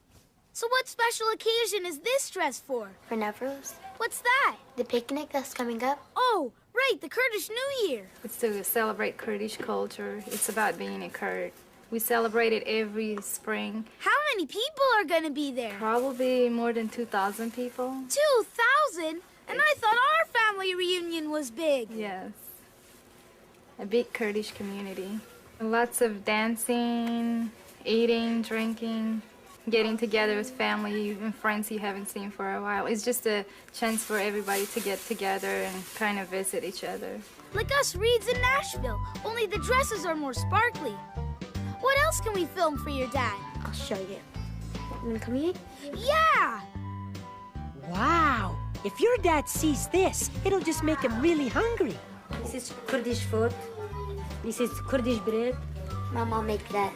So what special occasion is this dress for? For Nowruz. What's that? The picnic that's coming up. Oh, right, the Kurdish New Year. It's to celebrate Kurdish culture. It's about being a Kurd. We celebrate it every spring. How many people are gonna be there? Probably more than 2,000 people. 2,000? And I thought our family reunion was big. Yes. A big Kurdish community. Lots of dancing, eating, drinking, getting together with family and friends you haven't seen for a while. It's just a chance for everybody to get together and kind of visit each other. Like us Reeds in Nashville, only the dresses are more sparkly. What else can we film for your dad? I'll show you. You wanna come here? Yeah! Wow! If your dad sees this, it'll just make him really hungry. This is Kurdish food. This is Kurdish bread. My mom make that.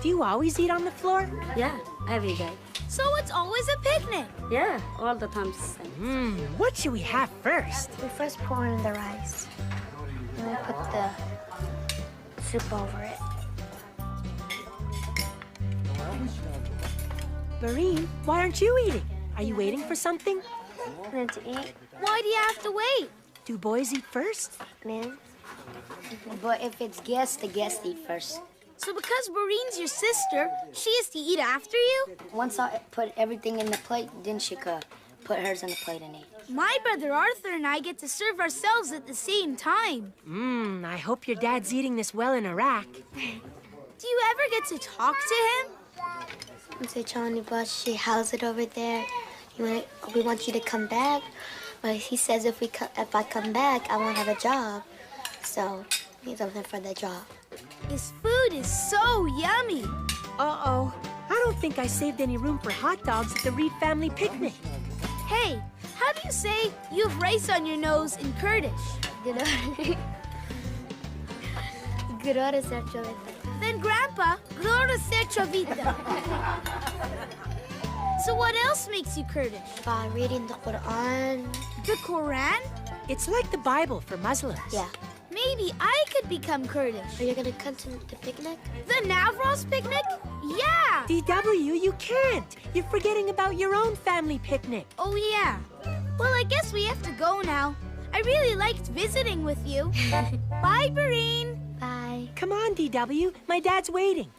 Do you always eat on the floor? Yeah, every day. So it's always a picnic. Yeah, all the time. What should we have first? We first pour in the rice. And we put the soup over it. Marine, why aren't you eating? Are you waiting for something? And to eat. Why do you have to wait? Do boys eat first? Man. But if it's guests, the guests eat first. So because Bareen's your sister, she has to eat after you? Once I put everything in the plate, then she could put hers in the plate and eat. My brother Arthur and I get to serve ourselves at the same time. I hope your dad's eating this well in Iraq. Do you ever get to talk to him? Say, Johnny Bus, she house it over there. We want you to come back. But he says if I come back, I won't have a job. So he's looking for the job. His food is so yummy. Uh-oh. I don't think I saved any room for hot dogs at the Reed family picnic. Hey, how do you say you have rice on your nose in Kurdish? Then Grandpa, Glora Sechovita. So what else makes you Kurdish? By reading the Quran. The Quran? It's like the Bible for Muslims. Yeah. Maybe I could become Kurdish. Are you gonna come to the picnic? The Navros picnic? Yeah! DW, you can't. You're forgetting about your own family picnic. Oh, yeah. Well, I guess we have to go now. I really liked visiting with you. Bye, Bareen. Bye. Come on, DW. My dad's waiting.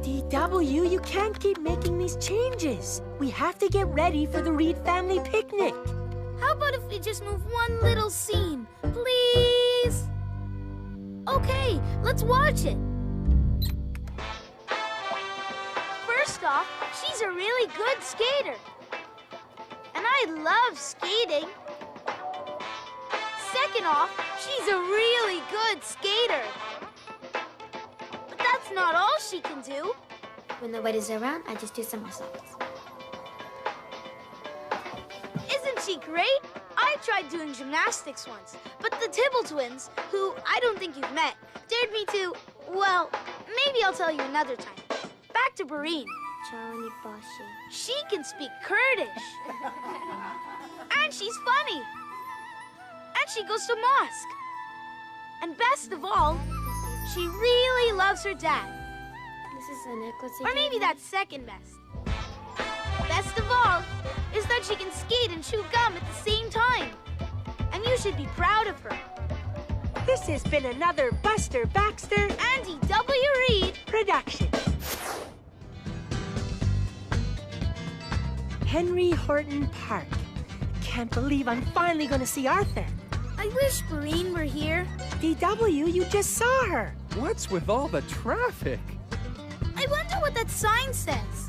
DW, you can't keep making these changes. We have to get ready for the Reed family picnic. How about if we just move one little scene, please? Okay, let's watch it. First off, she's a really good skater. And I love skating. Second off, she's a really good skater. But that's not all she can do. When nobody's around, I just do somersaults. Isn't she great? I tried doing gymnastics once, but the Tibble twins, who I don't think you've met, dared me to, well, maybe I'll tell you another time. Back to Bareen. Johnny Boshi. She can speak Kurdish. And she's funny. And she goes to mosque. And best of all, she really loves her dad. This is a necklace. Or maybe that's second best. Best of all is that she can skate and chew gum at the same time. And you should be proud of her. This has been another Buster Baxter Andy W. Reed production. Henry Horton Park. Can't believe I'm finally going to see Arthur. I wish Bareen were here. DW, you just saw her. What's with all the traffic? I wonder what that sign says.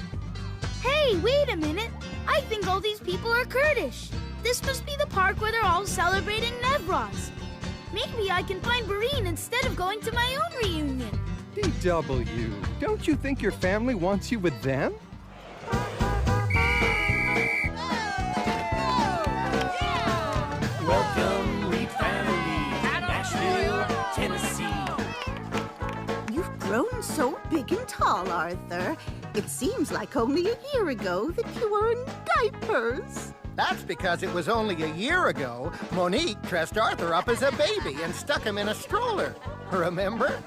Hey, wait a minute. I think all these people are Kurdish. This must be the park where they're all celebrating Nevroz. Maybe I can find Bareen instead of going to my own reunion. DW, don't you think your family wants you with them? Welcome, Reed family, Nashville, Tennessee. You've grown so big and tall, Arthur. It seems like only a year ago that you were in diapers. That's because it was only a year ago Monique dressed Arthur up as a baby and stuck him in a stroller. Remember?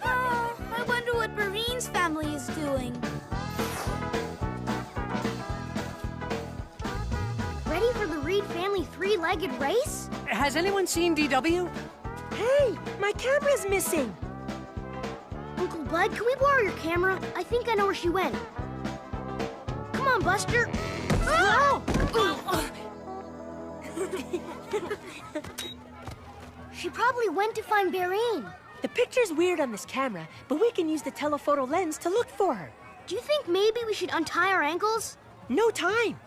I wonder what Bareen's family is doing. Ready for the Reed family three-legged race? Has anyone seen DW? Hey, my camera's missing. Uncle Bud, can we borrow your camera? I think I know where she went. Come on, Buster. Oh! She probably went to find Barine. The picture's weird on this camera, but we can use the telephoto lens to look for her. Do you think maybe we should untie our ankles? No time.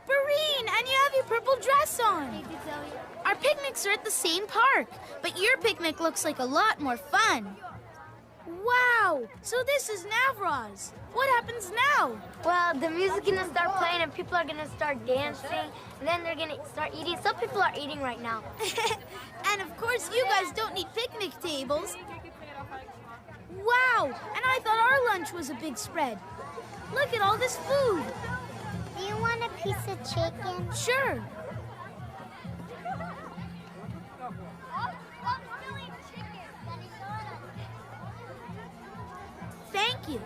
Barine, and you have your purple dress on. Our picnics are at the same park, but your picnic looks like a lot more fun. Wow, so this is Navroz. What happens now? Well, the music's gonna start playing and people are gonna start dancing, and then they're gonna start eating. Some people are eating right now. And of course, you guys don't need picnic tables. Wow, and I thought our lunch was a big spread. Look at all this food. Do you want a piece of chicken? Sure. Thank you.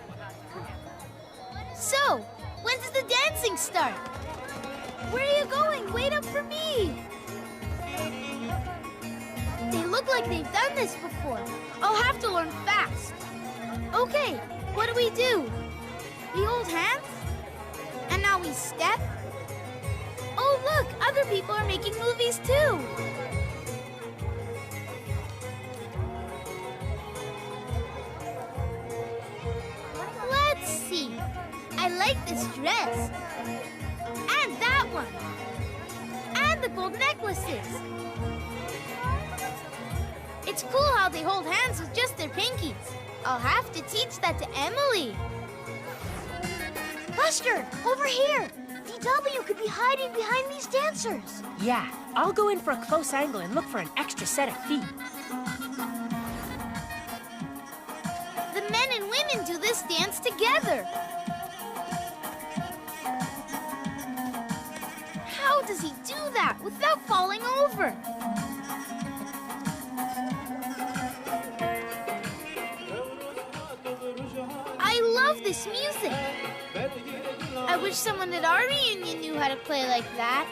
So, when does the dancing start? Where are you going? Wait up for me. They look like they've done this before. I'll have to learn fast. Okay, what do? We hold hands? And now we step? Oh, look, other people are making movies too. Let's see. I like this dress. And that one. And the gold necklaces. It's cool how they hold hands with just their pinkies. I'll have to teach that to Emily. Buster, over here. DW could be hiding behind these dancers. Yeah, I'll go in for a close angle and look for an extra set of feet. The men and women do this dance together. How does he do that without falling over? I love this music. I wish someone at our reunion knew how to play like that.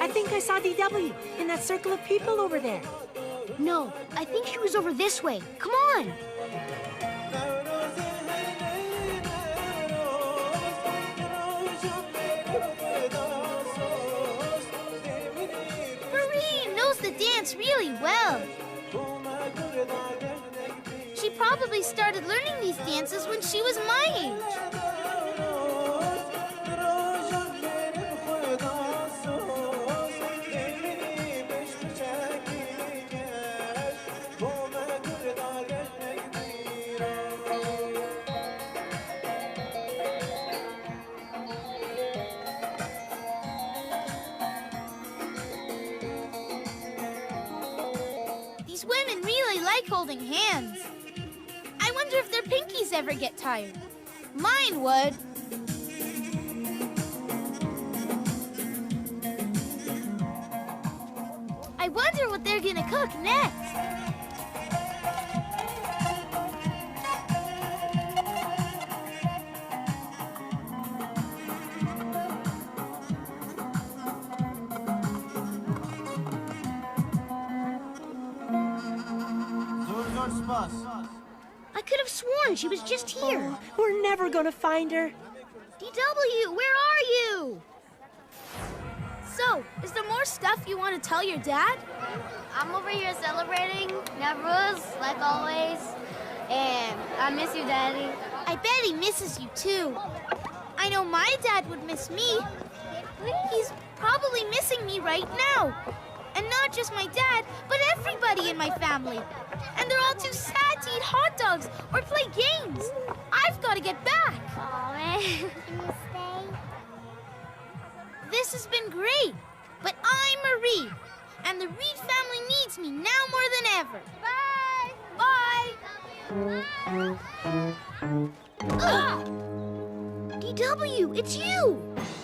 I think I saw DW in that circle of people over there. No, I think she was over this way. Come on. Marie knows the dance really well. She probably started learning these dances when she was my age. These women really like holding hands. I wonder if their pinkies ever get tired. Mine would. I wonder what they're gonna cook next. I could have sworn she was just here. Oh, we're never gonna find her. DW, where are you? So, is there more stuff you want to tell your dad? I'm over here celebrating Navroz, like always. And I miss you, Daddy. I bet he misses you, too. I know my dad would miss me. He's probably missing me right now. And not just my dad, but everybody in my family. And they're all too sad to eat hot dogs or play games. I've got to get back. Aw, man. Can you stay? This has been great, but I'm Marie, and the Reed family needs me now more than ever. Bye! Ah! DW, it's you!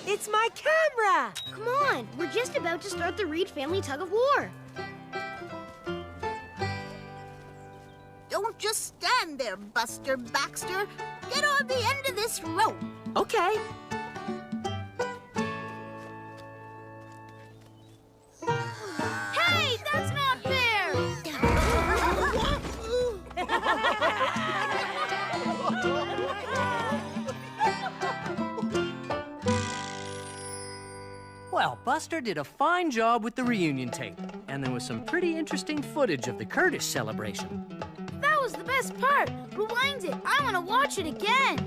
It's my camera! Come on, we're just about to start the Reed family tug of war. Don't just stand there, Buster Baxter. Get on the end of this rope. Okay. Buster did a fine job with the reunion tape, and there was some pretty interesting footage of the Kurdish celebration. That was the best part. Rewind it. I want to watch it again.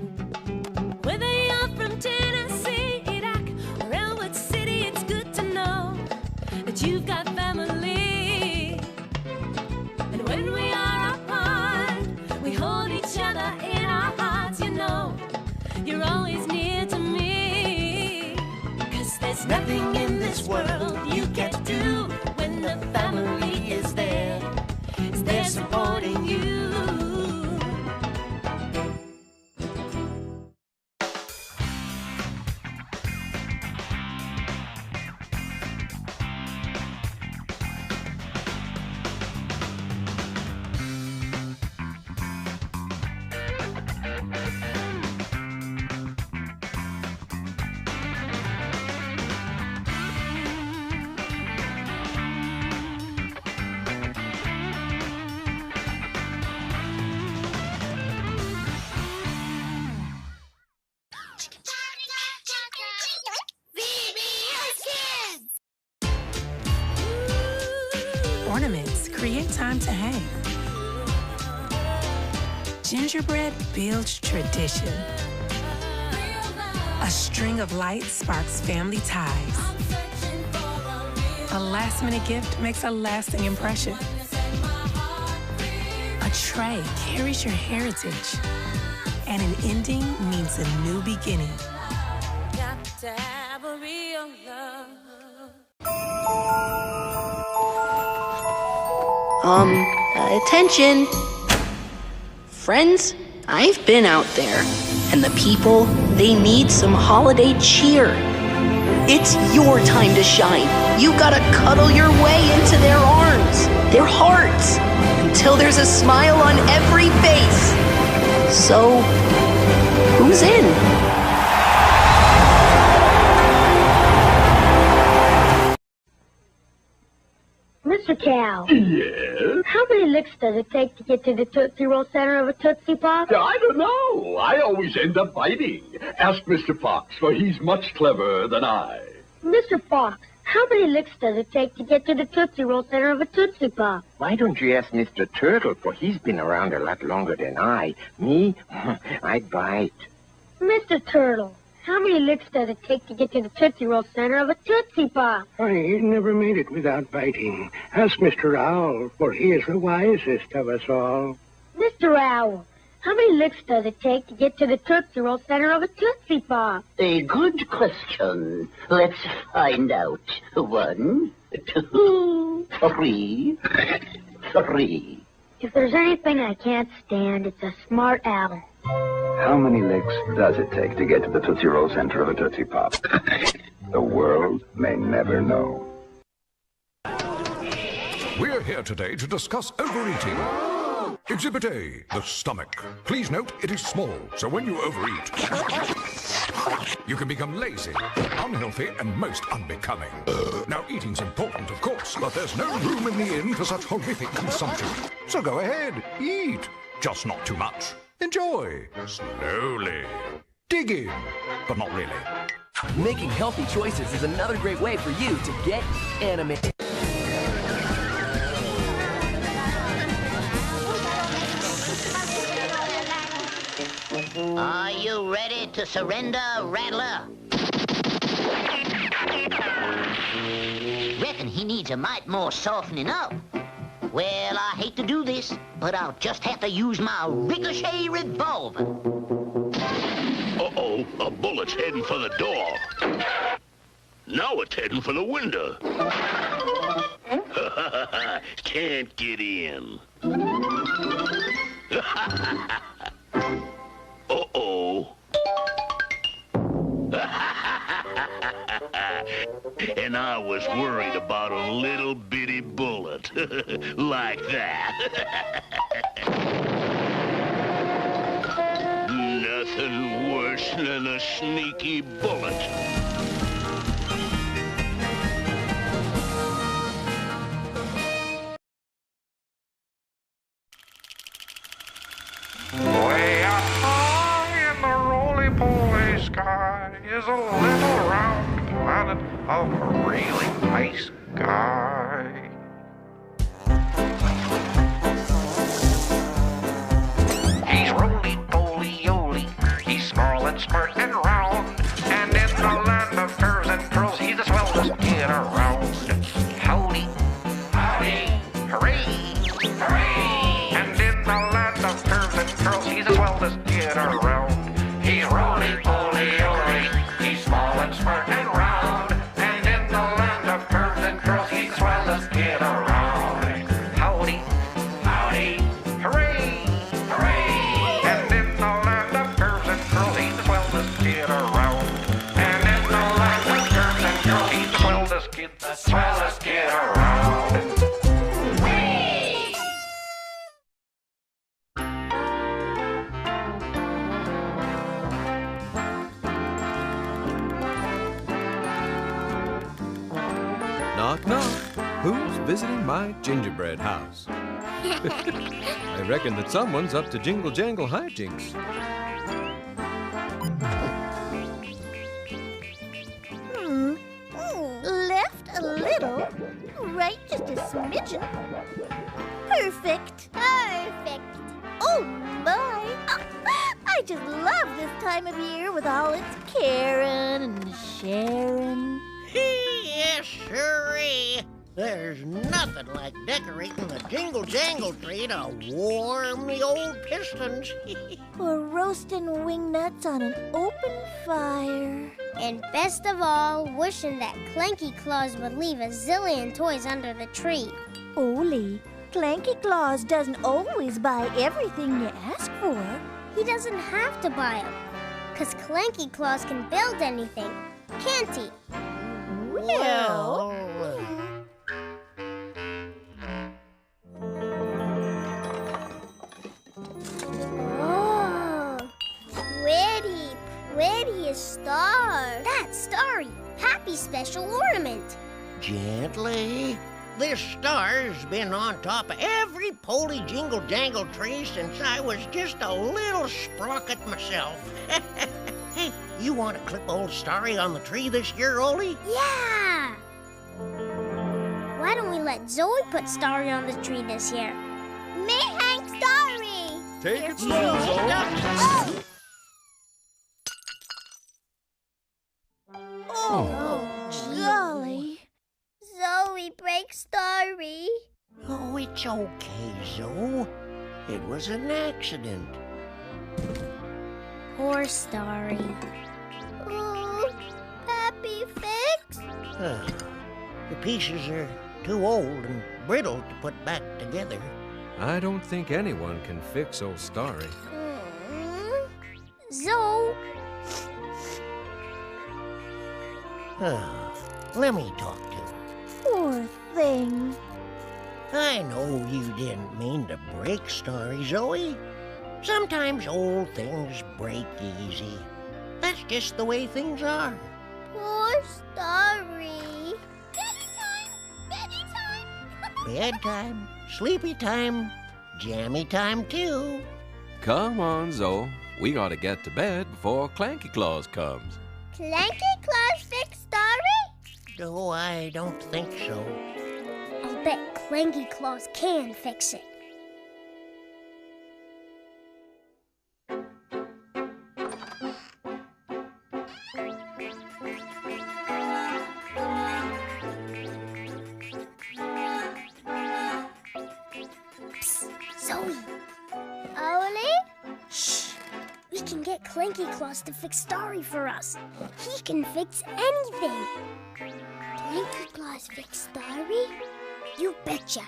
Whether you're from Tennessee, Iraq, or Elwood City, it's good to know that you've got family. And when we are apart, we hold each other in our hearts, you know. You're always near to me. 'Cause there's nothing in this world you can't do when the family is there. Is there supporting you. Ornaments create time to hang. Gingerbread builds tradition. A string of lights sparks family ties. A last-minute gift makes a lasting impression. A tray carries your heritage. And an ending means a new beginning. Got to have a real love. Attention. Friends, I've been out there, and the people, they need some holiday cheer. It's your time to shine. You gotta cuddle your way into their arms, their hearts, until there's a smile on every face. So, who's in? Mr. Cow. Yes? How many licks does it take to get to the Tootsie Roll center of a Tootsie Pop? I don't know. I always end up biting. Ask Mr. Fox, for he's much cleverer than I. Mr. Fox, how many licks does it take to get to the Tootsie Roll center of a Tootsie Pop? Why don't you ask Mr. Turtle, for he's been around a lot longer than I. Me? I bite. Mr. Turtle, how many licks does it take to get to the Tootsie Roll center of a Tootsie Pop? He's never made it without biting. Ask Mr. Owl, for he is the wisest of us all. Mr. Owl, how many licks does it take to get to the Tootsie Roll center of a Tootsie Pop? A good question. Let's find out. 1, 2, 3, 3. If there's anything I can't stand, it's a smart owl. How many licks does it take to get to the Tootsie Roll center of a Tootsie Pop? The world may never know. We're here today to discuss overeating. Exhibit A, the stomach. Please note, it is small, so when you overeat, you can become lazy, unhealthy, and most unbecoming. Now, eating's important, of course, but there's no room in the inn for such horrific consumption. So go ahead, eat. Just not too much. Enjoy. Slowly. Dig in, but not really. Making healthy choices is another great way for you to get animated. Are you ready to surrender, Rattler? Reckon he needs a mite more softening up. Well, I hate to do this, but I'll just have to use my ricochet revolver. Uh-oh, a bullet's heading for the door. Now it's heading for the window. Can't get in. Uh-oh. And I was worried about a little bitty bullet. Like that. Nothing worse than a sneaky bullet. Way up high in the roly-poly sky is a little round planet of a really nice guy. He's roly-poly-oly, he's small and smart and round, and in the land of curves and curls, he's the swellest kid around. Howdy, howdy, hooray, hooray! And in the land of curves and curls, he's the swellest kid around. He's roly-poly-oly, he's small and smart and round, and in the land of curves and curls, he's the swellest kid around. Howdy, howdy, hooray, hooray! And in the land of curves and curls, he's the swellest kid around. And in the land of curves and curls, he's the swellest kid around. Whee! Knock, knock. Who's visiting my gingerbread house? I reckon that someone's up to jingle-jangle hijinks. Left a little, right just a smidgen. Perfect. Perfect. Oh, my. I just love this time of year with all its caring and sharing. Yes, sirree. There's nothing like decorating the jingle-jangle tree to warm the old pistons. Or roasting wingnuts on an open fire. And best of all, wishing that Clanky Claus would leave a zillion toys under the tree. Ole, Clanky Claus doesn't always buy everything you ask for. He doesn't have to buy them, 'cause Clanky Claus can build anything, can't he? Well... Oh, pretty star. That's Starry, Pappy's special ornament. Gently. This star's been on top of every Polly Jingle Jangle tree since I was just a little sprocket myself. Hey, you want to clip old Starry on the tree this year, Ole? Yeah! Why don't we let Zoe put Starry on the tree this year? Me hang Starry! Take it slow, Zoe. Oh, golly. Zoe, break Starry. Oh, it's okay, Zoe. It was an accident. Poor Starry. Oh, Pappy, fix? The pieces are too old and brittle to put back together. I don't think anyone can fix old Starry. Zoe. Let me talk to her. Poor thing. I know you didn't mean to break Starry, Zoe. Sometimes old things break easy. That's just the way things are. Poor Starry. Bedtime, sleepy time, jammy time too. Come on, Zoe. We gotta get to bed before Clanky Claus comes. Clanky Claus fix Starry? No, I don't think so. I'll bet Clanky Claus can fix it. Zoe. Ole? Shh. We can get Clanky Claus to fix Starry for us. He can fix anything. Clanky Claus fix Starry? You betcha.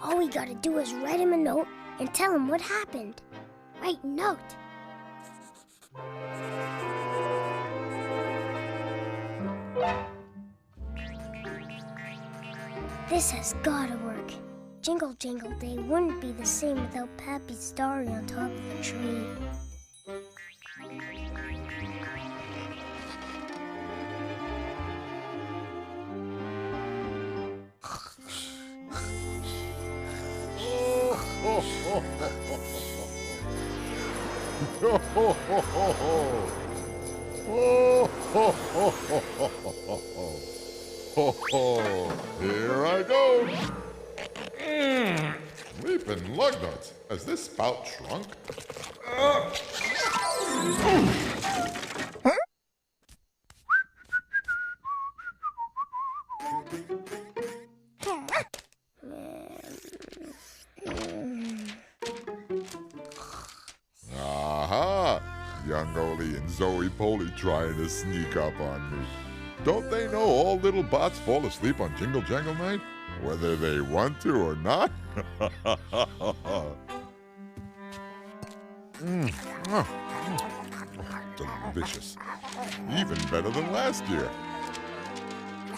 All we gotta do is write him a note and tell him what happened. Write note. This has gotta work. Jingle Jangle Day wouldn't be the same without Pappy's Starry on top of the tree. ho, ho. Here I go. Leaping lug nuts. Has this spout shrunk? Aha! Young Oli and Zoe Polly trying to sneak up on me. Don't they know all little bots fall asleep on Jingle Jangle Night? Whether they want to or not? Delicious. Even better than last year.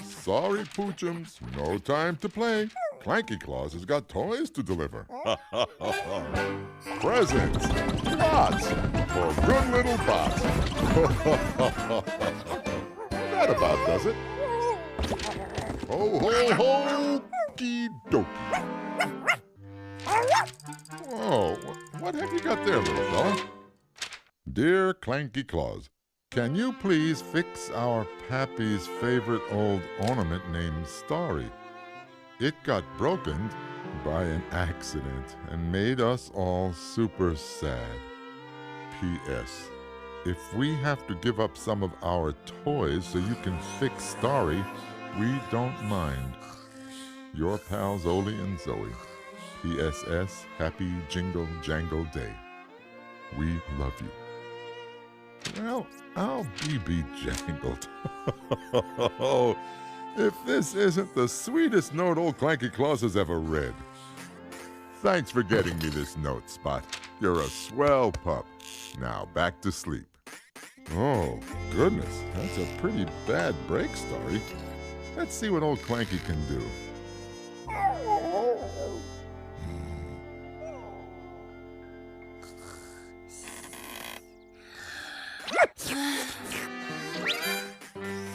Sorry, Poochums. No time to play. Clanky Claus has got toys to deliver. Presents. Lots. For good little bots. That about does it. Ho, ho, ho. Dokey. Oh, what have you got there, little fella? Dear Clanky Claus, can you please fix our Pappy's favorite old ornament named Starry? It got broken by an accident and made us all super sad. P.S. If we have to give up some of our toys so you can fix Starry, we don't mind. Your pals Oli and Zoe. P.S.S. Happy Jingle Jangle Day. We love you. Well, I'll be jangled. If this isn't the sweetest note old Clanky Claus has ever read. Thanks for getting me this note, Spot. You're a swell pup. Now back to sleep. Oh, goodness, that's a pretty bad break, Starry. Let's see what old Clanky can do.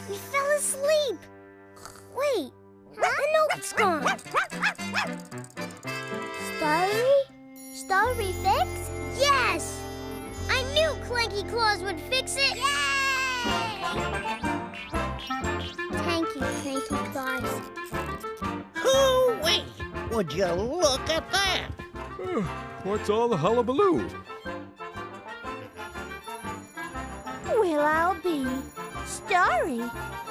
We fell asleep. Wait, the note's gone. Starry fix? Yes! I knew Clanky Claus would fix it. Thank you, Clanky Claus. Hoo-wee! Would you look at that? What's all the hullabaloo? Well, I'll be. Starry,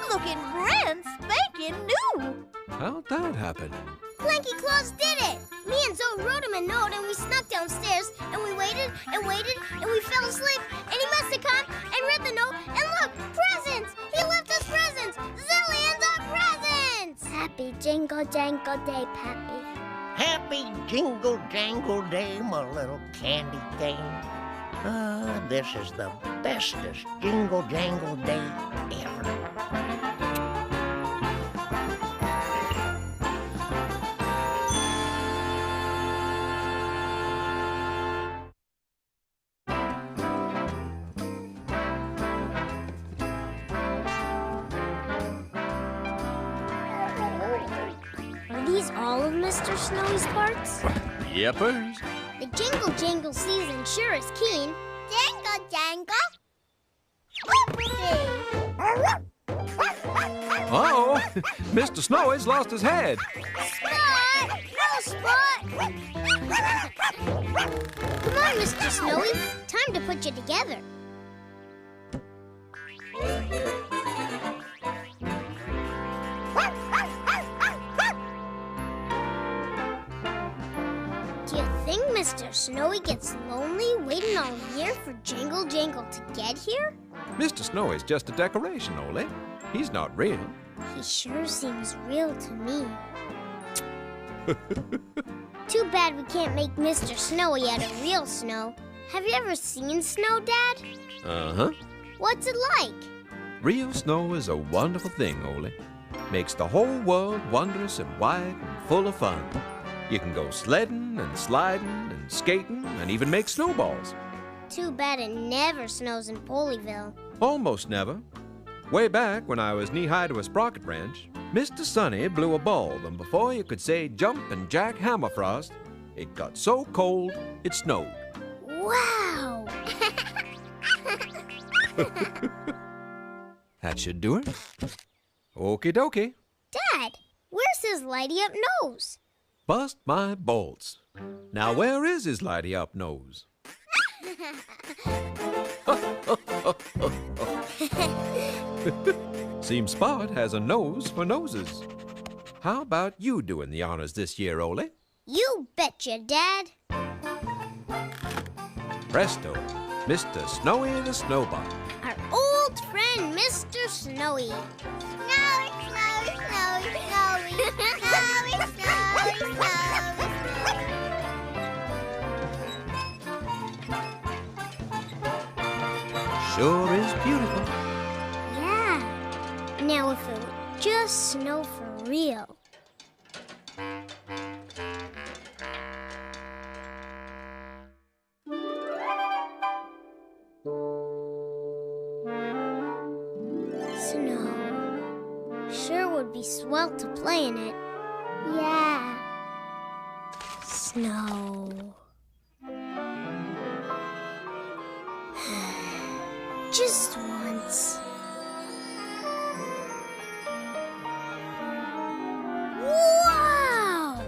looking brand spanking new. How'd that happen? Clanky Claus did it! Me and Zoe wrote him a note and we snuck downstairs and we waited and waited and we fell asleep and he must have come and read the note and look, presents! He left us presents! Zillions of presents! Happy Jingle Jangle Day, Pappy. Happy Jingle Jangle Day, my little candy cane. This is the bestest Jingle Jangle Day ever. Are these all of Mr. Snowy's parts? Yepers. The Jingle Jangle season sure is keen. Jingle Jangle. Uh-oh, Mr. Snowy's lost his head. Spot! No, Spot! Come on, Mr. Snowy. Time to put you together. Do you think Mr. Snowy gets lonely waiting all year for Jingle Jangle to get here? Mr. Snowy's just a decoration, Ole. He's not real. He sure seems real to me. Too bad we can't make Mr. Snowy out of real snow. Have you ever seen snow, Dad? Uh-huh. What's it like? Real snow is a wonderful thing, Ole. Makes the whole world wondrous and white and full of fun. You can go sledding and sliding and skating and even make snowballs. Too bad it never snows in Pollyville. Almost never. Way back when I was knee-high to a sprocket branch, Mr. Sunny blew a bulb, and before you could say jump and jack Hammerfrost, it got so cold it snowed. Wow! That should do it. Okie dokie. his lighty-up nose. Bust my bolts. Now where is his lighty-up nose? Seems Spot has a nose for noses. How about you doing the honors this year, Ole? You betcha, Dad. Presto, Mr. Snowy the Snowball. Our old friend, Mr. Snowy. Snowy, snowy, snowy, snowy, snowy, snowy, snowy. Sure is beautiful. Yeah. Now if it would just snow for real. Snow. Sure would be swell to play in it. Yeah. Snow. Just once. Wow!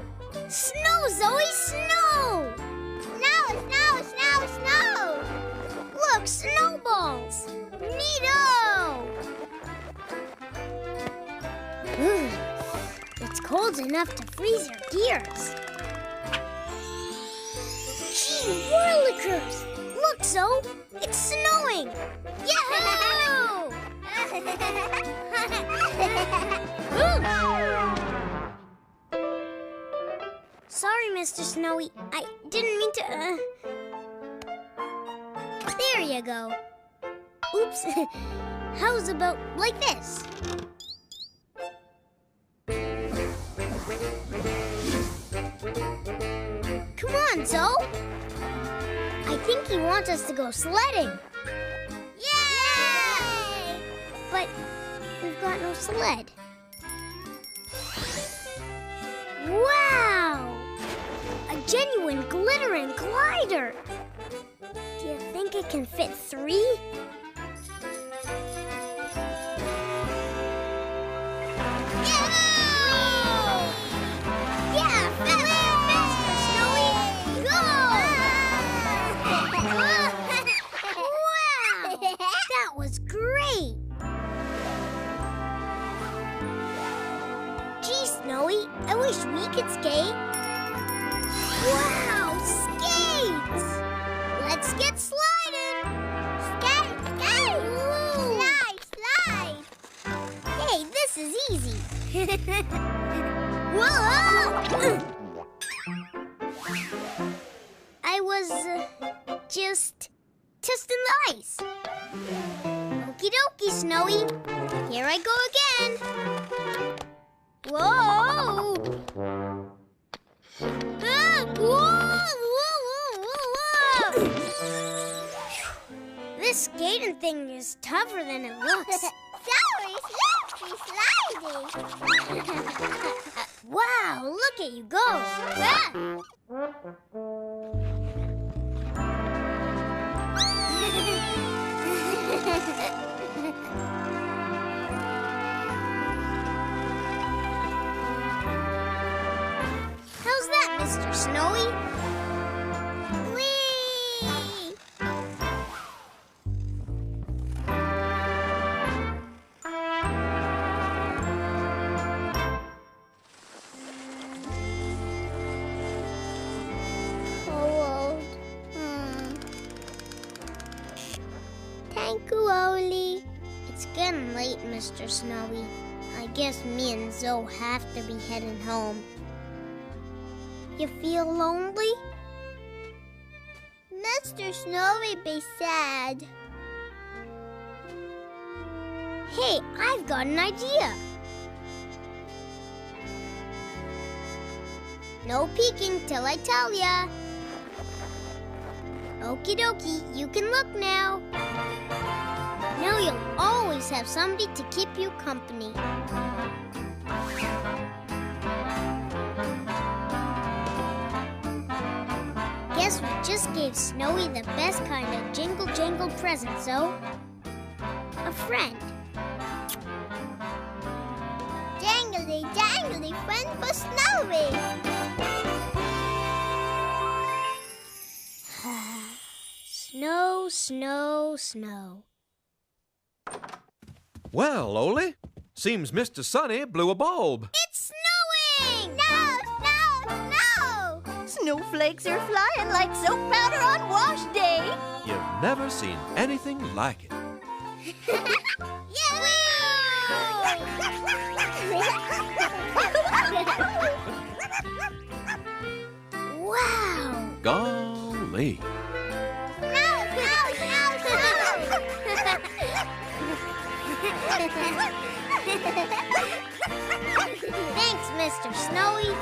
Snow, Zoe, snow! Snow, snow, snow, snow! Look, snowballs! Neato! It's cold enough to freeze your gears. Gee, whirlikers! Look, Zoe! It's snowing! Yahoo! Sorry, Mr. Snowy. I didn't mean to, There you go. Oops. How's about like this? Come on, Zoe. I think he wants us to go sledding. Yay! But we've got no sled. Wow! A genuine glittering glider. Do you think it can fit 3? Yeah, faster, Snowy! Go! Wow! That was great! Gee, Snowy, I wish we could skate. Wow, skates! Let's get sliding! Skate, skate! Woo. Slide, slide! Hey, this is easy. Whoa! I was just testing the ice. Okie dokie, Snowy. Here I go again. Whoa! Ah, whoa, whoa, whoa, whoa. This skating thing is tougher than it looks. Sorry, slippery, slidey. Wow, look at you go. Ah. How's that, Mr. Snowy? Whee! Cold. Thank you, Oli. It's getting late, Mr. Snowy. I guess me and Zoe have to be heading home. You feel lonely? Mr. Snowy be sad. Hey, I've got an idea. No peeking till I tell ya. Okie dokie, you can look now. Now you'll always have somebody to keep you company. Guess we just gave Snowy the best kind of jingle-jangle present, so a friend. Jangle, jingly jangly friend for Snowy. Snow, snow, snow. Well, Ole, seems Mr. Sunny blew a bulb. It's snowing! No, no, no! Snowflakes are flying like soap powder on wash day. You've never seen anything like it. Wow! Golly. Thanks, Mr. Snowy.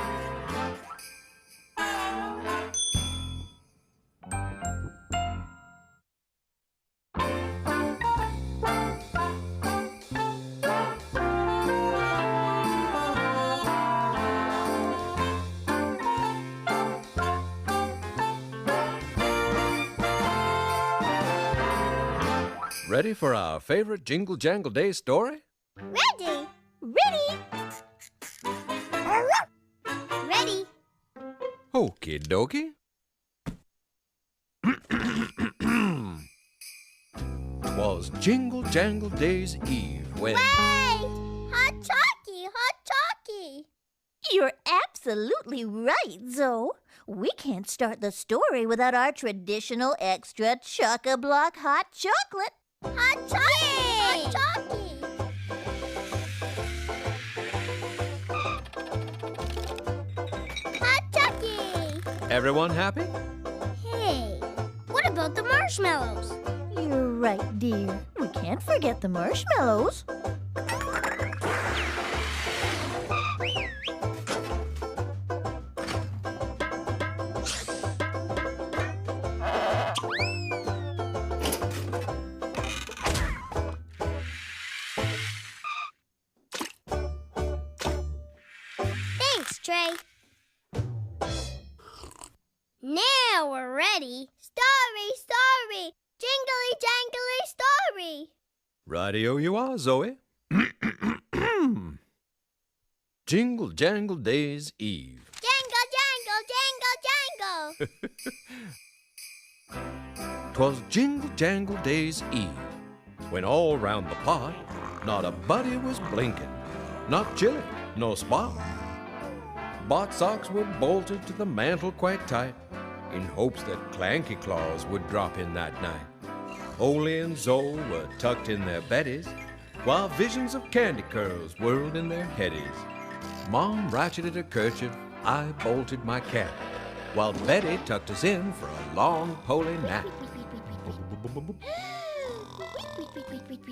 Ready for our favorite Jingle Jangle Day story? Ready! Ready! Ready! Okie dokie. 'Twas Jingle Jangle Day's Eve when... Wait! Hot Chalky! Hot Chalky! You're absolutely right, Zoe. We can't start the story without our traditional extra chock-a-block hot chocolate. Hot Chalky! Hot Chalky! Hot Chalky! Everyone happy? Hey, what about the marshmallows? You're right, dear. We can't forget the marshmallows. Thanks, Trey. Now we're ready. Story, story! Jingly jangly story! Radio you are, Zoe. Jingle Jangle Day's Eve. Jangle, jangle, jangle, jangle! 'Twas Jingle Jangle Day's Eve, when all round the pot not a buddy was blinking, not chilly, no spark. Bot socks were bolted to the mantel quite tight, in hopes that Clanky Claus would drop in that night. Ole and Zoe were tucked in their beddies, while visions of candy curls whirled in their headies. Mom ratcheted her kerchief, I bolted my cap, while Betty tucked us in for a long poly nap.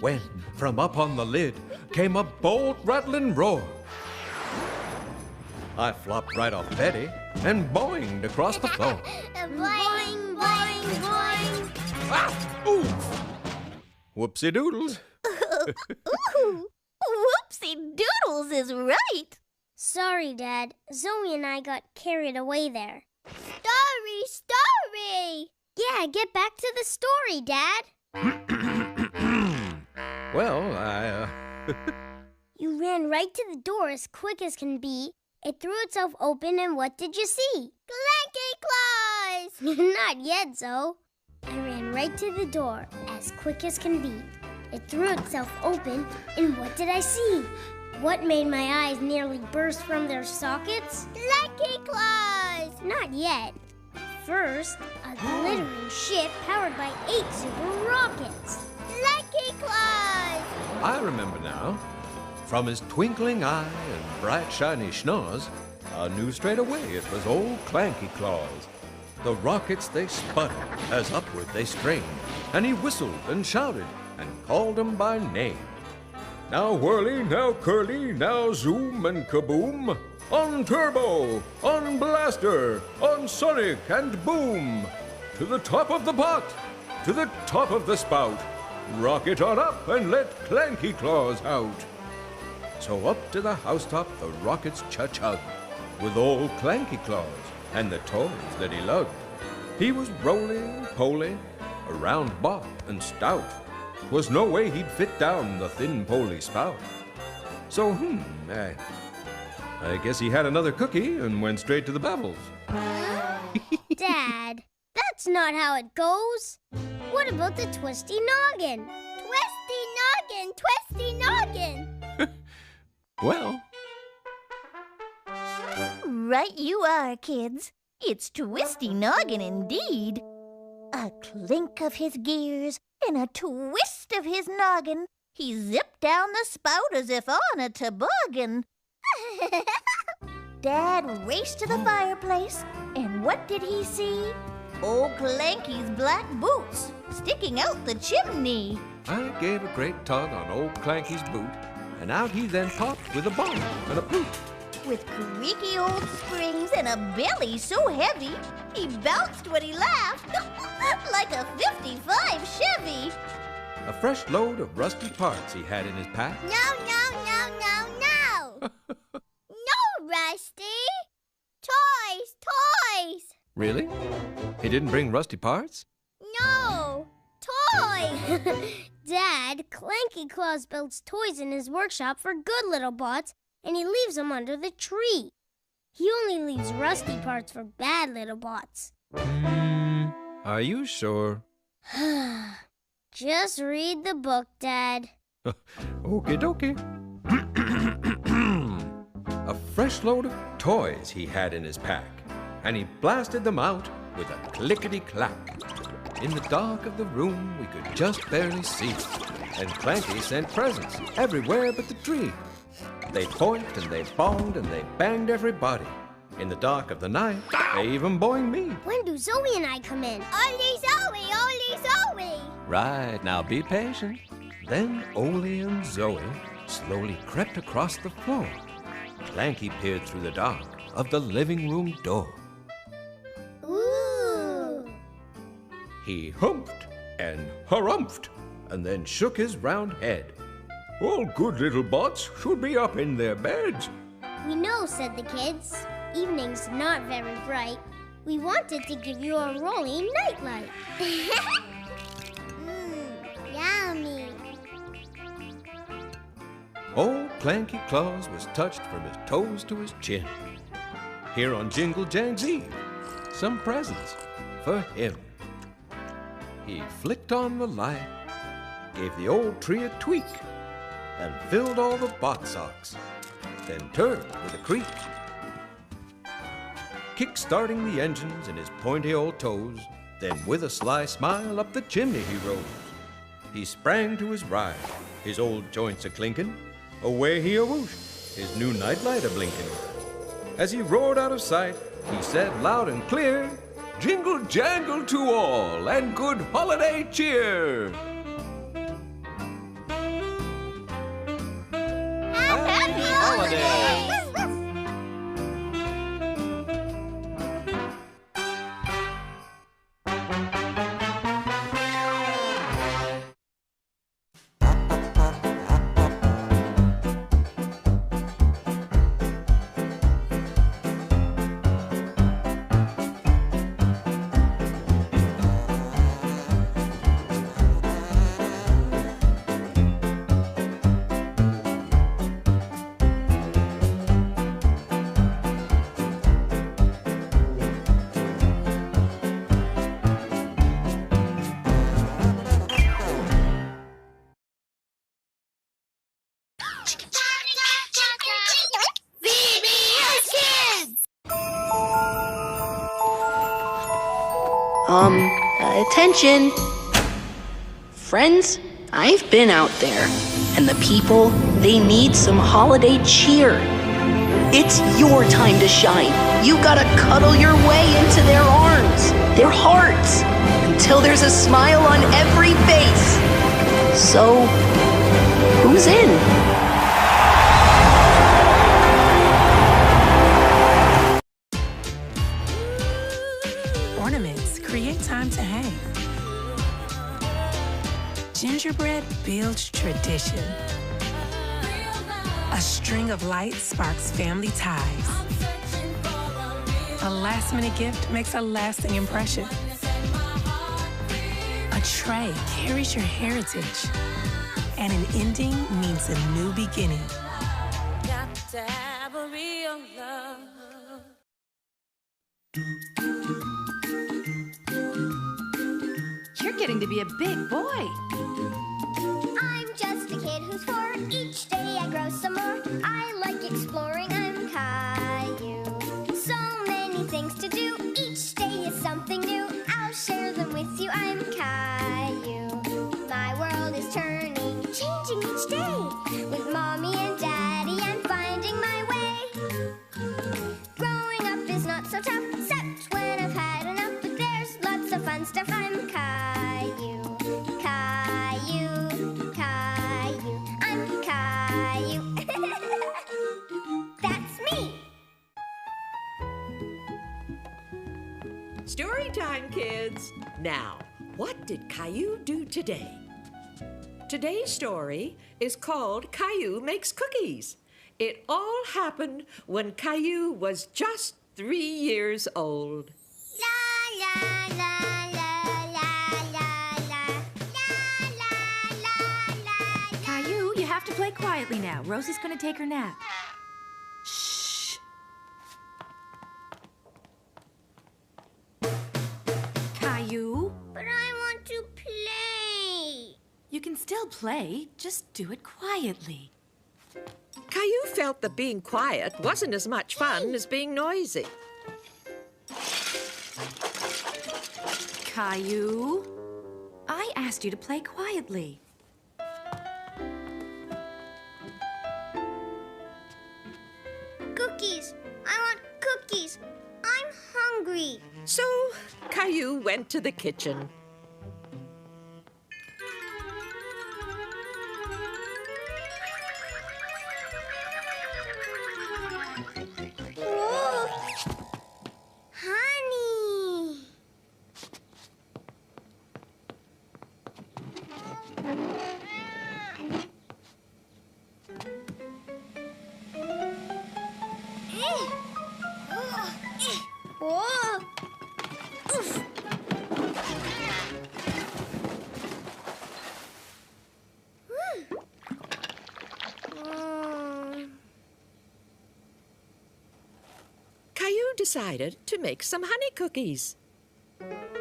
When from up on the lid came a bolt-rattling roar, I flopped right off Betty and boinged across the floor. Boing, boing, boing! Ah! Oof! Whoopsie doodles. Ooh, whoopsie doodles is right. Sorry, Dad. Zoe and I got carried away there. Story, story! Yeah, get back to the story, Dad. Well, You ran right to the door as quick as can be. It threw itself open, and what did you see? Clanky Claus! Not yet, Zoe. I ran right to the door as quick as can be. It threw itself open, and what did I see? What made my eyes nearly burst from their sockets? Clanky Claus! Not yet. First, a glittering ship powered by 8 super rockets. Clanky Claus! I remember now. From his twinkling eye and bright shiny schnoz, I knew straight away it was old Clanky Claus. The rockets they sputtered as upward they strained, and he whistled and shouted and called 'em by name. Now whirly, now curly, now zoom and kaboom, on turbo, on blaster, on sonic and boom, to the top of the pot, to the top of the spout, rocket on up and let Clanky Claus out. So up to the housetop the rockets chug, with old Clanky Claus and the toys that he lugged. He was roly-poly, around bot and stout. 'Twas no way he'd fit down the thin poly spout. So, I guess he had another cookie and went straight to the Bevels. Dad, that's not how it goes. What about the twisty noggin? Twisty noggin, twisty noggin. Well, Right you are, kids. It's Twisty Noggin indeed. A clink of his gears and a twist of his noggin. He zipped down the spout as if on a toboggan. Dad raced to the fireplace, and what did he see? Old Clanky's black boots sticking out the chimney. I gave a great tug on old Clanky's boot, and out he then popped with a bump and a poop. With creaky old springs and a belly so heavy, he bounced when he laughed like a 55 Chevy. A fresh load of rusty parts he had in his pack. No. No, Rusty. Toys. Really? He didn't bring rusty parts? No, toys. Dad, Clanky Claus builds toys in his workshop for good little bots, and he leaves them under the tree. He only leaves rusty parts for bad little bots. Are you sure? Just read the book, Dad. Okie dokie. A fresh load of toys he had in his pack, and he blasted them out with a clickety-clack. In the dark of the room we could just barely see, and Clanky sent presents everywhere but the tree. They boinked and they bonged and they banged everybody. In the dark of the night, they even boinged me. When do Zoe and I come in? Only Zoe. Right, now be patient. Then Ole and Zoe slowly crept across the floor. Clanky peered through the dark of the living room door. Ooh. He humphed and harumphed and then shook his round head. All good little bots should be up in their beds. We know, said the kids. Evening's not very bright. We wanted to give you a rolling nightlight. Yummy. Old Clanky Claus was touched from his toes to his chin. Here on Jingle Jangs Eve, some presents for him. He flicked on the light, gave the old tree a tweak, and filled all the bot socks, then turned with a creak. Kick-starting the engines in his pointy old toes, then with a sly smile up the chimney he rose. He sprang to his ride, his old joints a-clinkin', away he a-whooshed, his new nightlight a-blinkin'. As he roared out of sight, he said loud and clear, "Jingle jangle to all, and good holiday cheer!" Happy holidays! Attention! Friends, I've been out there, and the people, they need some holiday cheer. It's your time to shine. You gotta cuddle your way into their arms, their hearts, until there's a smile on every face. So, who's in? Ornaments create time to hang. Gingerbread builds tradition. A string of lights sparks family ties. A last-minute gift makes a lasting impression. A tray carries your heritage. And an ending means a new beginning. Got to have a real you're getting to be a big boy. I'm just a kid who's 4. Each day I grow some more. I like exploring. I'm Caillou. So many things to do. Each day is something new. I'll share them with you. I'm Caillou. My world is turning, changing each day. With Mommy and Daddy, I'm finding my way. Growing up is not so tough, except when I've had enough. But there's lots of fun stuff. I'm Caillou. Caillou, Caillou, I'm Caillou. That's me. Story time, kids. Now, what did Caillou do today? Today's story is called Caillou Makes Cookies. It all happened when Caillou was just 3 years old. La la la la la la la. Caillou, you have to play quietly now. Rosie's going to take her nap. Shh. Caillou? But I want to play. You can still play, just do it quietly. Caillou felt that being quiet wasn't as much fun as being noisy. Caillou? I asked you to play quietly. Cookies. I want cookies. I'm hungry. So Caillou went to the kitchen. Whoa. Honey. Whoa. Oof. Caillou decided to make some honey cookies.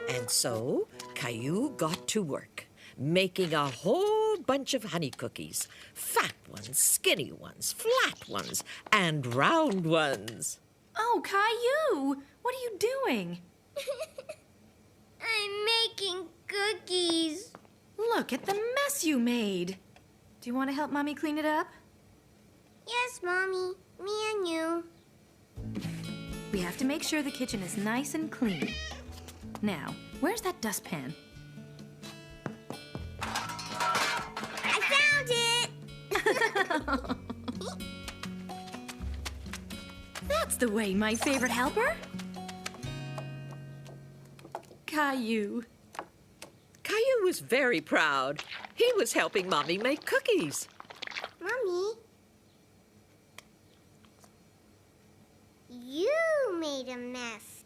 And so Caillou got to work, making a whole bunch of honey cookies. Fat ones, skinny ones, flat ones, and round ones. Oh, Caillou! What are you doing? I'm making cookies. Look at the mess you made. Do you want to help Mommy clean it up? Yes, Mommy. Me and you. We have to make sure the kitchen is nice and clean. Now, where's that dustpan? I found it! That's the way, my favorite helper. Caillou. Caillou was very proud. He was helping Mommy make cookies. Mommy, you made a mess.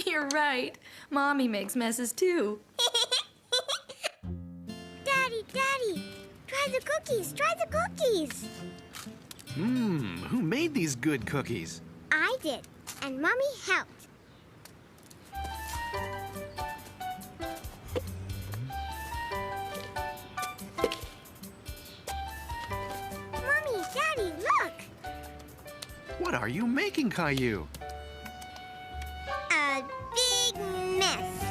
You're right. Mommy makes messes too. Daddy, try the cookies, Who made these good cookies? I did, and Mommy helped. Mommy, Daddy, look! What are you making, Caillou? A big mess.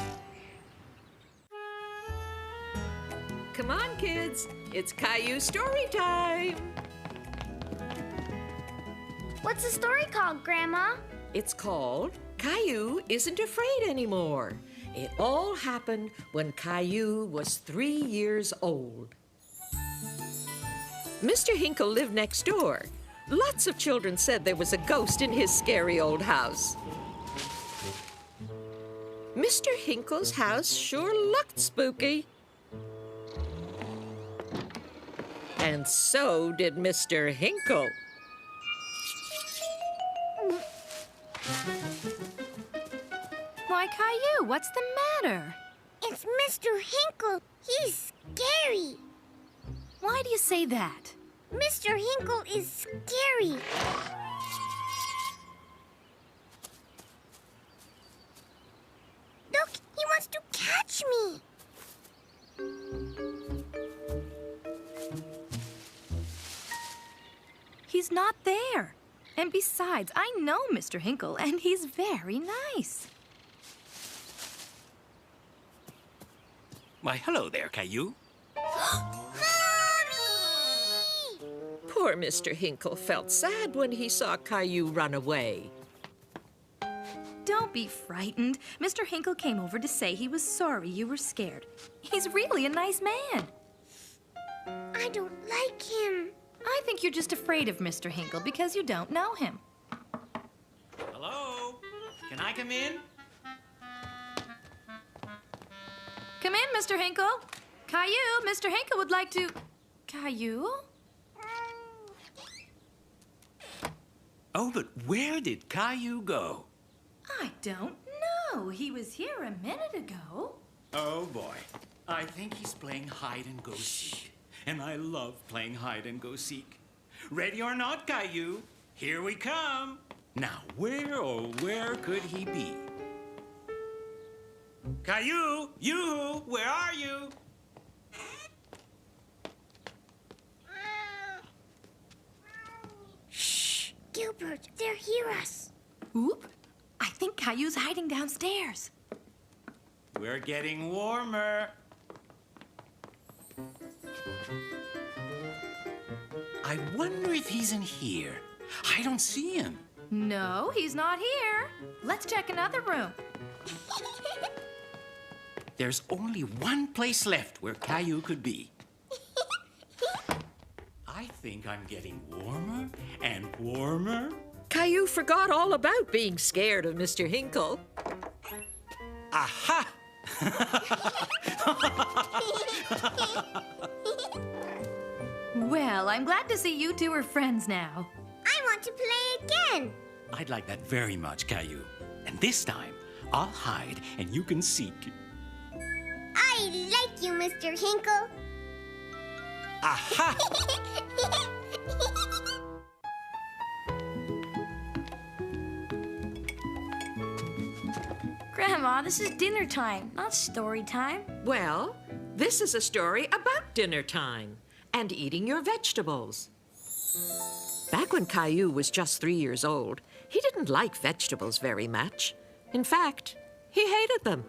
Come on, kids. It's Caillou story time. What's the story called, Grandma? It's called Caillou Isn't Afraid Anymore. It all happened when Caillou was 3 years old. Mr. Hinkle lived next door. Lots of children said there was a ghost in his scary old house. Mr. Hinkle's house sure looked spooky. And so did Mr. Hinkle. Why, Caillou, what's the matter? It's Mr. Hinkle. He's scary. Why do you say that? Mr. Hinkle is scary. Look, he wants to catch Mommy! He's not there. And besides, I know Mr. Hinkle, and he's very nice. Why, hello there, Caillou. Poor Mr. Hinkle felt sad when he saw Caillou run away. Don't be frightened. Mr. Hinkle came over to say he was sorry you were scared. He's really a nice man. I don't like him. I think you're just afraid of Mr. Hinkle because you don't know him. Hello? Can I come in? Come in, Mr. Hinkle. Caillou, Mr. Hinkle would like to... Caillou? Oh, but where did Caillou go? I don't know. He was here a minute ago. Oh, boy. I think he's playing hide-and-go-seek. And I love playing hide-and-go-seek. Ready or not, Caillou, here we come. Now, where, oh, where could he be? Caillou, you, where are you? Shh! Gilbert, they'll hear us. Oop! I think Caillou's hiding downstairs. We're getting warmer. I wonder if he's in here. I don't see him. No, he's not here. Let's check another room. There's only one place left where Caillou could be. I think I'm getting warmer and warmer. Caillou forgot all about being scared of Mr. Hinkle. Aha! Well, I'm glad to see you two are friends now. I want to play again. I'd like that very much, Caillou. And this time, I'll hide and you can seek. I like you, Mr. Hinkle. Aha! Grandma, this is dinner time, not story time. Well, this is a story about dinner time and eating your vegetables. Back when Caillou was just 3 years old, he didn't like vegetables very much. In fact, he hated them.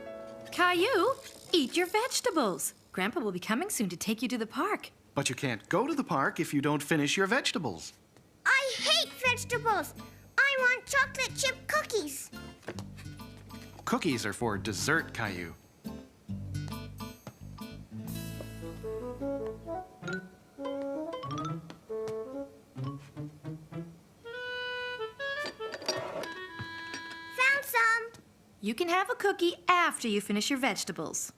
Caillou, eat your vegetables. Grandpa will be coming soon to take you to the park. But you can't go to the park if you don't finish your vegetables. I hate vegetables. I want chocolate chip cookies. Cookies are for dessert, Caillou. Found some. You can have a cookie after you finish your vegetables.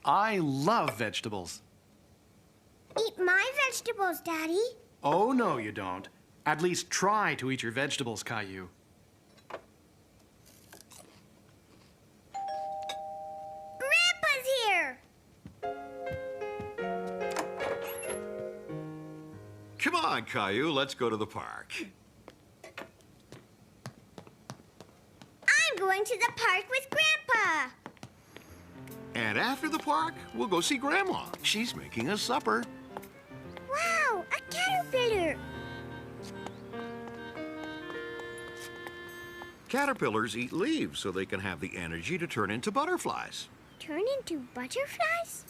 I love vegetables. Eat my vegetables, Daddy. Oh, no, you don't. At least try to eat your vegetables, Caillou. Grandpa's here. Come on, Caillou, let's go to the park. I'm going to the park with Grandpa. And after the park, we'll go see Grandma. She's making us supper. Wow, a caterpillar. Caterpillars eat leaves so they can have the energy to turn into butterflies. Turn into butterflies?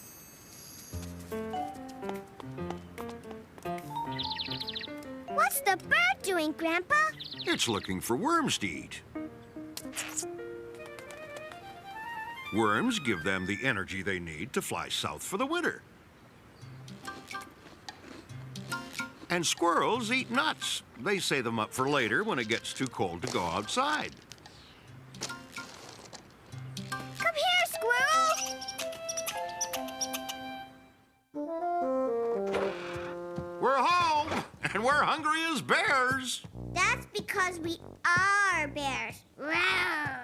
What's the bird doing, Grandpa? It's looking for worms to eat. Worms give them the energy they need to fly south for the winter. And squirrels eat nuts. They save them up for later when it gets too cold to go outside. Come here, squirrel! We're home, and we're hungry as bears. That's because we are bears. Rawr.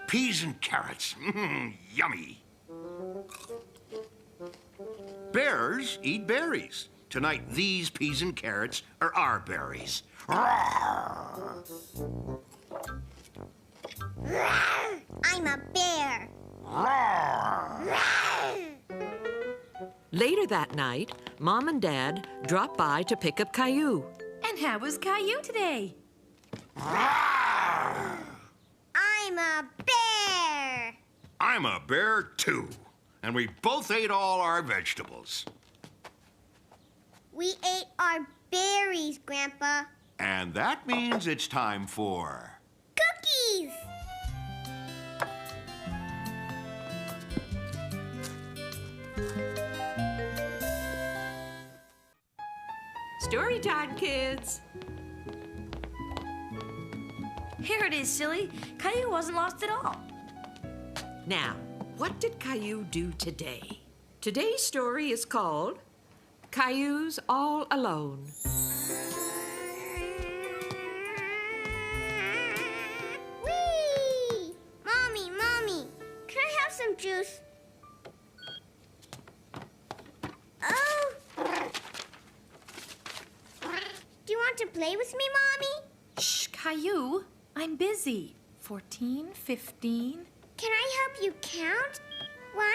Peas and carrots. Yummy. Bears eat berries. Tonight, these peas and carrots are our berries. I'm a bear. Later that night, Mom and Dad dropped by to pick up Caillou. And how was Caillou today? I'm a bear. I'm a bear, too. And we both ate all our vegetables. We ate our berries, Grandpa. And that means it's time for... Cookies! Story time, kids. Here it is, silly. Caillou wasn't lost at all. Now, what did Caillou do today? Today's story is called Caillou's All Alone. Whee! Mommy, can I have some juice? Oh! Do you want to play with me, Mommy? Shh, Caillou. I'm busy. 14, 15. Can I help you count? 1,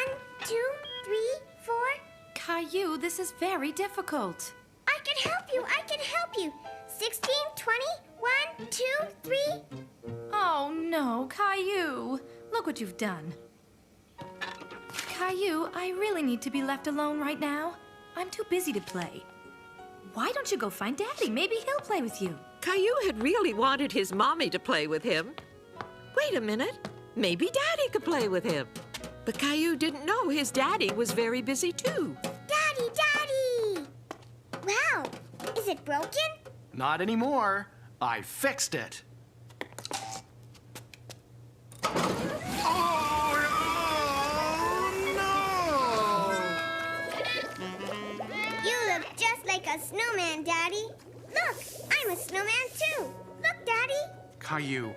2, 3, 4. Caillou, this is very difficult. I can help you. 16, 20, 1, 2, 3. Oh, no, Caillou. Look what you've done. Caillou, I really need to be left alone right now. I'm too busy to play. Why don't you go find Daddy? Maybe he'll play with you. Caillou had really wanted his mommy to play with him. Wait a minute. Maybe Daddy could play with him. But Caillou didn't know his daddy was very busy, too. Daddy! Wow, is it broken? Not anymore. I fixed it. You look just like a snowman, Daddy. Look, I'm a snowman too. Look, Daddy. Caillou,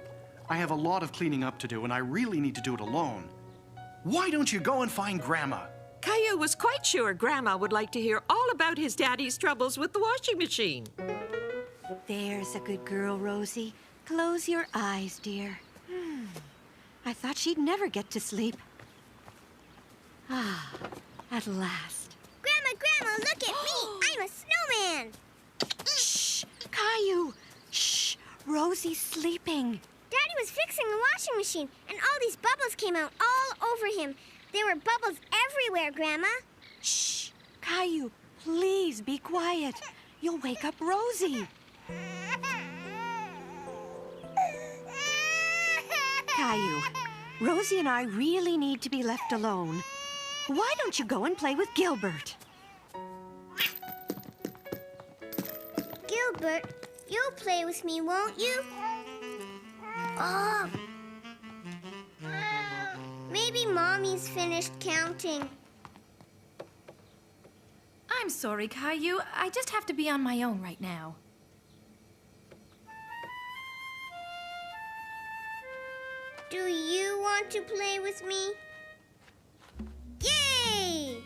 I have a lot of cleaning up to do, and I really need to do it alone. Why don't you go and find Grandma? Caillou was quite sure Grandma would like to hear all about his daddy's troubles with the washing machine. There's a good girl, Rosie. Close your eyes, dear. I thought she'd never get to sleep. Ah, at last. Grandma, look at me. I'm a snowman. Shh, Caillou. Shh, Rosie's sleeping. Daddy was fixing the washing machine, and all these bubbles came out all over him. There were bubbles everywhere, Grandma. Shh, Caillou, please be quiet. You'll wake up Rosie. Caillou, Rosie and I really need to be left alone. Why don't you go and play with Gilbert? Gilbert, you'll play with me, won't you? Oh. Maybe Mommy's finished counting. I'm sorry, Caillou. I just have to be on my own right now. Do you want to play with me? Yay!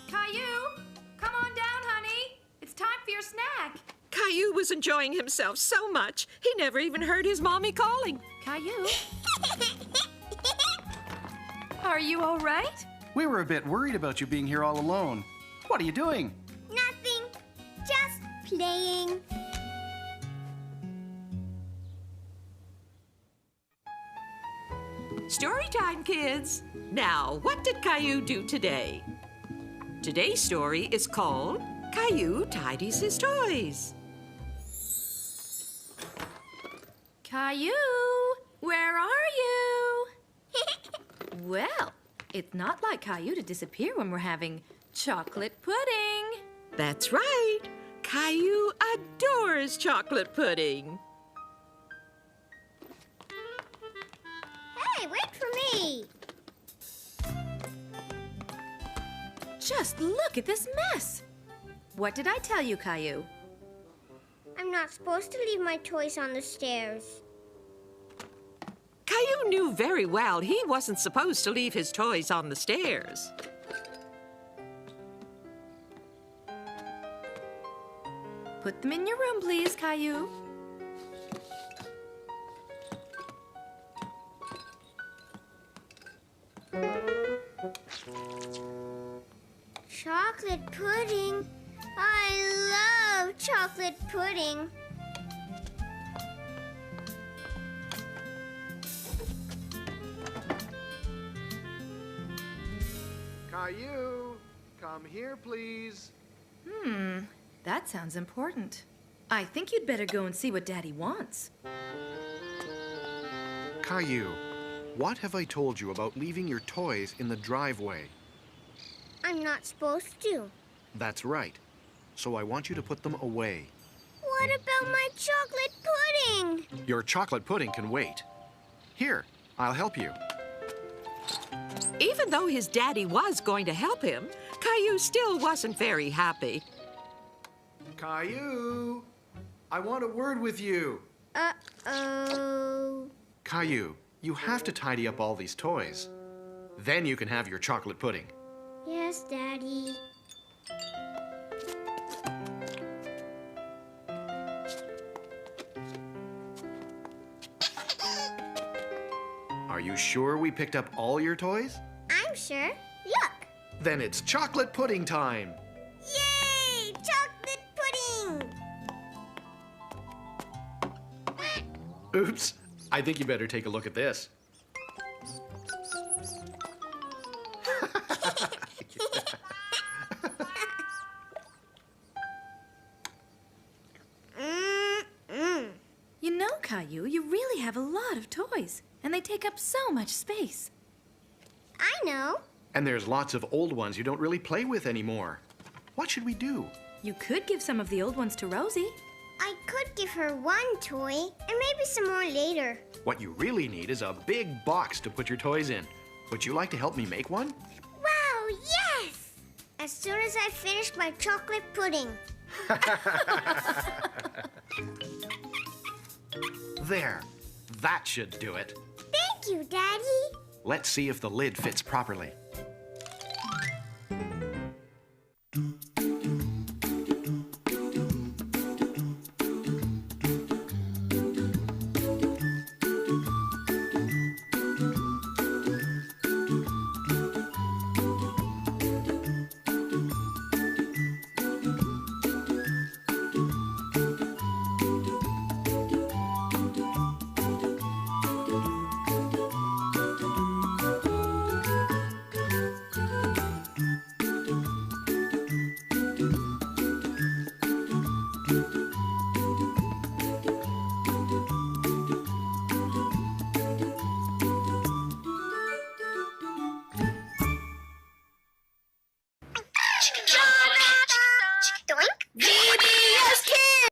Caillou, come on down, honey. It's time for your snack. Caillou was enjoying himself so much, he never even heard his mommy calling. Caillou? Are you all right? We were a bit worried about you being here all alone. What are you doing? Nothing. Just playing. Story time, kids. Now, what did Caillou do today? Today's story is called Caillou Tidies His Toys. Caillou, where are you? Well, it's not like Caillou to disappear when we're having chocolate pudding. That's right. Caillou adores chocolate pudding. Hey, wait for me. Just look at this mess. What did I tell you, Caillou? I'm not supposed to leave my toys on the stairs. Caillou knew very well he wasn't supposed to leave his toys on the stairs. Put them in your room, please, Caillou. Chocolate pudding. I love chocolate pudding. Caillou, come here, please. That sounds important. I think you'd better go and see what Daddy wants. Caillou, what have I told you about leaving your toys in the driveway? I'm not supposed to. That's right. So I want you to put them away. What about my chocolate pudding? Your chocolate pudding can wait. Here, I'll help you. Even though his daddy was going to help him, Caillou still wasn't very happy. Caillou, I want a word with you. Uh-oh. Caillou, you have to tidy up all these toys. Then you can have your chocolate pudding. Yes, Daddy. Are you sure we picked up all your toys? I'm sure. Look. Then it's chocolate pudding time. Yay! Chocolate pudding! Oops. I think you better take a look at this. You know, Caillou, you really have a lot of toys, and they take up so much space. I know. And there's lots of old ones you don't really play with anymore. What should we do? You could give some of the old ones to Rosie. I could give her one toy, and maybe some more later. What you really need is a big box to put your toys in. Would you like to help me make one? Wow, yes! As soon as I finish my chocolate pudding. There. That should do it. Thank you, Daddy. Let's see if the lid fits properly.